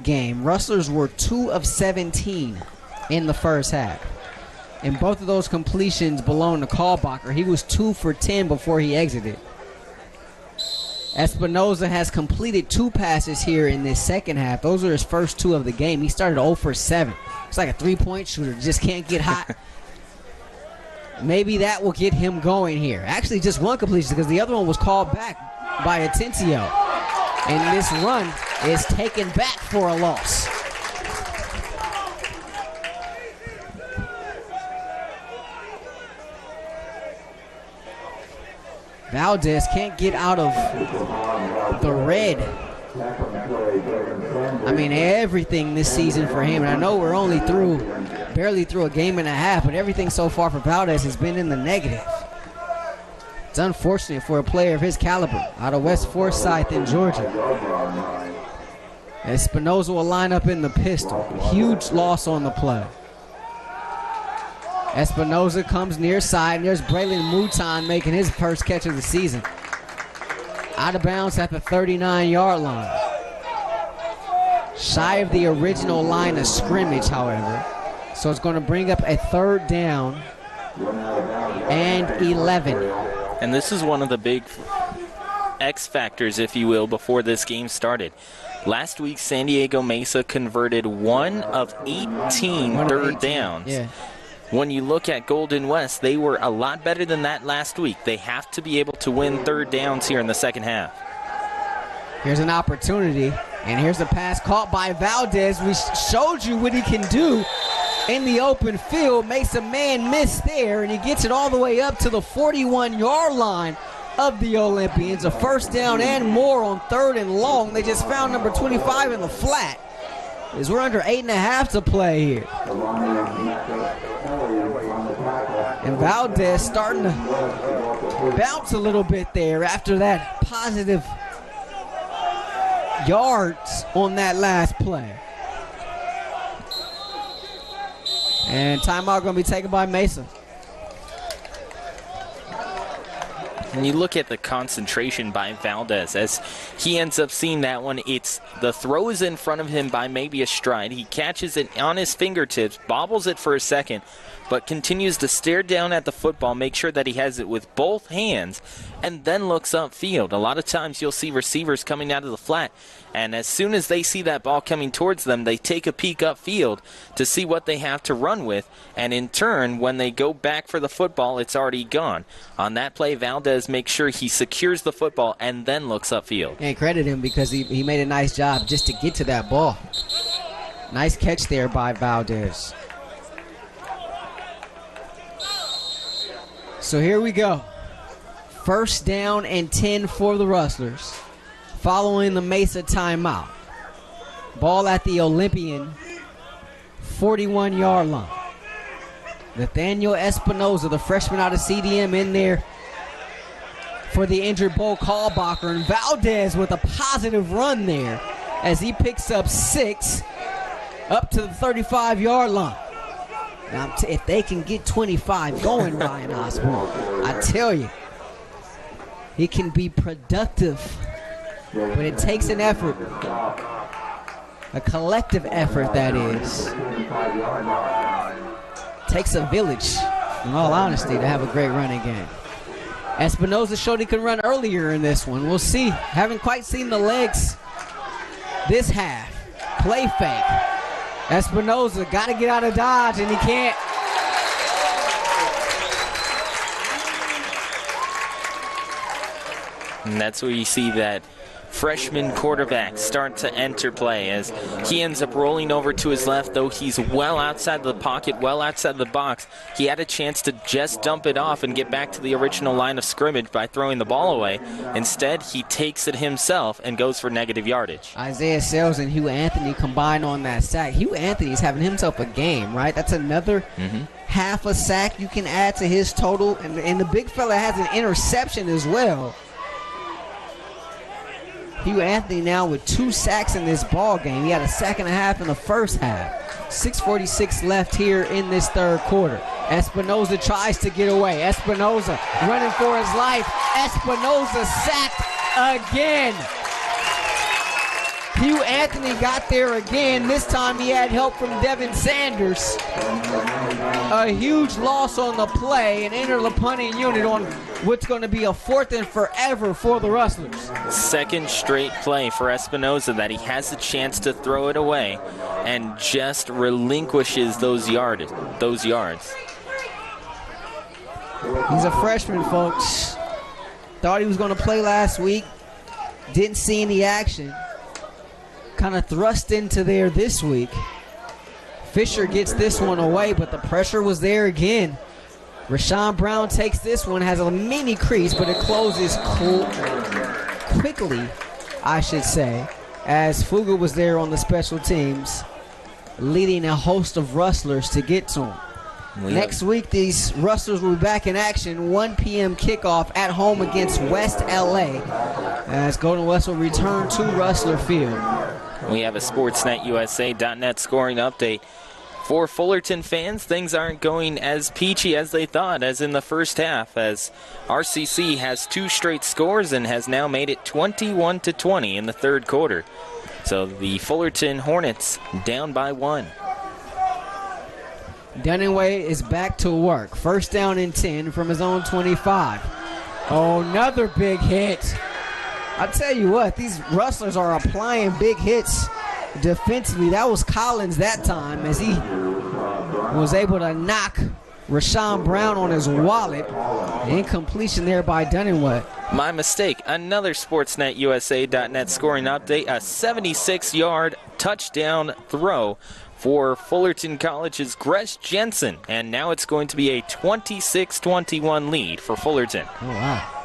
game. Rustlers were 2 of 17 in the first half. And both of those completions belong to Kalbacher. He was 2 for 10 before he exited. Espinoza has completed 2 passes here in this second half. Those are his first 2 of the game. He started 0 for 7. It's like a 3-point shooter. Just can't get hot. Maybe that will get him going here. Actually, just 1 completion because the other one was called back by Atencio. And this run is taken back for a loss. Valdez can't get out of the red. I mean, everything this season for him. And I know we're only barely through a game and a half, but everything so far for Valdez has been in the negative. It's unfortunate for a player of his caliber out of West Forsyth in Georgia. Espinoza will line up in the pistol. Huge loss on the play. Espinoza comes near side, and there's Braylon Mouton making his first catch of the season. Out of bounds at the 39-yard line. Shy of the original line of scrimmage, however. So it's going to bring up a 3rd down and 11.
And this is one of the big X factors, if you will, before this game started. Last week, San Diego Mesa converted 1 of 18 third downs.
Yeah.
When you look at Golden West, they were a lot better than that last week. They have to be able to win 3rd downs here in the second half.
Here's an opportunity, and here's the pass caught by Valdez. We showed you what he can do in the open field. Makes a man miss there, and he gets it all the way up to the 41-yard line of the Olympians. A 1st down and more on 3rd and long. They just found number 25 in the flat. As we're under 8.5 to play here. And Valdez starting to bounce a little bit there after that positive yards on that last play. And timeout going to be taken by Mesa.
And you look at the concentration by Valdez as he ends up seeing that one. It's the throw is in front of him by maybe a stride. He catches it on his fingertips, bobbles it for a second, but continues to stare down at the football, make sure that he has it with both hands, and then looks upfield. A lot of times you'll see receivers coming out of the flat, and as soon as they see that ball coming towards them, they take a peek upfield to see what they have to run with, and in turn, when they go back for the football, it's already gone. On that play, Valdez makes sure he secures the football and then looks upfield.
And credit him because he made a nice job just to get to that ball. Nice catch there by Valdez. So here we go. 1st down and 10 for the Rustlers following the Mesa timeout. Ball at the Olympian 41-yard line. Nathaniel Espinoza, the freshman out of CDM, in there for the injured Bo Kalbacher. And Valdez with a positive run there as he picks up 6 up to the 35-yard line. Now, if they can get 25 going, Ryan Osborn, I tell you, he can be productive. But it takes an effort, a collective effort, that is. Takes a village, in all honesty, to have a great running game. Espinoza showed he could run earlier in this one. We'll see. Haven't quite seen the legs this half. Play fake. Espinoza got to get out of dodge, and he can't.
And that's where you see that freshman quarterback start to enter play as he ends up rolling over to his left, though he's well outside the pocket, well outside the box. He had a chance to just dump it off and get back to the original line of scrimmage by throwing the ball away. Instead, he takes it himself and goes for negative yardage.
Isaiah Sales and Hugh Anthony combined on that sack. Hugh Anthony's having himself a game, right? That's another half a sack you can add to his total. And the big fella has an interception as well. Hugh Anthony now with 2 sacks in this ball game. He had a sack and a half in the first half. 6:46 left here in this third quarter. Espinoza tries to get away. Espinoza running for his life. Espinoza sacked again. Hugh Anthony got there again. This time he had help from Devin Sanders. A huge loss on the play and enter the punting unit on what's going to be a 4th and forever for the Rustlers.
Second straight play for Espinoza that he has a chance to throw it away and just relinquishes those yards.
He's a freshman, folks. Thought he was going to play last week. Didn't see any action. Kind of thrust into there this week. Fisher gets this one away, but the pressure was there again. Rahshaun Brown takes this one, has a mini crease, but it closes quickly, I should say, as Fuga was there on the special teams, leading a host of Rustlers to get to him. Next week, these Rustlers will be back in action. 1 p.m. kickoff at home against West LA, as Golden West will return to Rustler Field.
We have a SportsNetUSA.net scoring update. For Fullerton fans, things aren't going as peachy as they thought, as in the first half, as RCC has 2 straight scores and has now made it 21-20 in the third quarter. So the Fullerton Hornets down by 1.
Dunningway is back to work. 1st down and 10 from his own 25. Oh, another big hit. I tell you what, these Rustlers are applying big hits defensively. That was Collins that time as he was able to knock Rahshaun Brown on his wallet. Incompletion there by Dunningway.
My mistake. Another SportsNetUSA.net scoring update. A 76-yard touchdown throw for Fullerton College's Gresh Jensen. And now it's going to be a 26-21 lead for Fullerton.
Oh, wow.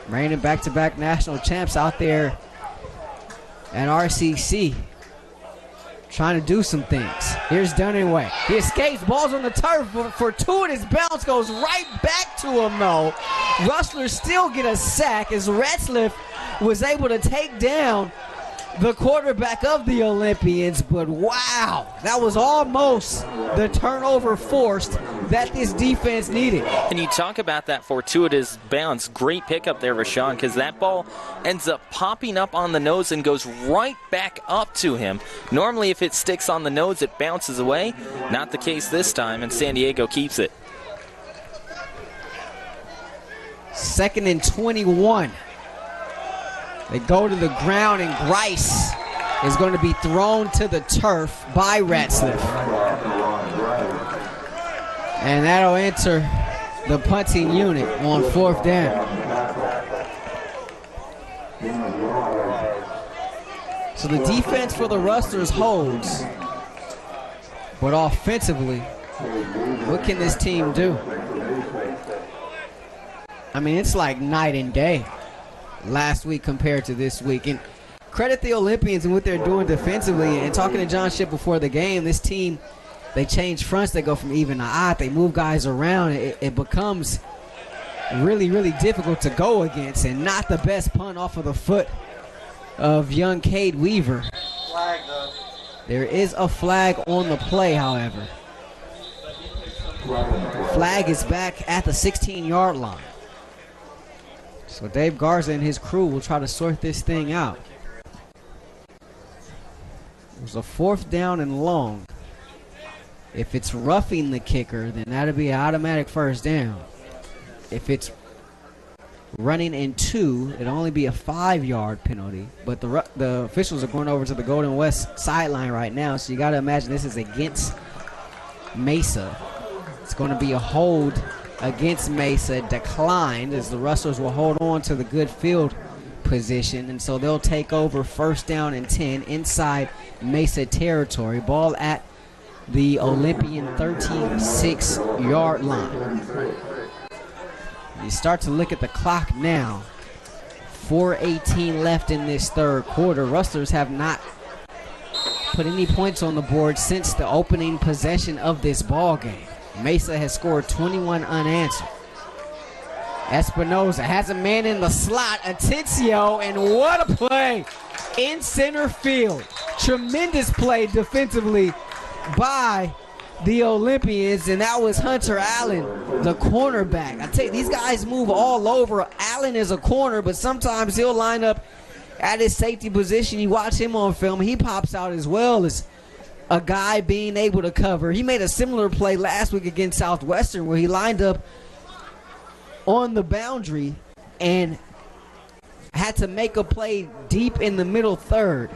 Reigning back-to-back national champs out there at RCC. trying to do some things. Here's Dunaway. He escapes, ball's on the turf, fortuitous bounce goes right back to him though. Rustlers still get a sack as Ratcliffe was able to take down the quarterback of the Olympians, but wow, that was almost the turnover forced that this defense needed.
And you talk about that fortuitous bounce, great pickup there, Rahshaun, because that ball ends up popping up on the nose and goes right back up to him. Normally, if it sticks on the nose, it bounces away. Not the case this time, and San Diego keeps it.
2nd and 21. They go to the ground, and Grice is going to be thrown to the turf by Ratcliffe. And that'll enter the punting unit on 4th down. So the defense for the Rustlers holds, but offensively, what can this team do? I mean, it's like night and day last week compared to this week. And credit the Olympians and what they're doing defensively. And talking to John Shipp before the game, this team, they change fronts. They go from even to odd. They move guys around. It becomes really, really difficult to go against. And not the best punt off of the foot of young Cade Weaver. There is a flag on the play, however. Flag is back at the 16-yard line. So Dave Garza and his crew will try to sort this thing out. It was a 4th down and long. If it's roughing the kicker, then that'll be an automatic 1st down. If it's running in 2, it'll only be a 5-yard penalty. But the officials are going over to the Golden West sideline right now, so you got to imagine this is against Mesa. It's going to be a hold against Mesa, declined, as the Rustlers will hold on to the good field position, and so they'll take over 1st down and 10 inside Mesa territory. Ball at the Olympian 36-yard line. You start to look at the clock now. 4:18 left in this 3rd quarter. Rustlers have not put any points on the board since the opening possession of this ball game. Mesa has scored 21 unanswered. Espinoza has a man in the slot, Atencio, and what a play in center field. Tremendous play defensively by the Olympians, and that was Hunter Allen, the cornerback. I tell you, these guys move all over. Allen is a corner, but sometimes he'll line up at his safety position. You watch him on film, he pops out as well as a guy being able to cover. He made a similar play last week against Southwestern where he lined up on the boundary and had to make a play deep in the middle 3rd.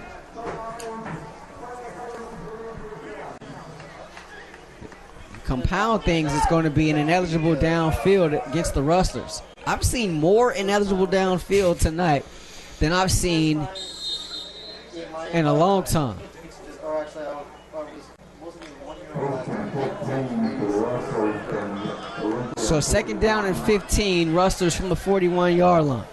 Compound things, it's going to be an ineligible downfield against the Rustlers. I've seen more ineligible downfield tonight than I've seen in a long time. So 2nd down and 15, Rustlers from the 41-yard line.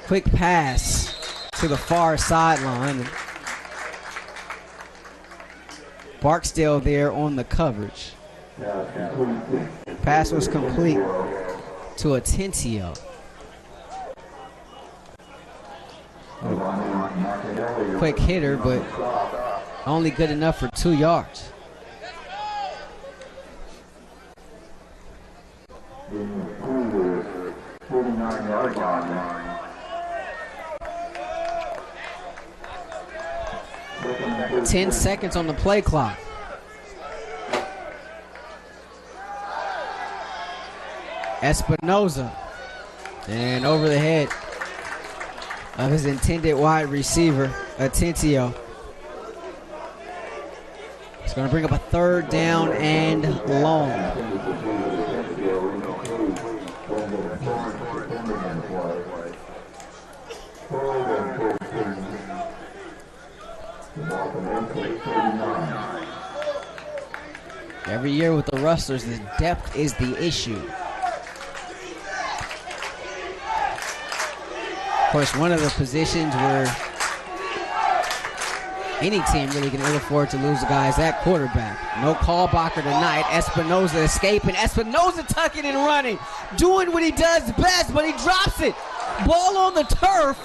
Quick pass to the far sideline. Barksdale there on the coverage. Pass was complete to Atencio. Quick hitter, but only good enough for 2 yards. Ten seconds on the play clock. Espinoza, and over the head of his intended wide receiver, Atencio. It's going to bring up a 3rd down and long. Every year with the Rustlers, the depth is the issue. course, one of the positions where any team really can ill afford to lose the guys at quarterback. No Callbacher tonight. Espinoza escaping. Espinoza tucking and running. Doing what he does best, but he drops it. Ball on the turf.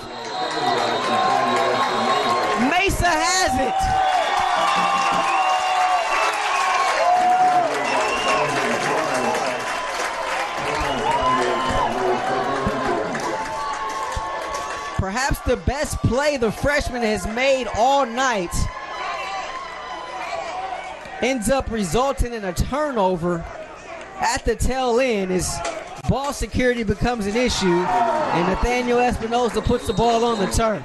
Mesa has it. Perhaps the best play the freshman has made all night ends up resulting in a turnover at the tail end as ball security becomes an issue and Nathaniel Espinoza puts the ball on the turf.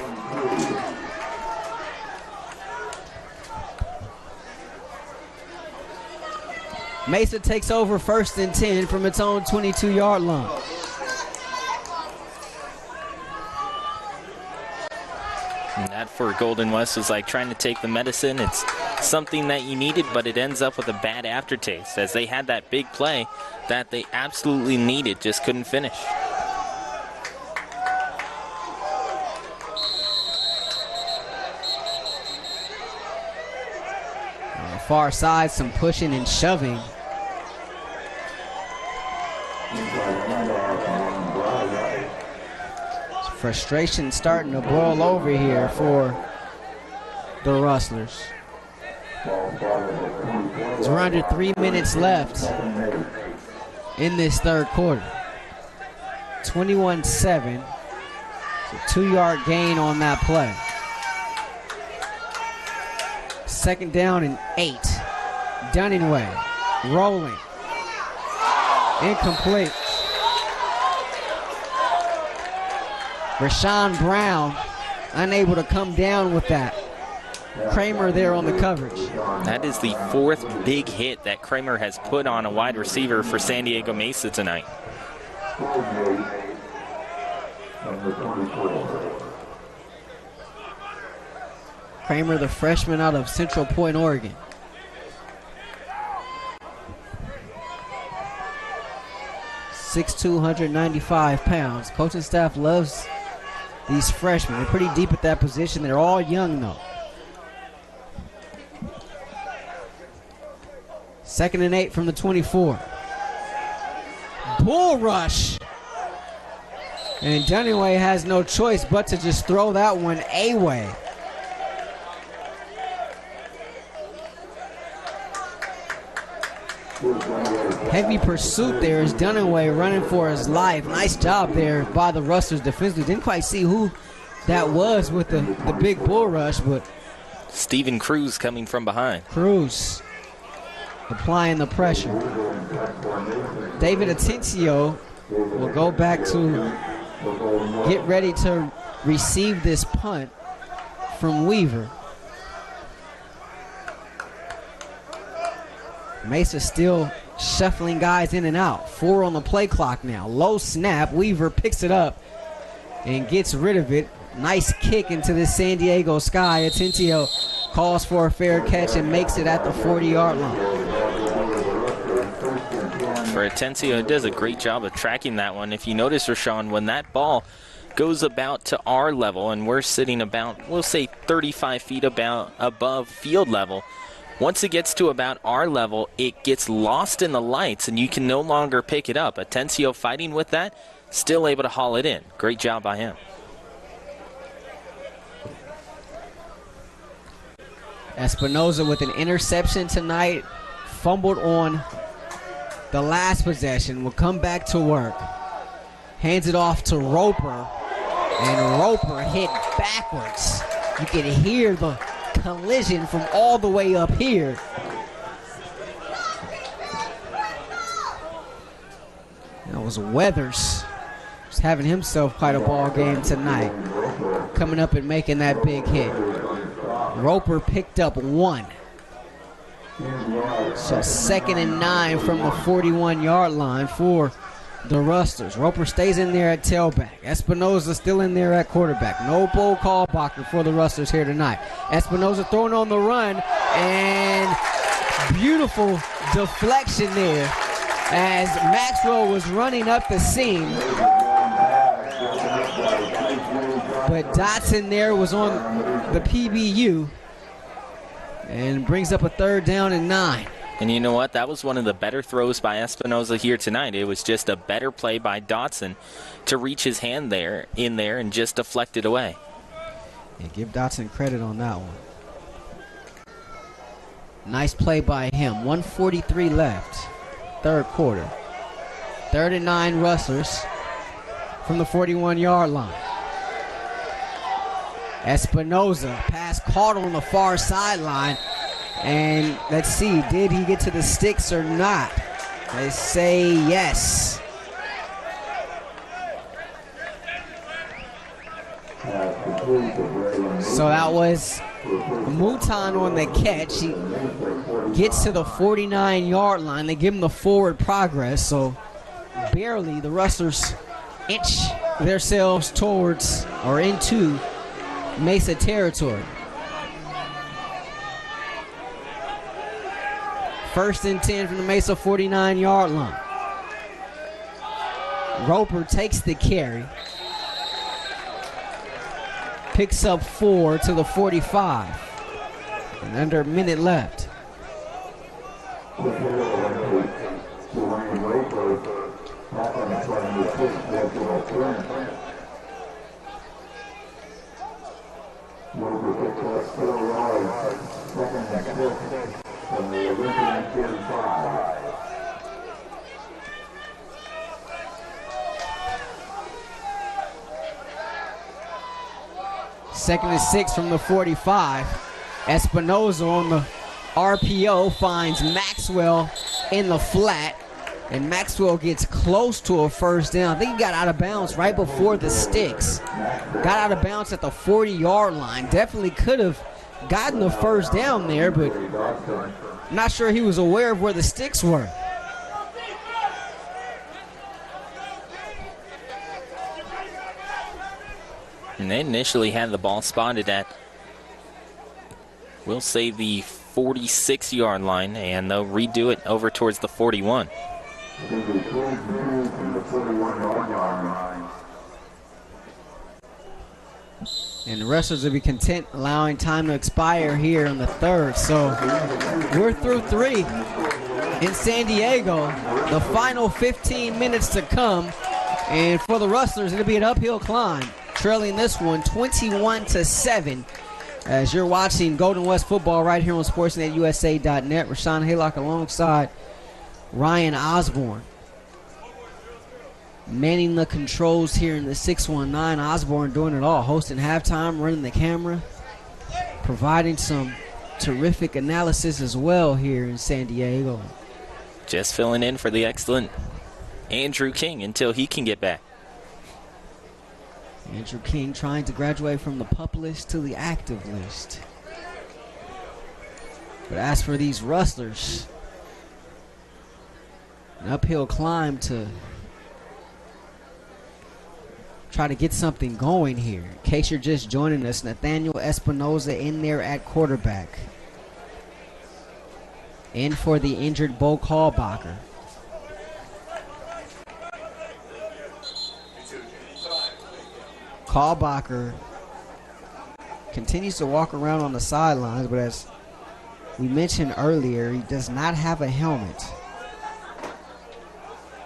Mesa takes over 1st and 10 from its own 22-yard line.
And that for Golden West was like trying to take the medicine. It's something that you needed, but it ends up with a bad aftertaste as they had that big play that they absolutely needed, just couldn't finish.
On the far side, some pushing and shoving. Frustration starting to boil over here for the Rustlers. There's around 3 minutes left in this third quarter. 21-7. It's a 2-yard gain on that play. 2nd down and 8. Dunningway rolling. Incomplete. Rahshaun Brown unable to come down with that. Kramer there on the coverage.
That is the 4th big hit that Kramer has put on a wide receiver for San Diego Mesa tonight.
Kramer, the freshman out of Central Point, Oregon. Six, 295 pounds. Coaching staff loves these freshmen. They're pretty deep at that position. They're all young, though. 2nd and 8 from the 24. Bull rush. And Dunningway has no choice but to just throw that one away. Heavy pursuit there is Dunningway running for his life. Nice job there by the Rustlers defensively. Didn't quite see who that was with the big bull rush, but
Steven Cruz coming from behind.
Cruz applying the pressure. David Atencio will go back to get ready to receive this punt from Weaver. Mesa still shuffling guys in and out. 4 on the play clock now. Low snap. Weaver picks it up and gets rid of it. Nice kick into the San Diego sky. Atencio calls for a fair catch and makes it at the 40-yard line.
For Atencio, it does a great job of tracking that one. If you notice, Rahshaun, when that ball goes about to our level, and we're sitting about, we'll say 35 feet above field level, once it gets to about our level, it gets lost in the lights, and you can no longer pick it up. Atencio fighting with that, still able to haul it in. Great job by him.
Espinoza with an interception tonight. Fumbled on the last possession. Will come back to work. Hands it off to Roper. And Roper hit backwards. You can hear the collision from all the way up here. That was Weathers. He's having himself quite a ball game tonight. Coming up and making that big hit. Roper picked up 1. So 2nd and 9 from the 41-yard line for the Rustlers. Roper stays in there at tailback. Espinoza still in there at quarterback. No Bo Callbacher for the Rustlers here tonight. Espinoza throwing on the run, and beautiful deflection there as Maxwell was running up the seam. but Dotson there was on the PBU and brings up a 3rd down and 9.
And you know what? That was one of the better throws by Espinoza here tonight. It was just a better play by Dotson to reach his hand in there and just deflect it away.
Yeah, give Dotson credit on that one. Nice play by him. 1:43 left, 3rd quarter. 3rd and 9 Rustlers from the 41-yard line. Espinoza, pass caught on the far sideline. And let's see, did he get to the sticks or not? They say yes. So that was Mouton on the catch. He gets to the 49-yard line. They give him the forward progress. So barely the Rustlers inch themselves towards or into Mesa territory. 1st and 10 from the Mesa 49-yard line. Roper takes the carry. Picks up 4 to the 45. And under a minute left.
From the Olympian 45.
Second and 6 from the 45. Espinoza on the RPO finds Maxwell in the flat. And Maxwell gets close to a 1st down. I think he got out of bounds right before the sticks. Got out of bounds at the 40-yard line. Definitely could have gotten the 1st down there, but I'm not sure he was aware of where the sticks were.
And they initially had the ball spotted at, we'll say, the 46-yard line, and they'll redo it over towards the 41.
And the Rustlers will be content allowing time to expire here on the 3rd. So we're through 3 in San Diego. The final 15 minutes to come. And for the Rustlers, it'll be an uphill climb. Trailing this one 21-7. As you're watching Golden West football right here on SportsNetUSA.net. Rahshaun Haylock alongside Ryan Osborn. Manning the controls here in the 619. Osborn doing it all. Hosting halftime, running the camera. Providing some terrific analysis as well here in San Diego.
Just filling in for the excellent Andrew King until he can get back.
Andrew King trying to graduate from the PUP list to the active list. But as for these Rustlers, an uphill climb to try to get something going here. In case you're just joining us, Nathaniel Espinoza in there at quarterback. In for the injured Bo Kalbacher. Kalbacher continues to walk around on the sidelines, but as we mentioned earlier, he does not have a helmet.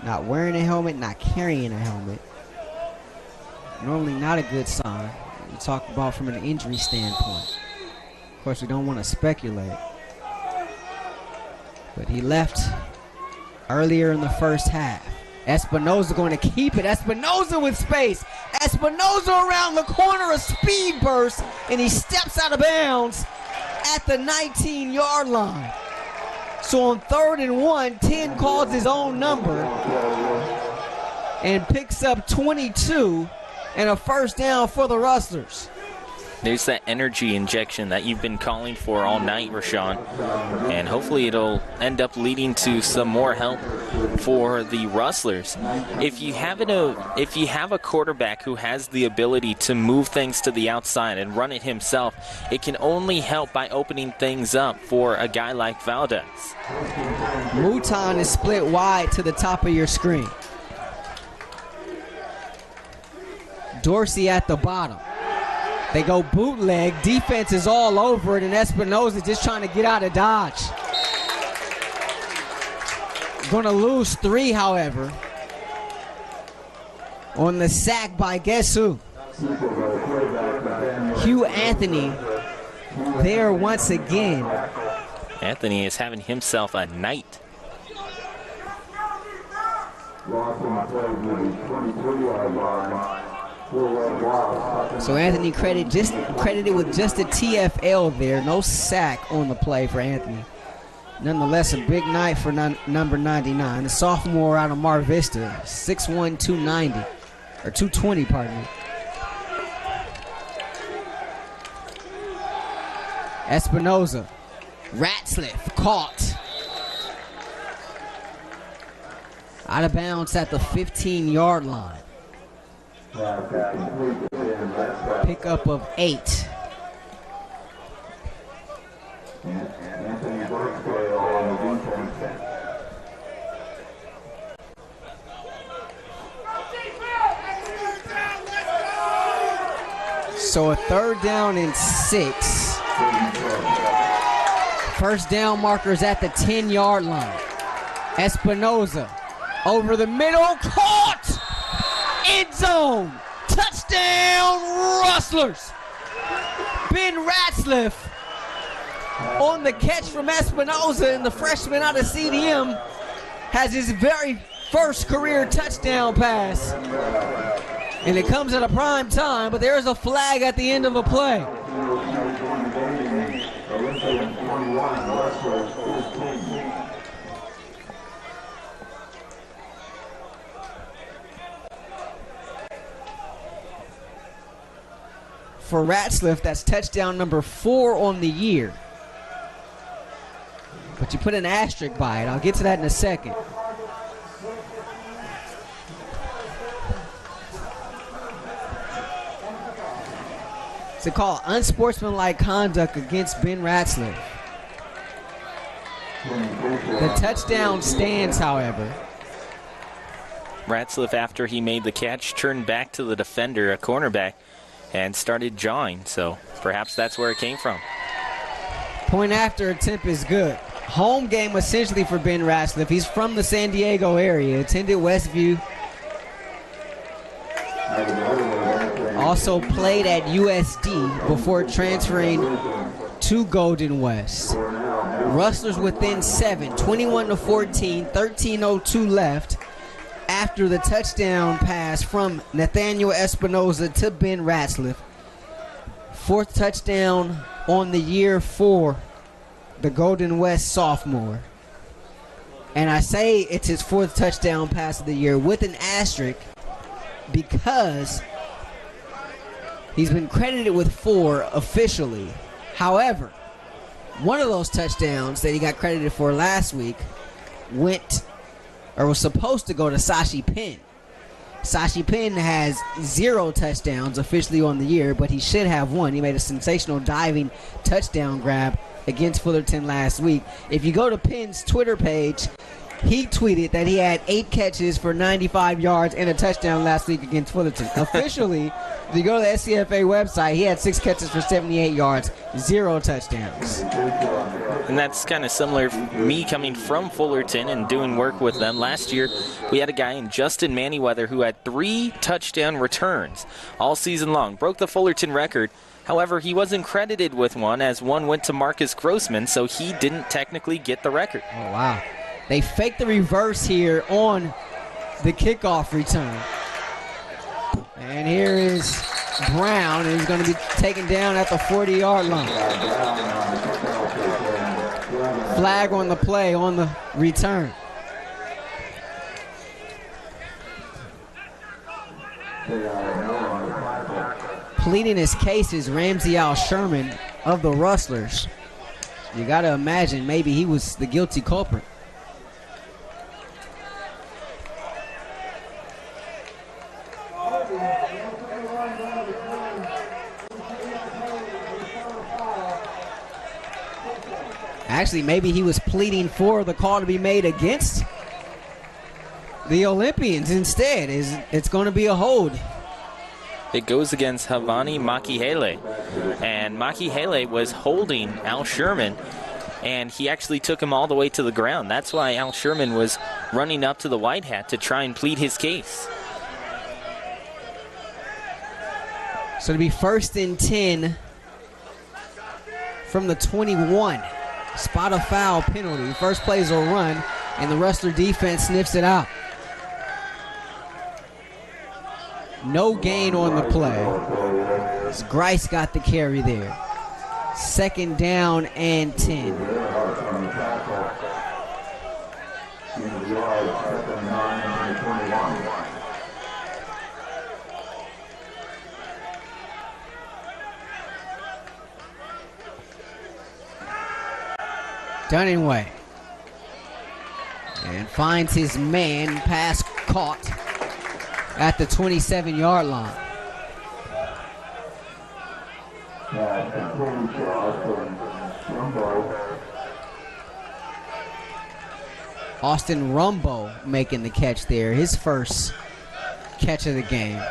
Not wearing a helmet, not carrying a helmet. Normally not a good sign. We talk about from an injury standpoint. Of course, we don't want to speculate. But he left earlier in the first half. Espinoza going to keep it. Espinoza with space. Espinoza around the corner, a speed burst, and he steps out of bounds at the 19-yard line. So on 3rd and 1, 10 calls his own number and picks up 22 and a 1st down for the Rustlers.
There's that energy injection that you've been calling for all night, Rahshaun. And hopefully it'll end up leading to some more help for the Rustlers. If you have a quarterback who has the ability to move things to the outside and run it himself, it can only help by opening things up for a guy like Valdez.
Mouton is split wide to the top of your screen. Dorsey at the bottom. They go bootleg. Defense is all over it, and Espinoza just trying to get out of dodge. Going to lose 3, however, on the sack by guess who? Hugh Anthony there once again.
Anthony is having himself a night.
So Anthony credited with just a TFL there. No sack on the play for Anthony. Nonetheless, a big night for number 99. The sophomore out of Mar Vista, 6'1", 290. Or 220, pardon me. Espinoza. Ratzliff caught. Out of bounds at the 15-yard line. Pickup of 8. So a 3rd down and 6. First down markers at the 10-yard line. Espinoza over the middle, caught! End zone! Touchdown, Rustlers! Ben Ratzliff on the catch from Espinoza, and the freshman out of CDM has his very first career touchdown pass. And it comes at a prime time, but there's a flag at the end of a play. For Ratzliff, that's touchdown number 4 on the year. But you put an asterisk by it. I'll get to that in a second. It's a call unsportsmanlike conduct against Ben Ratzliff. The touchdown stands, however.
Ratzliff, after he made the catch, turned back to the defender, a cornerback, and started jawing. So perhaps that's where it came from.
Point after attempt is good. Home game essentially for Ben Ratzliff. He's from the San Diego area, attended Westview. Also played at USD before transferring to Golden West. Rustlers within 7, 21-14, 13:02 left after the touchdown pass from Nathaniel Espinoza to Ben Ratzliff. 4th touchdown on the year for the Golden West sophomore. And I say it's his 4th touchdown pass of the year with an asterisk because he's been credited with 4 officially. However, one of those touchdowns that he got credited for last week was supposed to go to Sashi Penn. Sashi Penn has 0 touchdowns officially on the year, but he should have 1. He made a sensational diving touchdown grab against Fullerton last week. If you go to Penn's Twitter page, he tweeted that he had 8 catches for 95 yards and a touchdown last week against Fullerton. Officially, if you go to the SCFA website, he had 6 catches for 78 yards, 0 touchdowns.
And that's kind of similar, me coming from Fullerton and doing work with them. Last year, we had a guy in Justin Manyweather who had 3 touchdown returns all season long. Broke the Fullerton record. However, he wasn't credited with one, as one went to Marcus Grossman, so he didn't technically get the record.
Oh, wow. They faked the reverse here on the kickoff return. And here is Brown, and he's going to be taken down at the 40-yard line. Flag on the play on the return. Pleading his case is Ramsey Al Sherman of the Rustlers. You got to imagine maybe he was the guilty culprit. Actually, maybe he was pleading for the call to be made against the Olympians instead. It's going to be a hold.
It goes against Havani Makihele. And Makihele was holding Al Sherman, and he actually took him all the way to the ground. That's why Al Sherman was running up to the white hat to try and plead his case.
So to be 1st and 10 from the 21. Spot a foul penalty. First play is a run, and the Rustler defense sniffs it out. No gain on the play. Grice got the carry there. 2nd down and 10. Dunningway. And finds his man, pass caught at the 27-yard line. Austin Rumbo making the catch there, his first catch of the game.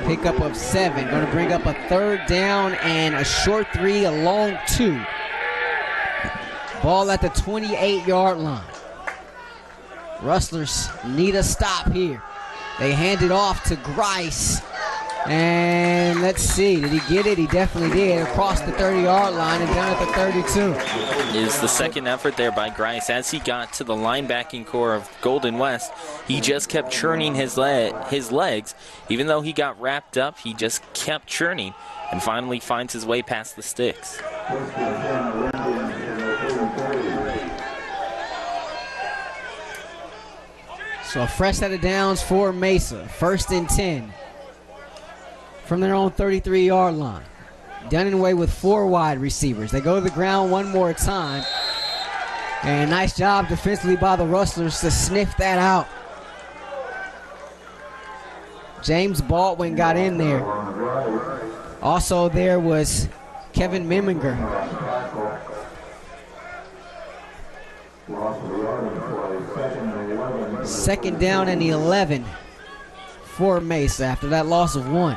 Pickup of 7, going to bring up a 3rd down and a short 3, a long 2. Ball at the 28-yard line. Rustlers need a stop here. They hand it off to Grice. And let's see, did he get it? He definitely did. Across the 30-yard line and down at the 32.
Is the second effort there by Grice. As he got to the linebacking core of Golden West, he just kept churning his legs. Even though he got wrapped up, he just kept churning and finally finds his way past the sticks.
So a fresh set of downs for Mesa. 1st and 10 from their own 33-yard line. Dunningway with 4 wide receivers. They go to the ground one more time. And nice job defensively by the Rustlers to sniff that out. James Baldwin got in there. Also there was Kevin Miminger. Second down and 11 for Mesa after that loss of 1.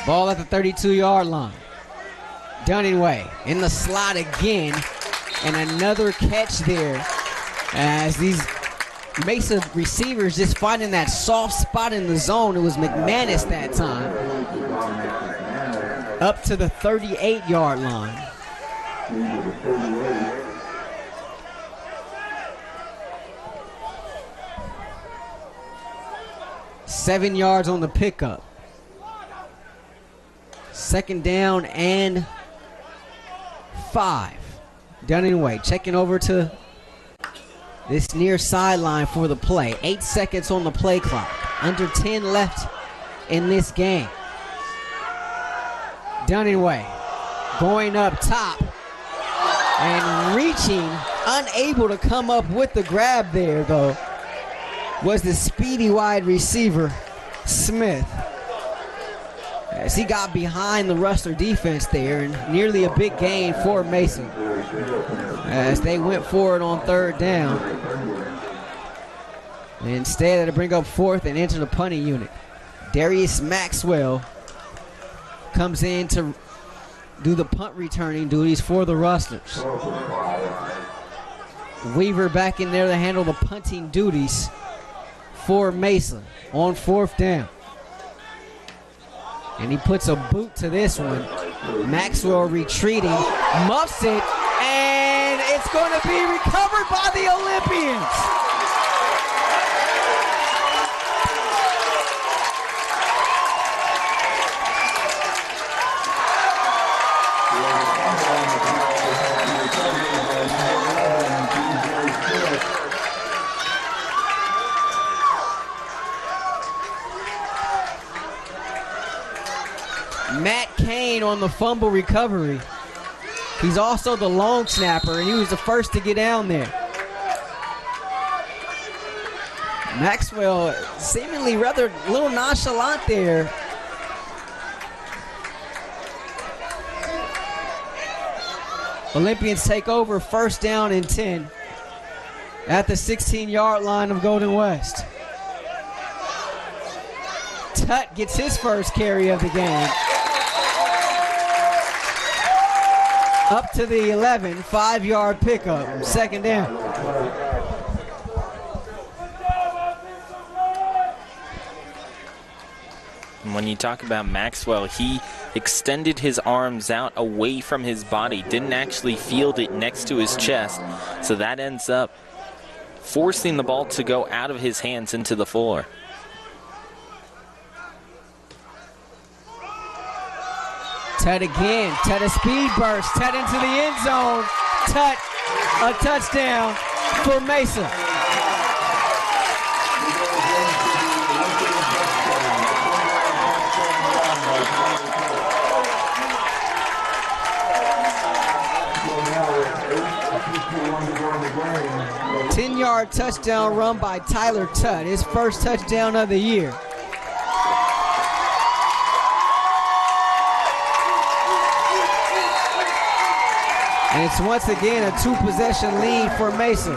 Ball at the 32-yard line. Dunningway in the slot again, and another catch there as these Mesa receivers just finding that soft spot in the zone. It was McManus that time. Up to the 38-yard line. Seven yards on the pickup. 2nd down and 5. Dunningway checking over to this near sideline for the play. 8 seconds on the play clock. Under 10 left in this game. Dunningway going up top and reaching, unable to come up with the grab there though, was the speedy wide receiver, Smith. As he got behind the Rustler defense there, and nearly a big gain for Mason as they went forward on 3rd down. And instead, to bring up 4th and enter the punting unit. Darius Maxwell comes in to do the punt returning duties for the Rustlers. Weaver back in there to handle the punting duties for Mesa on 4th down. And he puts a boot to this one. Maxwell retreating, muffs it, and it's going to be recovered by the Olympians. Matt Kane on the fumble recovery. He's also the long snapper, and he was the first to get down there. Maxwell seemingly rather a little nonchalant there. Olympians take over, first down and 10 at the 16-yard line of Golden West. Tutt gets his first carry of the game. Up to the 11, 5-yard pickup, second down.
And when you talk about Maxwell, he extended his arms out away from his body, didn't actually field it next to his chest, so that ends up forcing the ball to go out of his hands into the floor.
Tutt again. Tutt a speed burst. Tutt into the end zone. Tutt a touchdown for Mesa. A 10-yard touchdown run by Tyler Tutt, his first touchdown of the year. And it's once again a 2-possession lead for Mesa.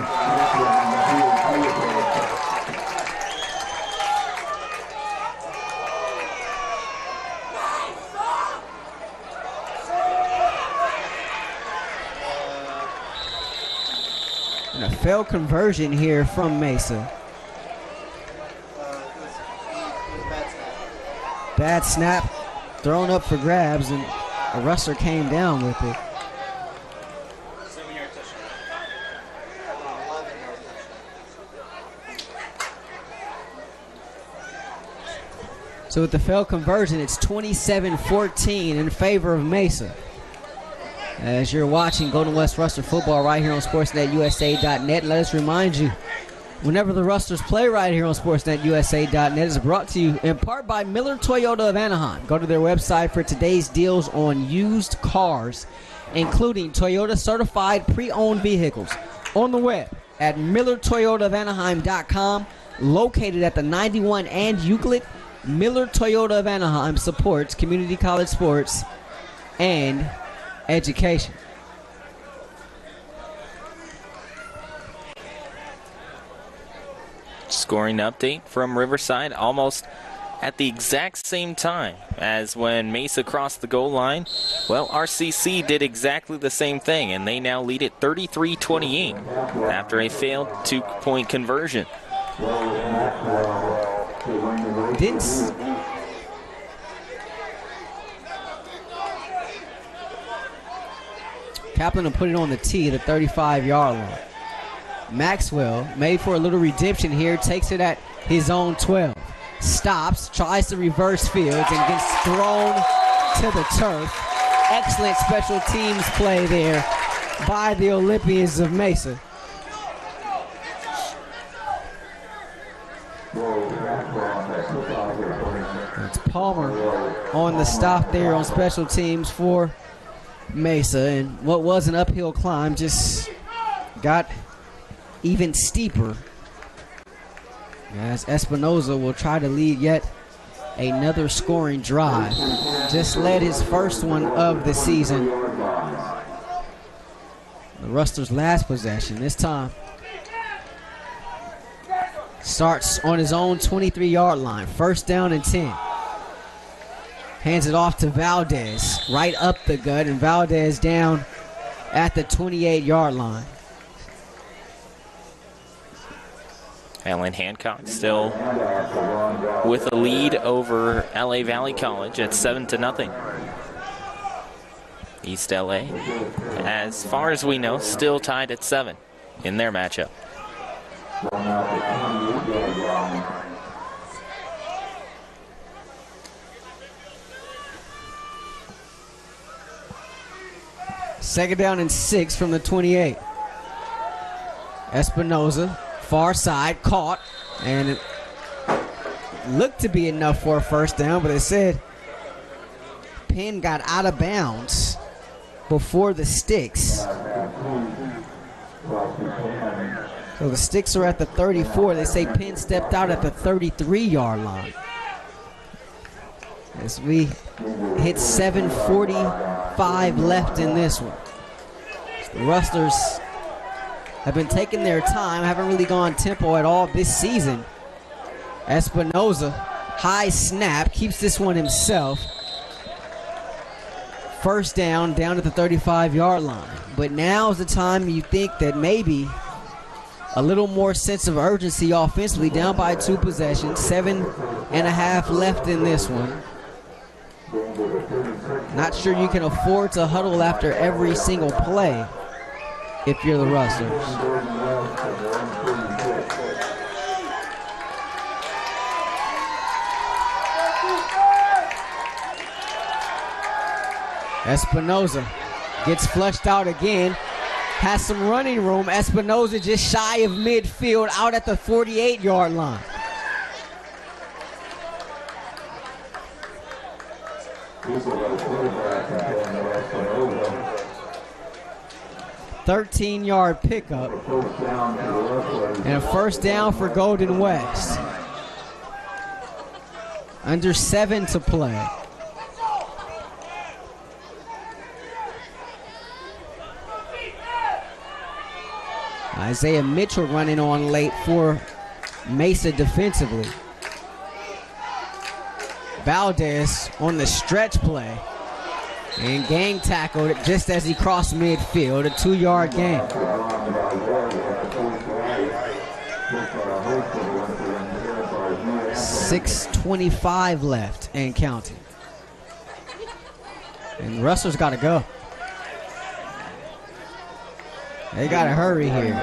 And a failed conversion here from Mesa. Bad snap, thrown up for grabs, and a Rustler came down with it. So with the failed conversion, it's 27-14 in favor of Mesa. As you're watching Golden West Rustler football right here on SportsNetUSA.net, let us remind you, whenever the Rustlers play right here on SportsNetUSA.net, is brought to you in part by Miller Toyota of Anaheim. Go to their website for today's deals on used cars, including Toyota certified pre-owned vehicles. On the web at MillerToyotaofAnaheim.com, located at the 91 and Euclid. Miller Toyota of Anaheim supports community college sports and education.
Scoring update from Riverside almost at the exact same time as when Mesa crossed the goal line. Well, RCC did exactly the same thing, and they now lead it 33-28 after a failed 2-point conversion.
Kaplan will put it on the tee at the 35-yard line. Maxwell made for a little redemption here, takes it at his own 12. Stops, tries to reverse fields, and gets thrown to the turf. Excellent special teams play there by the Olympians of Mesa. It's Palmer on the stop there on special teams for Mesa, and what was an uphill climb just got even steeper as Espinoza will try to lead yet another scoring drive. Just led his first one of the season. The Rustlers' last possession this time starts on his own 23-yard line. First down and 10. Hands it off to Valdez. Right up the gut, and Valdez down at the 28-yard line.
Alan Hancock still with a lead over LA Valley College at 7-0. East LA, as far as we know, still tied at 7 in their matchup.
Second down and 6 from the 28. Espinoza, far side, caught, and it looked to be enough for a first down, but it said Penn got out of bounds before the sticks. So the sticks are at the 34. They say Penn stepped out at the 33-yard line. As we hit 7:45 left in this one. The Rustlers have been taking their time, haven't really gone tempo at all this season. Espinoza, high snap, keeps this one himself. First down at the 35-yard line. But now's the time you think that maybe a little more sense of urgency offensively, down by 2 possessions, 7.5 left in this one. Not sure you can afford to huddle after every single play if you're the Rustlers. Espinoza gets flushed out again. Has some running room. Espinoza just shy of midfield, out at the 48-yard line. $13-yard pickup and a first down for Golden West. Under 7 to play. Isaiah Mitchell running on late for Mesa defensively. Valdez on the stretch play and gang tackled it just as he crossed midfield, a 2-yard gain. 6:25 left and counting. And the Rustlers got to go. They got to hurry here.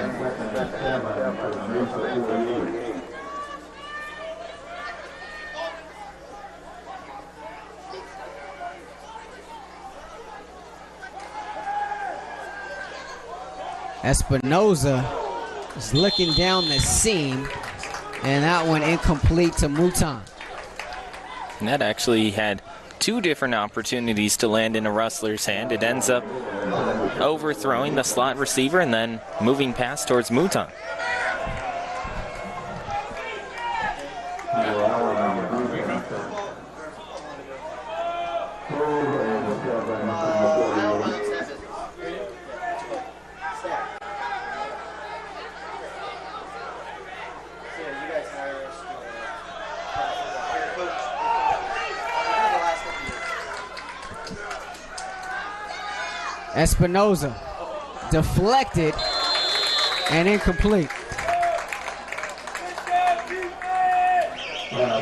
Espinoza is looking down the seam, and that one incomplete to Mouton.
And that actually had 2 different opportunities to land in a Rustler's hand. It ends up overthrowing the slot receiver and then moving past towards Mouton.
Espinoza deflected and incomplete.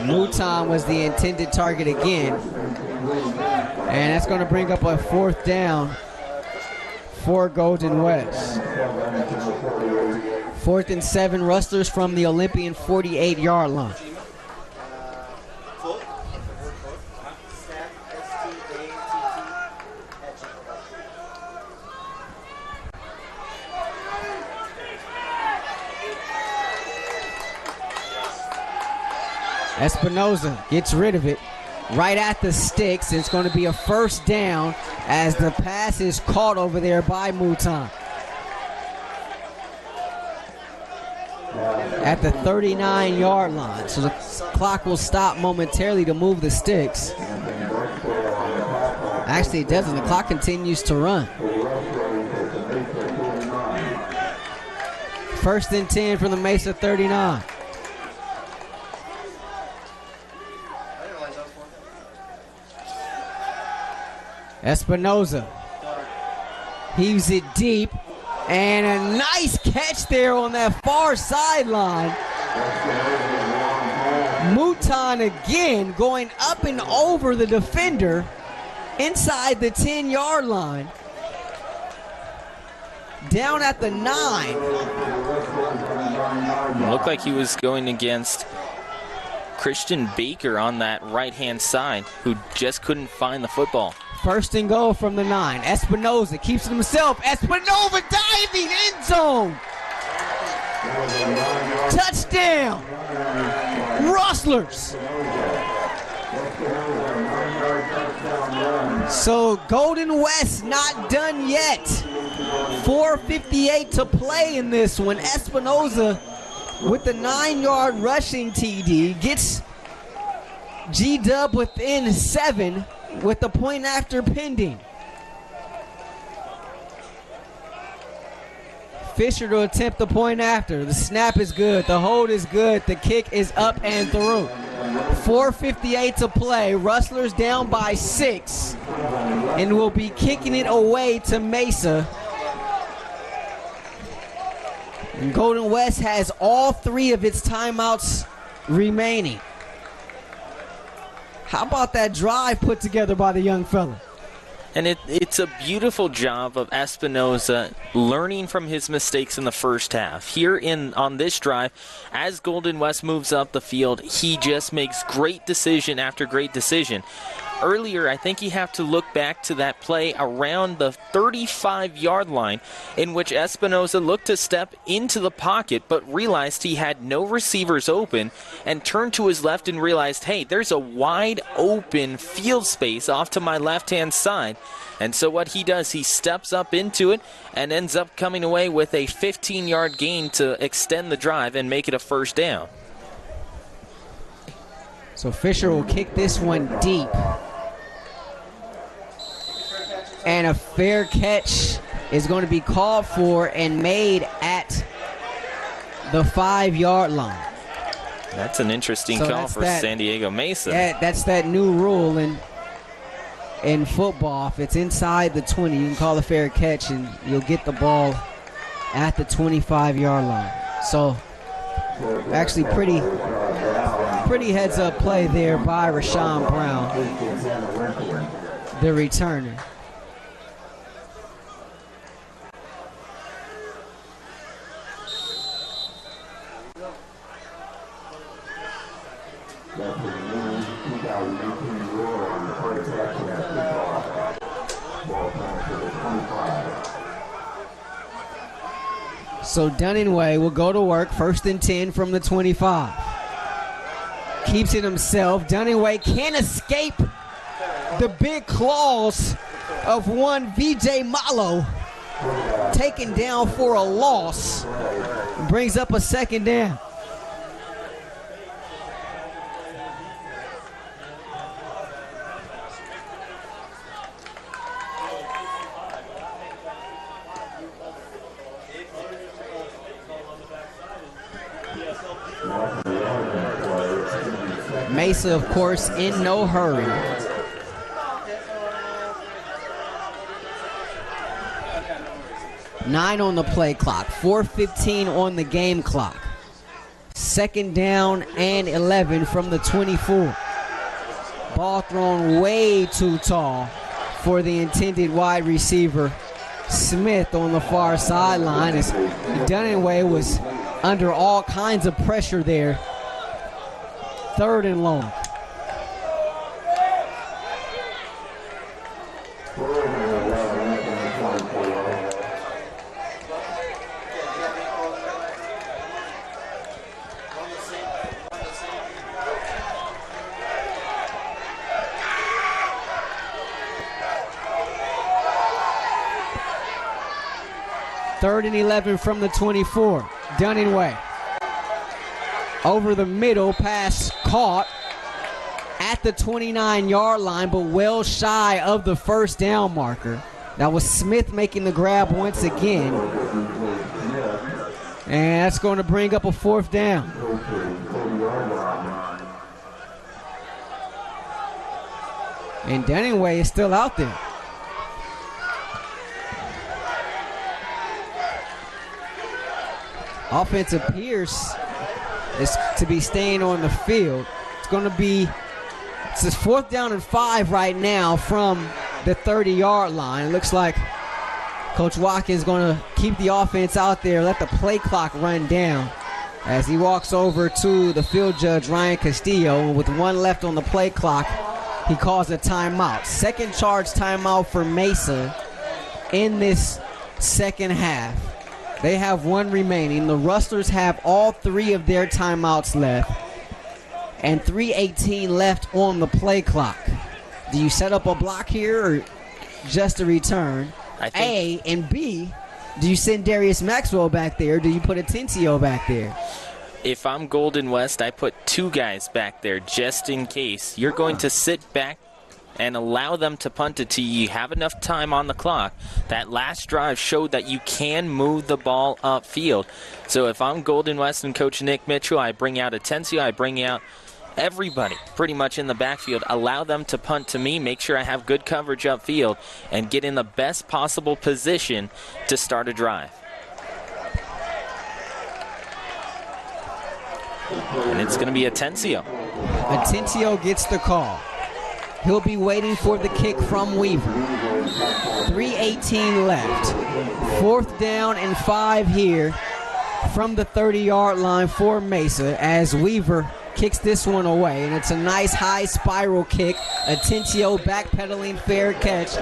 Mouton was the intended target again. And that's going to bring up a 4th down for Golden West. 4th and 7, Rustlers from the Olympian 48-yard line. Espinoza gets rid of it right at the sticks. It's going to be a first down as the pass is caught over there by Mouton. At the 39-yard line. So the clock will stop momentarily to move the sticks. Actually, it doesn't. The clock continues to run. 1st and 10 from the Mesa 39. Espinoza heaves it deep, and a nice catch there on that far sideline. Mouton again going up and over the defender inside the 10-yard line. Down at the 9.
Looked like he was going against Christian Baker on that right-hand side, who just couldn't find the football.
1st and goal from the 9. Espinoza keeps it himself. Espinoza diving, end zone. Touchdown. Rustlers. So Golden West not done yet. 4:58 to play in this one. Espinoza with the 9-yard rushing TD gets G-Dub within 7 with the point after pending. Fisher to attempt the point after. The snap is good. The hold is good. The kick is up and through. 4:58 to play. Rustlers down by 6. And will be kicking it away to Mesa. And Golden West has all 3 of its timeouts remaining. How about that drive put together by the young fella?
And it's a beautiful job of Espinoza learning from his mistakes in the first half. Here on this drive, as Golden West moves up the field, he just makes great decision after great decision. Earlier, I think you have to look back to that play around the 35-yard line in which Espinoza looked to step into the pocket but realized he had no receivers open and turned to his left and realized, hey, there's a wide open field space off to my left-hand side. And so what he does, he steps up into it and ends up coming away with a 15-yard gain to extend the drive and make it a first down.
So Fisher will kick this one deep. And a fair catch is going to be called for and made at the 5-yard line.
That's an interesting call for San Diego Mesa.
That's that new rule in football. If it's inside the 20, you can call a fair catch and you'll get the ball at the 25-yard line. So actually pretty heads-up play there by Rahshaun Brown, the returner. So Dunningway will go to work, 1st and 10 from the 25. Keeps it himself. Dunningway can't escape the big claws of one VJ Malo. Taken down for a loss. Brings up a 2nd down. Mesa, of course, in no hurry. Nine on the play clock, 4:15 on the game clock. 2nd down and 11 from the 24. Ball thrown way too tall for the intended wide receiver, Smith, on the far sideline, as Dunningway was under all kinds of pressure there. 3rd and long. Third and 11 from the 24. Dunningway. Over the middle, pass caught at the 29-yard line, but well shy of the 1st down marker. That was Smith making the grab once again. And that's going to bring up a 4th down. And Dunningway is still out there. Offense appears to be staying on the field. It's this 4th down and 5 right now from the 30-yard line. It looks like Coach Watkins is going to keep the offense out there, let the play clock run down as he walks over to the field judge, Ryan Castillo. With 1 left on the play clock, he calls a timeout. 2nd charge timeout for Mesa in this 2nd half. They have 1 remaining. The Rustlers have all 3 of their timeouts left. And 3:18 left on the play clock. Do you set up a block here or just a return? A, and B, do you send Darius Maxwell back there? Or do you put Atencio back there?
If I'm Golden West, I put 2 guys back there just in case. You're going to sit back and allow them to punt it to you. You have enough time on the clock. That last drive showed that you can move the ball upfield. So if I'm Golden West and Coach Nick Mitchell, I bring out Atencio, I bring out everybody pretty much in the backfield, allow them to punt to me, make sure I have good coverage upfield, and get in the best possible position to start a drive. And it's going to be Atencio.
Atencio gets the call. He'll be waiting for the kick from Weaver. 3:18 left. 4th down and 5 here from the 30-yard line for Mesa as Weaver kicks this one away, and it's a nice high spiral kick. Atencio backpedaling, fair catch,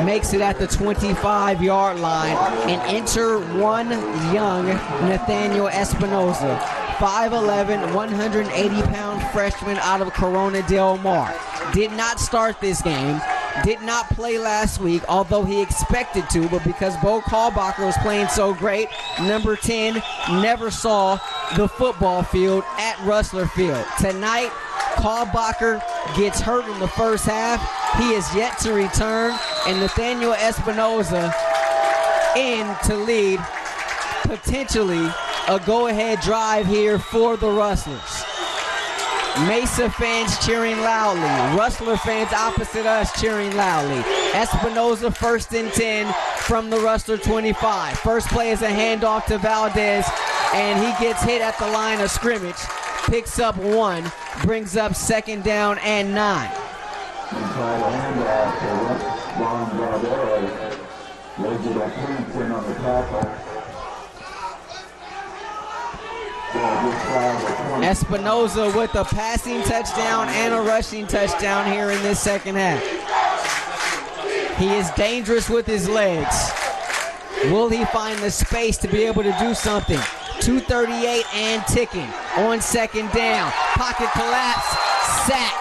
makes it at the 25-yard line, and enter one young Nathaniel Espinoza, 5'11", 180-pound freshman out of Corona Del Mar. Did not start this game, did not play last week, although he expected to, but because Bo Kalbacher was playing so great, number 10 never saw the football field at Rustler Field. Tonight, Kalbacher gets hurt in the first half. He is yet to return, and Nathaniel Espinoza in to lead potentially a go-ahead drive here for the Rustlers. Mesa fans cheering loudly. Rustler fans opposite us cheering loudly. Espinoza 1st and 10 from the Rustler 25. First play is a handoff to Valdez, and he gets hit at the line of scrimmage. Picks up 1, brings up 2nd down and 9. Espinoza with a passing touchdown and a rushing touchdown here in this second half. He is dangerous with his legs. Will he find the space to be able to do something? 2:38 and ticking on 2nd down. Pocket collapse, sack.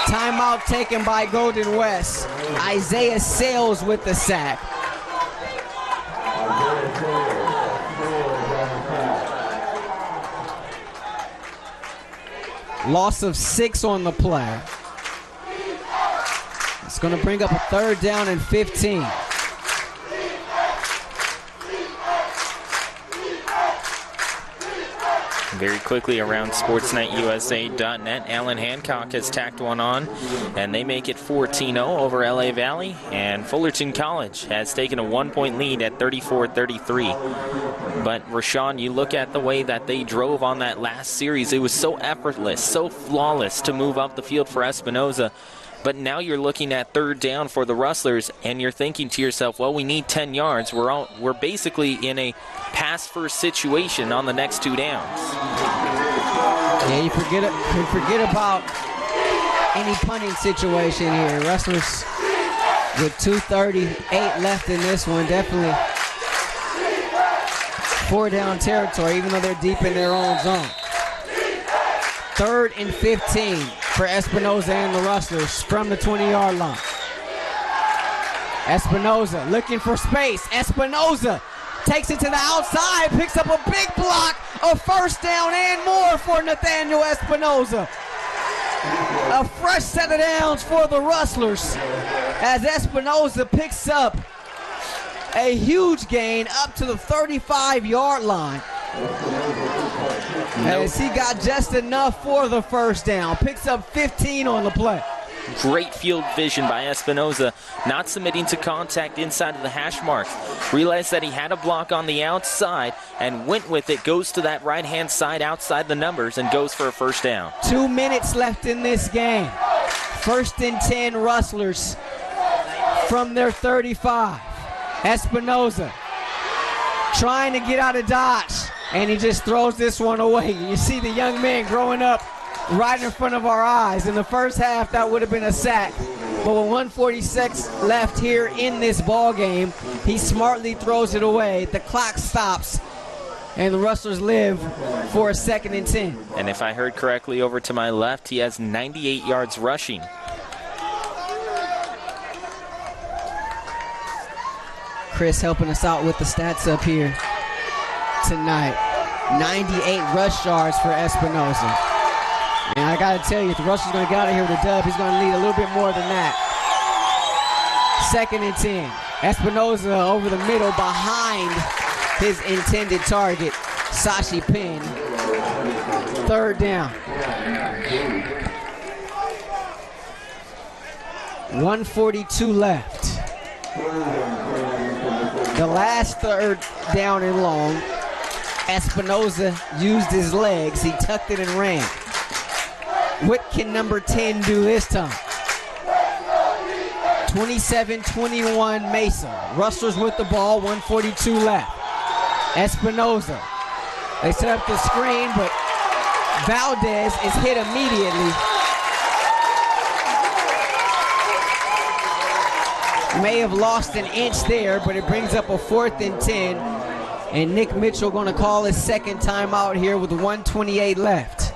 Timeout taken by Golden West. Isaiah Sales with the sack. Loss of 6 on the play. It's going to bring up a 3rd down and 15.
Very quickly around SportsNetUSA.net, Alan Hancock has tacked one on, and they make it 14-0 over LA Valley, and Fullerton College has taken a 1-point lead at 34-33. But Rahshaun, you look at the way that they drove on that last series, it was so effortless, so flawless to move up the field for Espinoza. But now you're looking at 3rd down for the Rustlers, and you're thinking to yourself, well, we need 10 yards. We're basically in a pass-first situation on the next 2 downs.
Yeah, you forget about any punting situation here. Rustlers with 2:38 left in this one, definitely 4-down territory, even though they're deep in their own zone. 3rd and 15 for Espinoza and the Rustlers from the 20-yard line. Espinoza looking for space. Espinoza takes it to the outside, picks up a big block, a 1st down and more for Nathaniel Espinoza. A fresh set of downs for the Rustlers as Espinoza picks up a huge gain up to the 35-yard line. As he got just enough for the 1st down. Picks up 15 on the play.
Great field vision by Espinoza, not submitting to contact inside of the hash marks. Realized that he had a block on the outside and went with it, goes to that right-hand side outside the numbers and goes for a 1st down.
2 minutes left in this game. 1st and 10 Rustlers from their 35. Espinoza trying to get out of dodge, and he just throws this one away. You see the young man growing up right in front of our eyes. In the first half, that would have been a sack. But with 1:46 left here in this ball game, he smartly throws it away. The clock stops, and the Rustlers live for a 2nd and 10.
And if I heard correctly, over to my left, he has 98 yards rushing.
Chris helping us out with the stats up here tonight. 98 rush yards for Espinoza. And I got to tell you, if the Rustlers going to get out of here with a dub, he's going to need a little bit more than that. 2nd and 10. Espinoza over the middle behind his intended target, Sashi Penn. 3rd down. 1:42 left. The last 3rd down and long, Espinoza used his legs. He tucked it and ran. What can number 10 do this time? 27-21 Mesa. Rustlers with the ball, 1:42 left. Espinoza. They set up the screen, but Valdez is hit immediately. May have lost an inch there, but it brings up a 4th and 10. And Nick Mitchell going to call his 2nd timeout here with 1:28 left.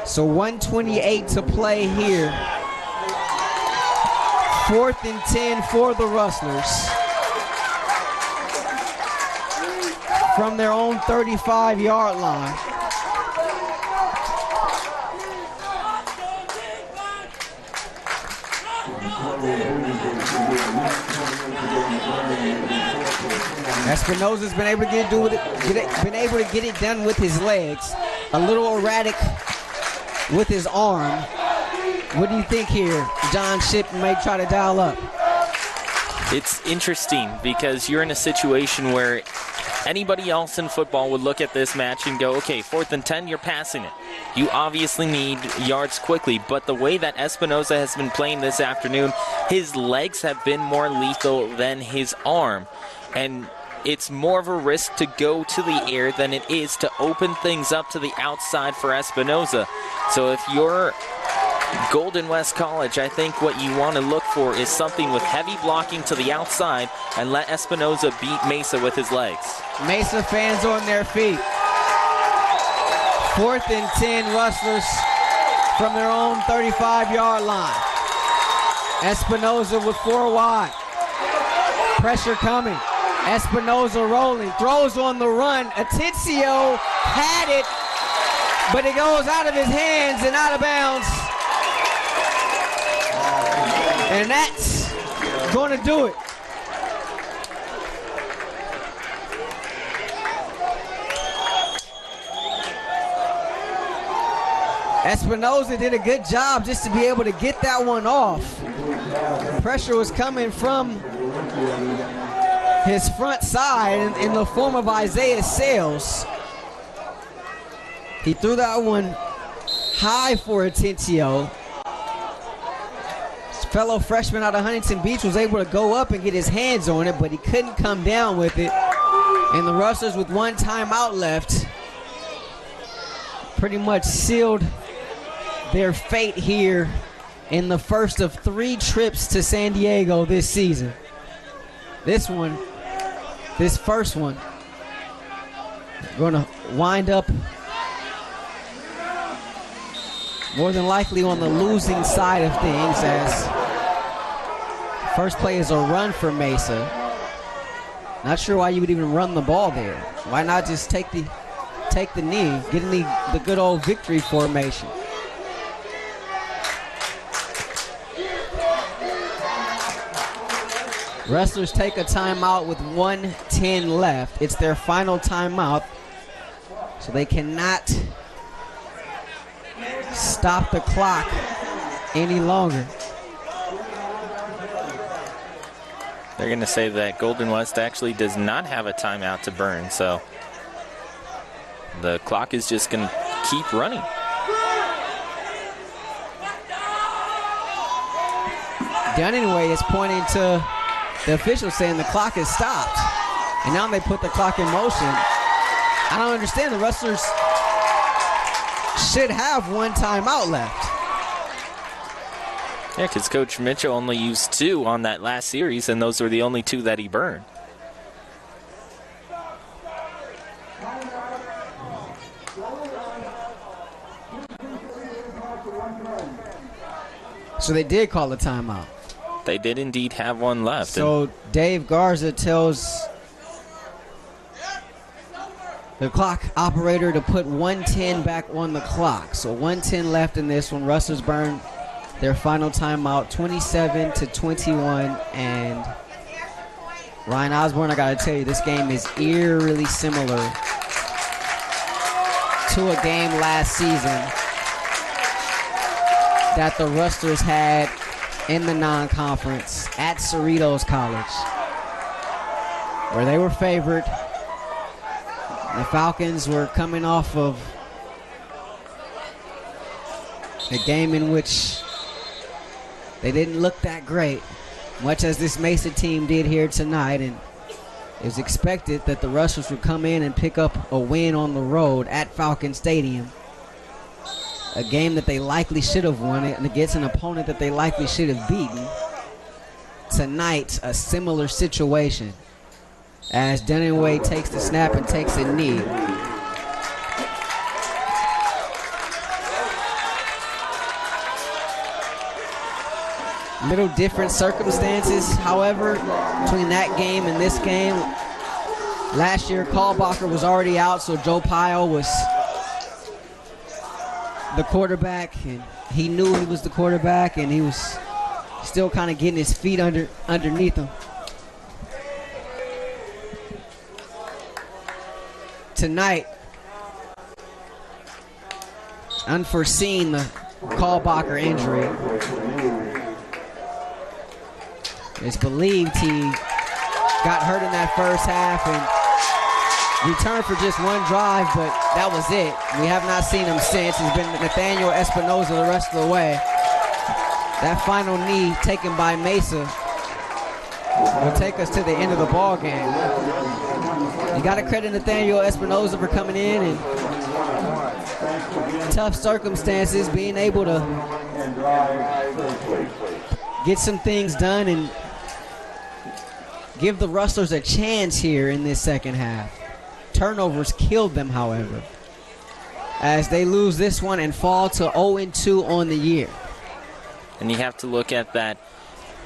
So 1:28 to play here. 4th and 10 for the Rustlers. From their own 35-yard line. Espinoza's been able to get it done with his legs. A little erratic with his arm. What do you think here? John Shipp may try to dial up.
It's interesting because you're in a situation where anybody else in football would look at this match and go, okay, 4th and 10, you're passing it. You obviously need yards quickly, but the way that Espinoza has been playing this afternoon, his legs have been more lethal than his arm. And it's more of a risk to go to the air than it is to open things up to the outside for Espinoza. So if you're Golden West College, I think what you want to look for is something with heavy blocking to the outside and let Espinoza beat Mesa with his legs.
Mesa fans on their feet. 4th and 10 Rustlers from their own 35-yard line. Espinoza with 4 wide. Pressure coming. Espinoza rolling. Throws on the run. Atencio had it, but it goes out of his hands and out of bounds. And that's going to do it. Espinoza did a good job just to be able to get that one off. Pressure was coming from his front side in the form of Isaiah Sales. He threw that one high for Atencio. His fellow freshman out of Huntington Beach was able to go up and get his hands on it, but he couldn't come down with it. And the Rustlers, with 1 timeout left, pretty much sealed their fate here in the first of 3 trips to San Diego this season. This first one, going to wind up more than likely on the losing side of things, as first play is a run for Mesa. Not sure why you would even run the ball there. Why not just take the knee, get in the good old victory formation. Rustlers take a timeout with 1:10 left. It's their final timeout, so they cannot stop the clock any longer.
They're going to say that Golden West actually does not have a timeout to burn, so the clock is just going to keep running.
Dunningway is pointing to the official saying the clock has stopped. And now they put the clock in motion. I don't understand. The Rustlers should have 1 timeout left.
Yeah, because Coach Mitchell only used 2 on that last series, and those were the only 2 that he burned.
So they did call a timeout.
They did indeed have 1 left.
So Dave Garza tells the clock operator to put 1:10 back on the clock. So 1:10 left in this one. Rustlers burn their final timeout, 27-21. And Ryan Osborn, I got to tell you, this game is eerily similar to a game last season that the Rustlers had in the non-conference at Cerritos College, where they were favored. The Falcons were coming off of a game in which they didn't look that great, much as this Mesa team did here tonight, and it was expected that the Rustlers would come in and pick up a win on the road at Falcon Stadium, a game that they likely should have won and against an opponent that they likely should have beaten. Tonight, a similar situation as Dunaway takes the snap and takes a knee. Little different circumstances, however, between that game and this game. Last year, Kalbacher was already out, so Joe Pyle was the quarterback, and he knew he was the quarterback, and he was still kind of getting his feet underneath him. Tonight, unforeseen, the Kalbacher injury. It's believed he got hurt in that first half and returned for just one drive, but that was it. We have not seen him since. It's been Nathaniel Espinoza the rest of the way. That final knee taken by Mesa will take us to the end of the ball game. You got to credit Nathaniel Espinoza for coming in and tough circumstances, being able to get some things done and give the Rustlers a chance here in this second half. Turnovers killed them, however, as they lose this one and fall to 0-2 on the year.
And you have to look at that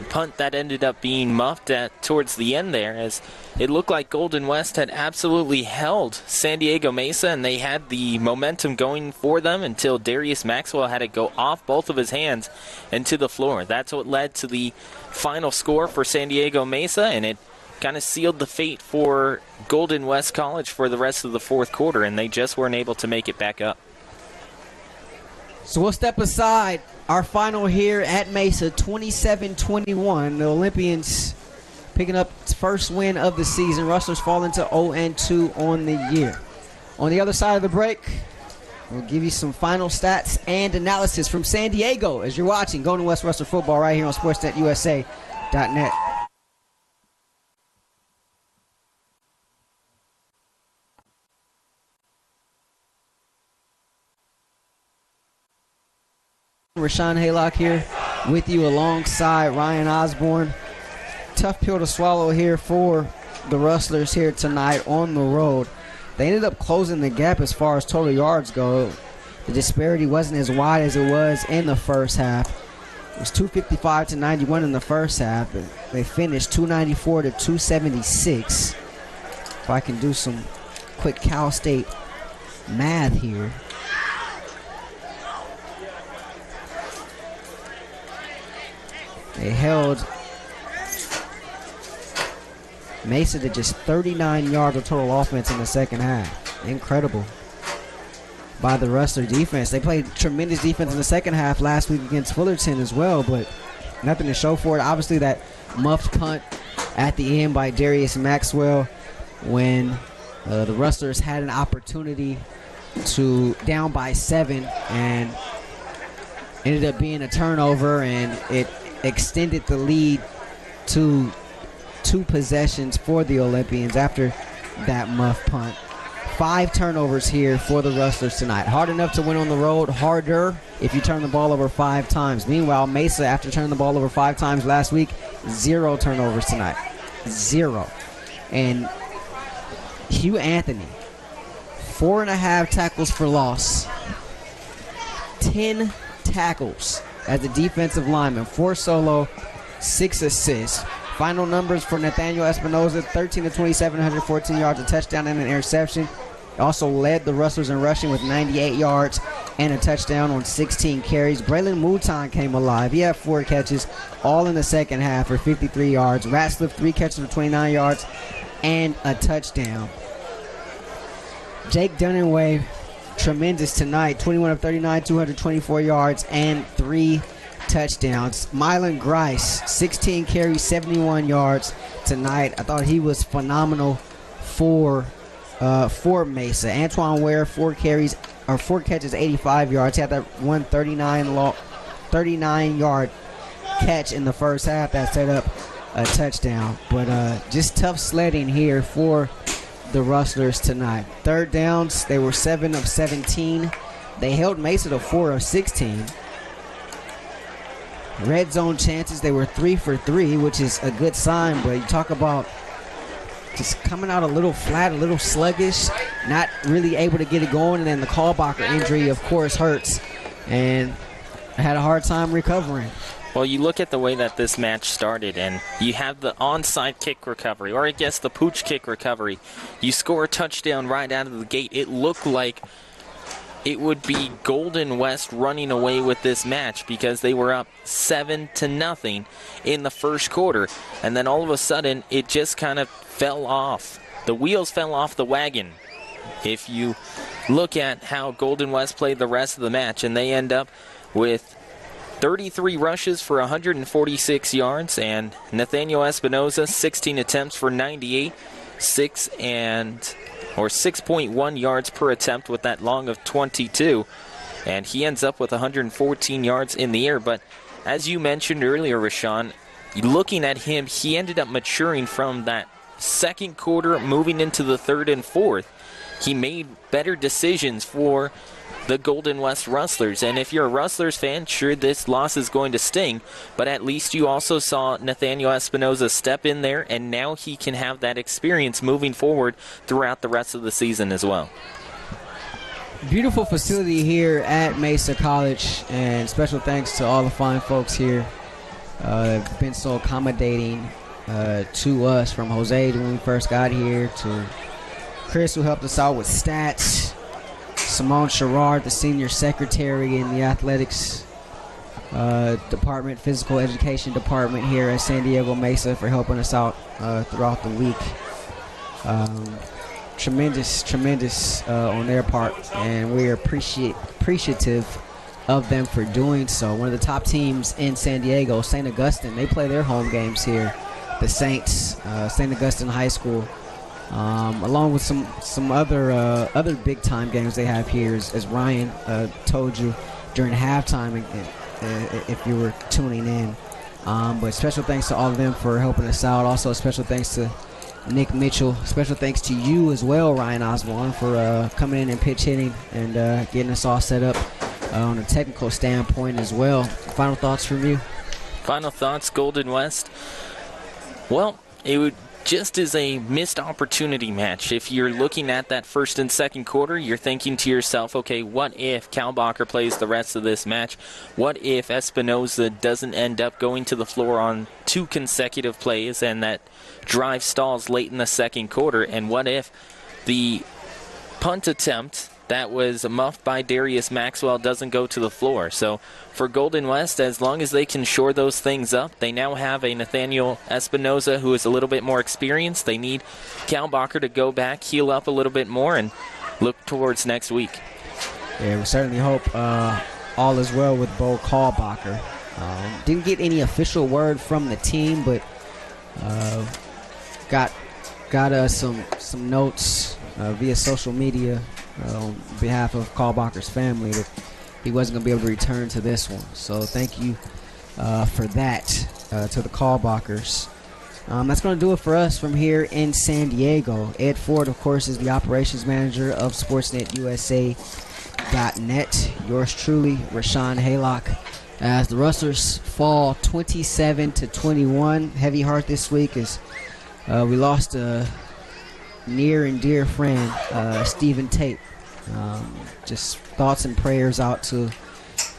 punt that ended up being muffed at towards the end there, as it looked like Golden West had absolutely held San Diego Mesa, and they had the momentum going for them until Darius Maxwell had it go off both of his hands and to the floor. That's what led to the final score for San Diego Mesa, and it kind of sealed the fate for Golden West College for the rest of the fourth quarter, and they just weren't able to make it back up.
So we'll step aside. Our final here at Mesa, 27-21. The Olympians picking up its first win of the season. Rustlers falling to 0-2 on the year. On the other side of the break, we'll give you some final stats and analysis from San Diego as you're watching Golden West Rustler football right here on SportsNetUSA.net. Rahshaun Haylock here with you alongside Ryan Osborn. Tough pill to swallow here for the Rustlers here tonight on the road. They ended up closing the gap as far as total yards go. The disparity wasn't as wide as it was in the first half. It was 255 to 91 in the first half. They finished 294 to 276. If I can do some quick Cal State math here. They held Mesa to just 39 yards of total offense in the second half. Incredible by the Rustler defense. They played tremendous defense in the second half last week against Fullerton as well, but nothing to show for it. Obviously, that muffed punt at the end by Darius Maxwell when the Rustlers had an opportunity to down by 7 and ended up being a turnover, and it extended the lead to 2 possessions for the Olympians after that muff punt. 5 turnovers here for the Rustlers tonight. Hard enough to win on the road, harder if you turn the ball over 5 times. Meanwhile, Mesa, after turning the ball over 5 times last week, 0 turnovers tonight. 0. And Hugh Anthony, 4.5 tackles for loss. 10 tackles as a defensive lineman, 4 solo, 6 assists. Final numbers for Nathaniel Espinoza, 13 to 27, 114 yards, a touchdown and an interception. Also led the Rustlers in rushing with 98 yards and a touchdown on 16 carries. Braylon Mouton came alive. He had 4 catches, all in the second half for 53 yards. Ratcliffe, 3 catches for 29 yards and a touchdown. Jake Dunaway, tremendous tonight. 21 of 39, 224 yards and 3 touchdowns. Mylan Grice, 16 carries, 71 yards tonight. I thought he was phenomenal for Mesa. Antoine Ware, 4 catches, 85 yards. He had that 39-yard catch in the first half that set up a touchdown. But just tough sledding here for the Rustlers tonight. Third downs, they were 7 of 17. They held Mesa to 4 of 16. Red zone chances, they were 3 for 3, which is a good sign, but you talk about just coming out a little flat, a little sluggish, not really able to get it going, and then the Kalbacher injury, of course, hurts, and I had a hard time recovering.
Well, you look at the way that this match started, and you have the onside kick recovery, or I guess the pooch kick recovery. You score a touchdown right out of the gate. It looked like it would be Golden West running away with this match because they were up 7-0 in the first quarter. And then all of a sudden, it just kind of fell off. The wheels fell off the wagon. If you look at how Golden West played the rest of the match, and they end up with 33 rushes for 146 yards, and Nathaniel Espinoza, 16 attempts for 98, 6.1 yards per attempt with that long of 22, and he ends up with 114 yards in the air. But as you mentioned earlier, Rahshaun, looking at him, he ended up maturing from that second quarter moving into the third and fourth. He made better decisions for the Golden West Rustlers, and if you're a Rustlers fan, sure, this loss is going to sting, but at least you also saw Nathaniel Espinoza step in there, and now he can have that experience moving forward throughout the rest of the season as well.
Beautiful facility here at Mesa College, and special thanks to all the fine folks here. They've been so accommodating to us, from Jose when we first got here, to Chris, who helped us out with stats, Simone Sherrard, the senior secretary in the athletics department, physical education department here at San Diego Mesa, for helping us out throughout the week. Tremendous on their part, and we are appreciative of them for doing so. One of the top teams in San Diego, St. Augustine, they play their home games here. The Saints, St. Augustine High School, along with some other big time games they have here, as Ryan told you during halftime, if you were tuning in. But special thanks to all of them for helping us out. Also special thanks to Nick Mitchell. Special thanks to you as well, Ryan Osborn, for coming in and pitch hitting and getting us all set up on a technical standpoint as well. Final thoughts from you?
Final thoughts, Golden West. Well, it would just is a missed opportunity match. If you're looking at that first and second quarter, you're thinking to yourself, okay, what if Kalbacher plays the rest of this match? What if Espinoza doesn't end up going to the floor on 2 consecutive plays and that drive stalls late in the second quarter? And what if the punt attempt that was muffed by Darius Maxwell doesn't go to the floor? So for Golden West, as long as they can shore those things up, they now have a Nathaniel Espinoza who is a little bit more experienced. They need Kalbacher to go back, heal up a little bit more, and look towards next week.
Yeah, we certainly hope all is well with Bo Kalbacher. Didn't get any official word from the team, but got us some notes via social media on behalf of Kalbacher's family that he wasn't going to be able to return to this one. So thank you for that to the Kalbachers. That's going to do it for us from here in San Diego. Ed Ford, of course, is the operations manager of SportsNetUSA.net. Yours truly, Rahshaun Haylock. As the Rustlers fall 27-21. Heavy heart this week as we lost a near and dear friend, Stephen Tate. Just thoughts and prayers out to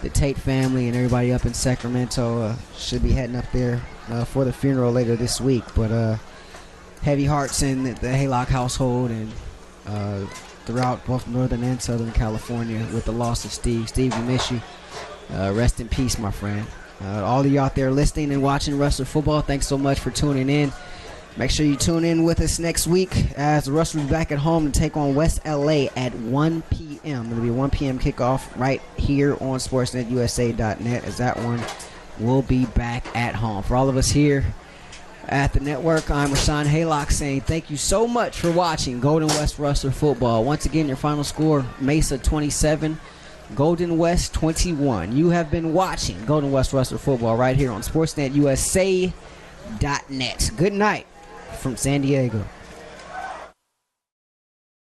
the Tate family and everybody up in Sacramento. Should be heading up there for the funeral later this week. But heavy hearts in the Haylock household, and throughout both Northern and Southern California with the loss of Steve. Steve, we miss you. Rest in peace, my friend. All of you out there listening and watching Rustler football, thanks so much for tuning in. Make sure you tune in with us next week as the Rustlers back at home to take on West LA at 1 p.m. It'll be a 1 p.m. kickoff right here on SportsNetUSA.net as that one will be back at home. For all of us here at the network, I'm Rahshaun Haylock saying thank you so much for watching Golden West Rustler football. Once again, your final score, Mesa 27, Golden West 21. You have been watching Golden West Rustler football right here on SportsNetUSA.net. Good night from San Diego.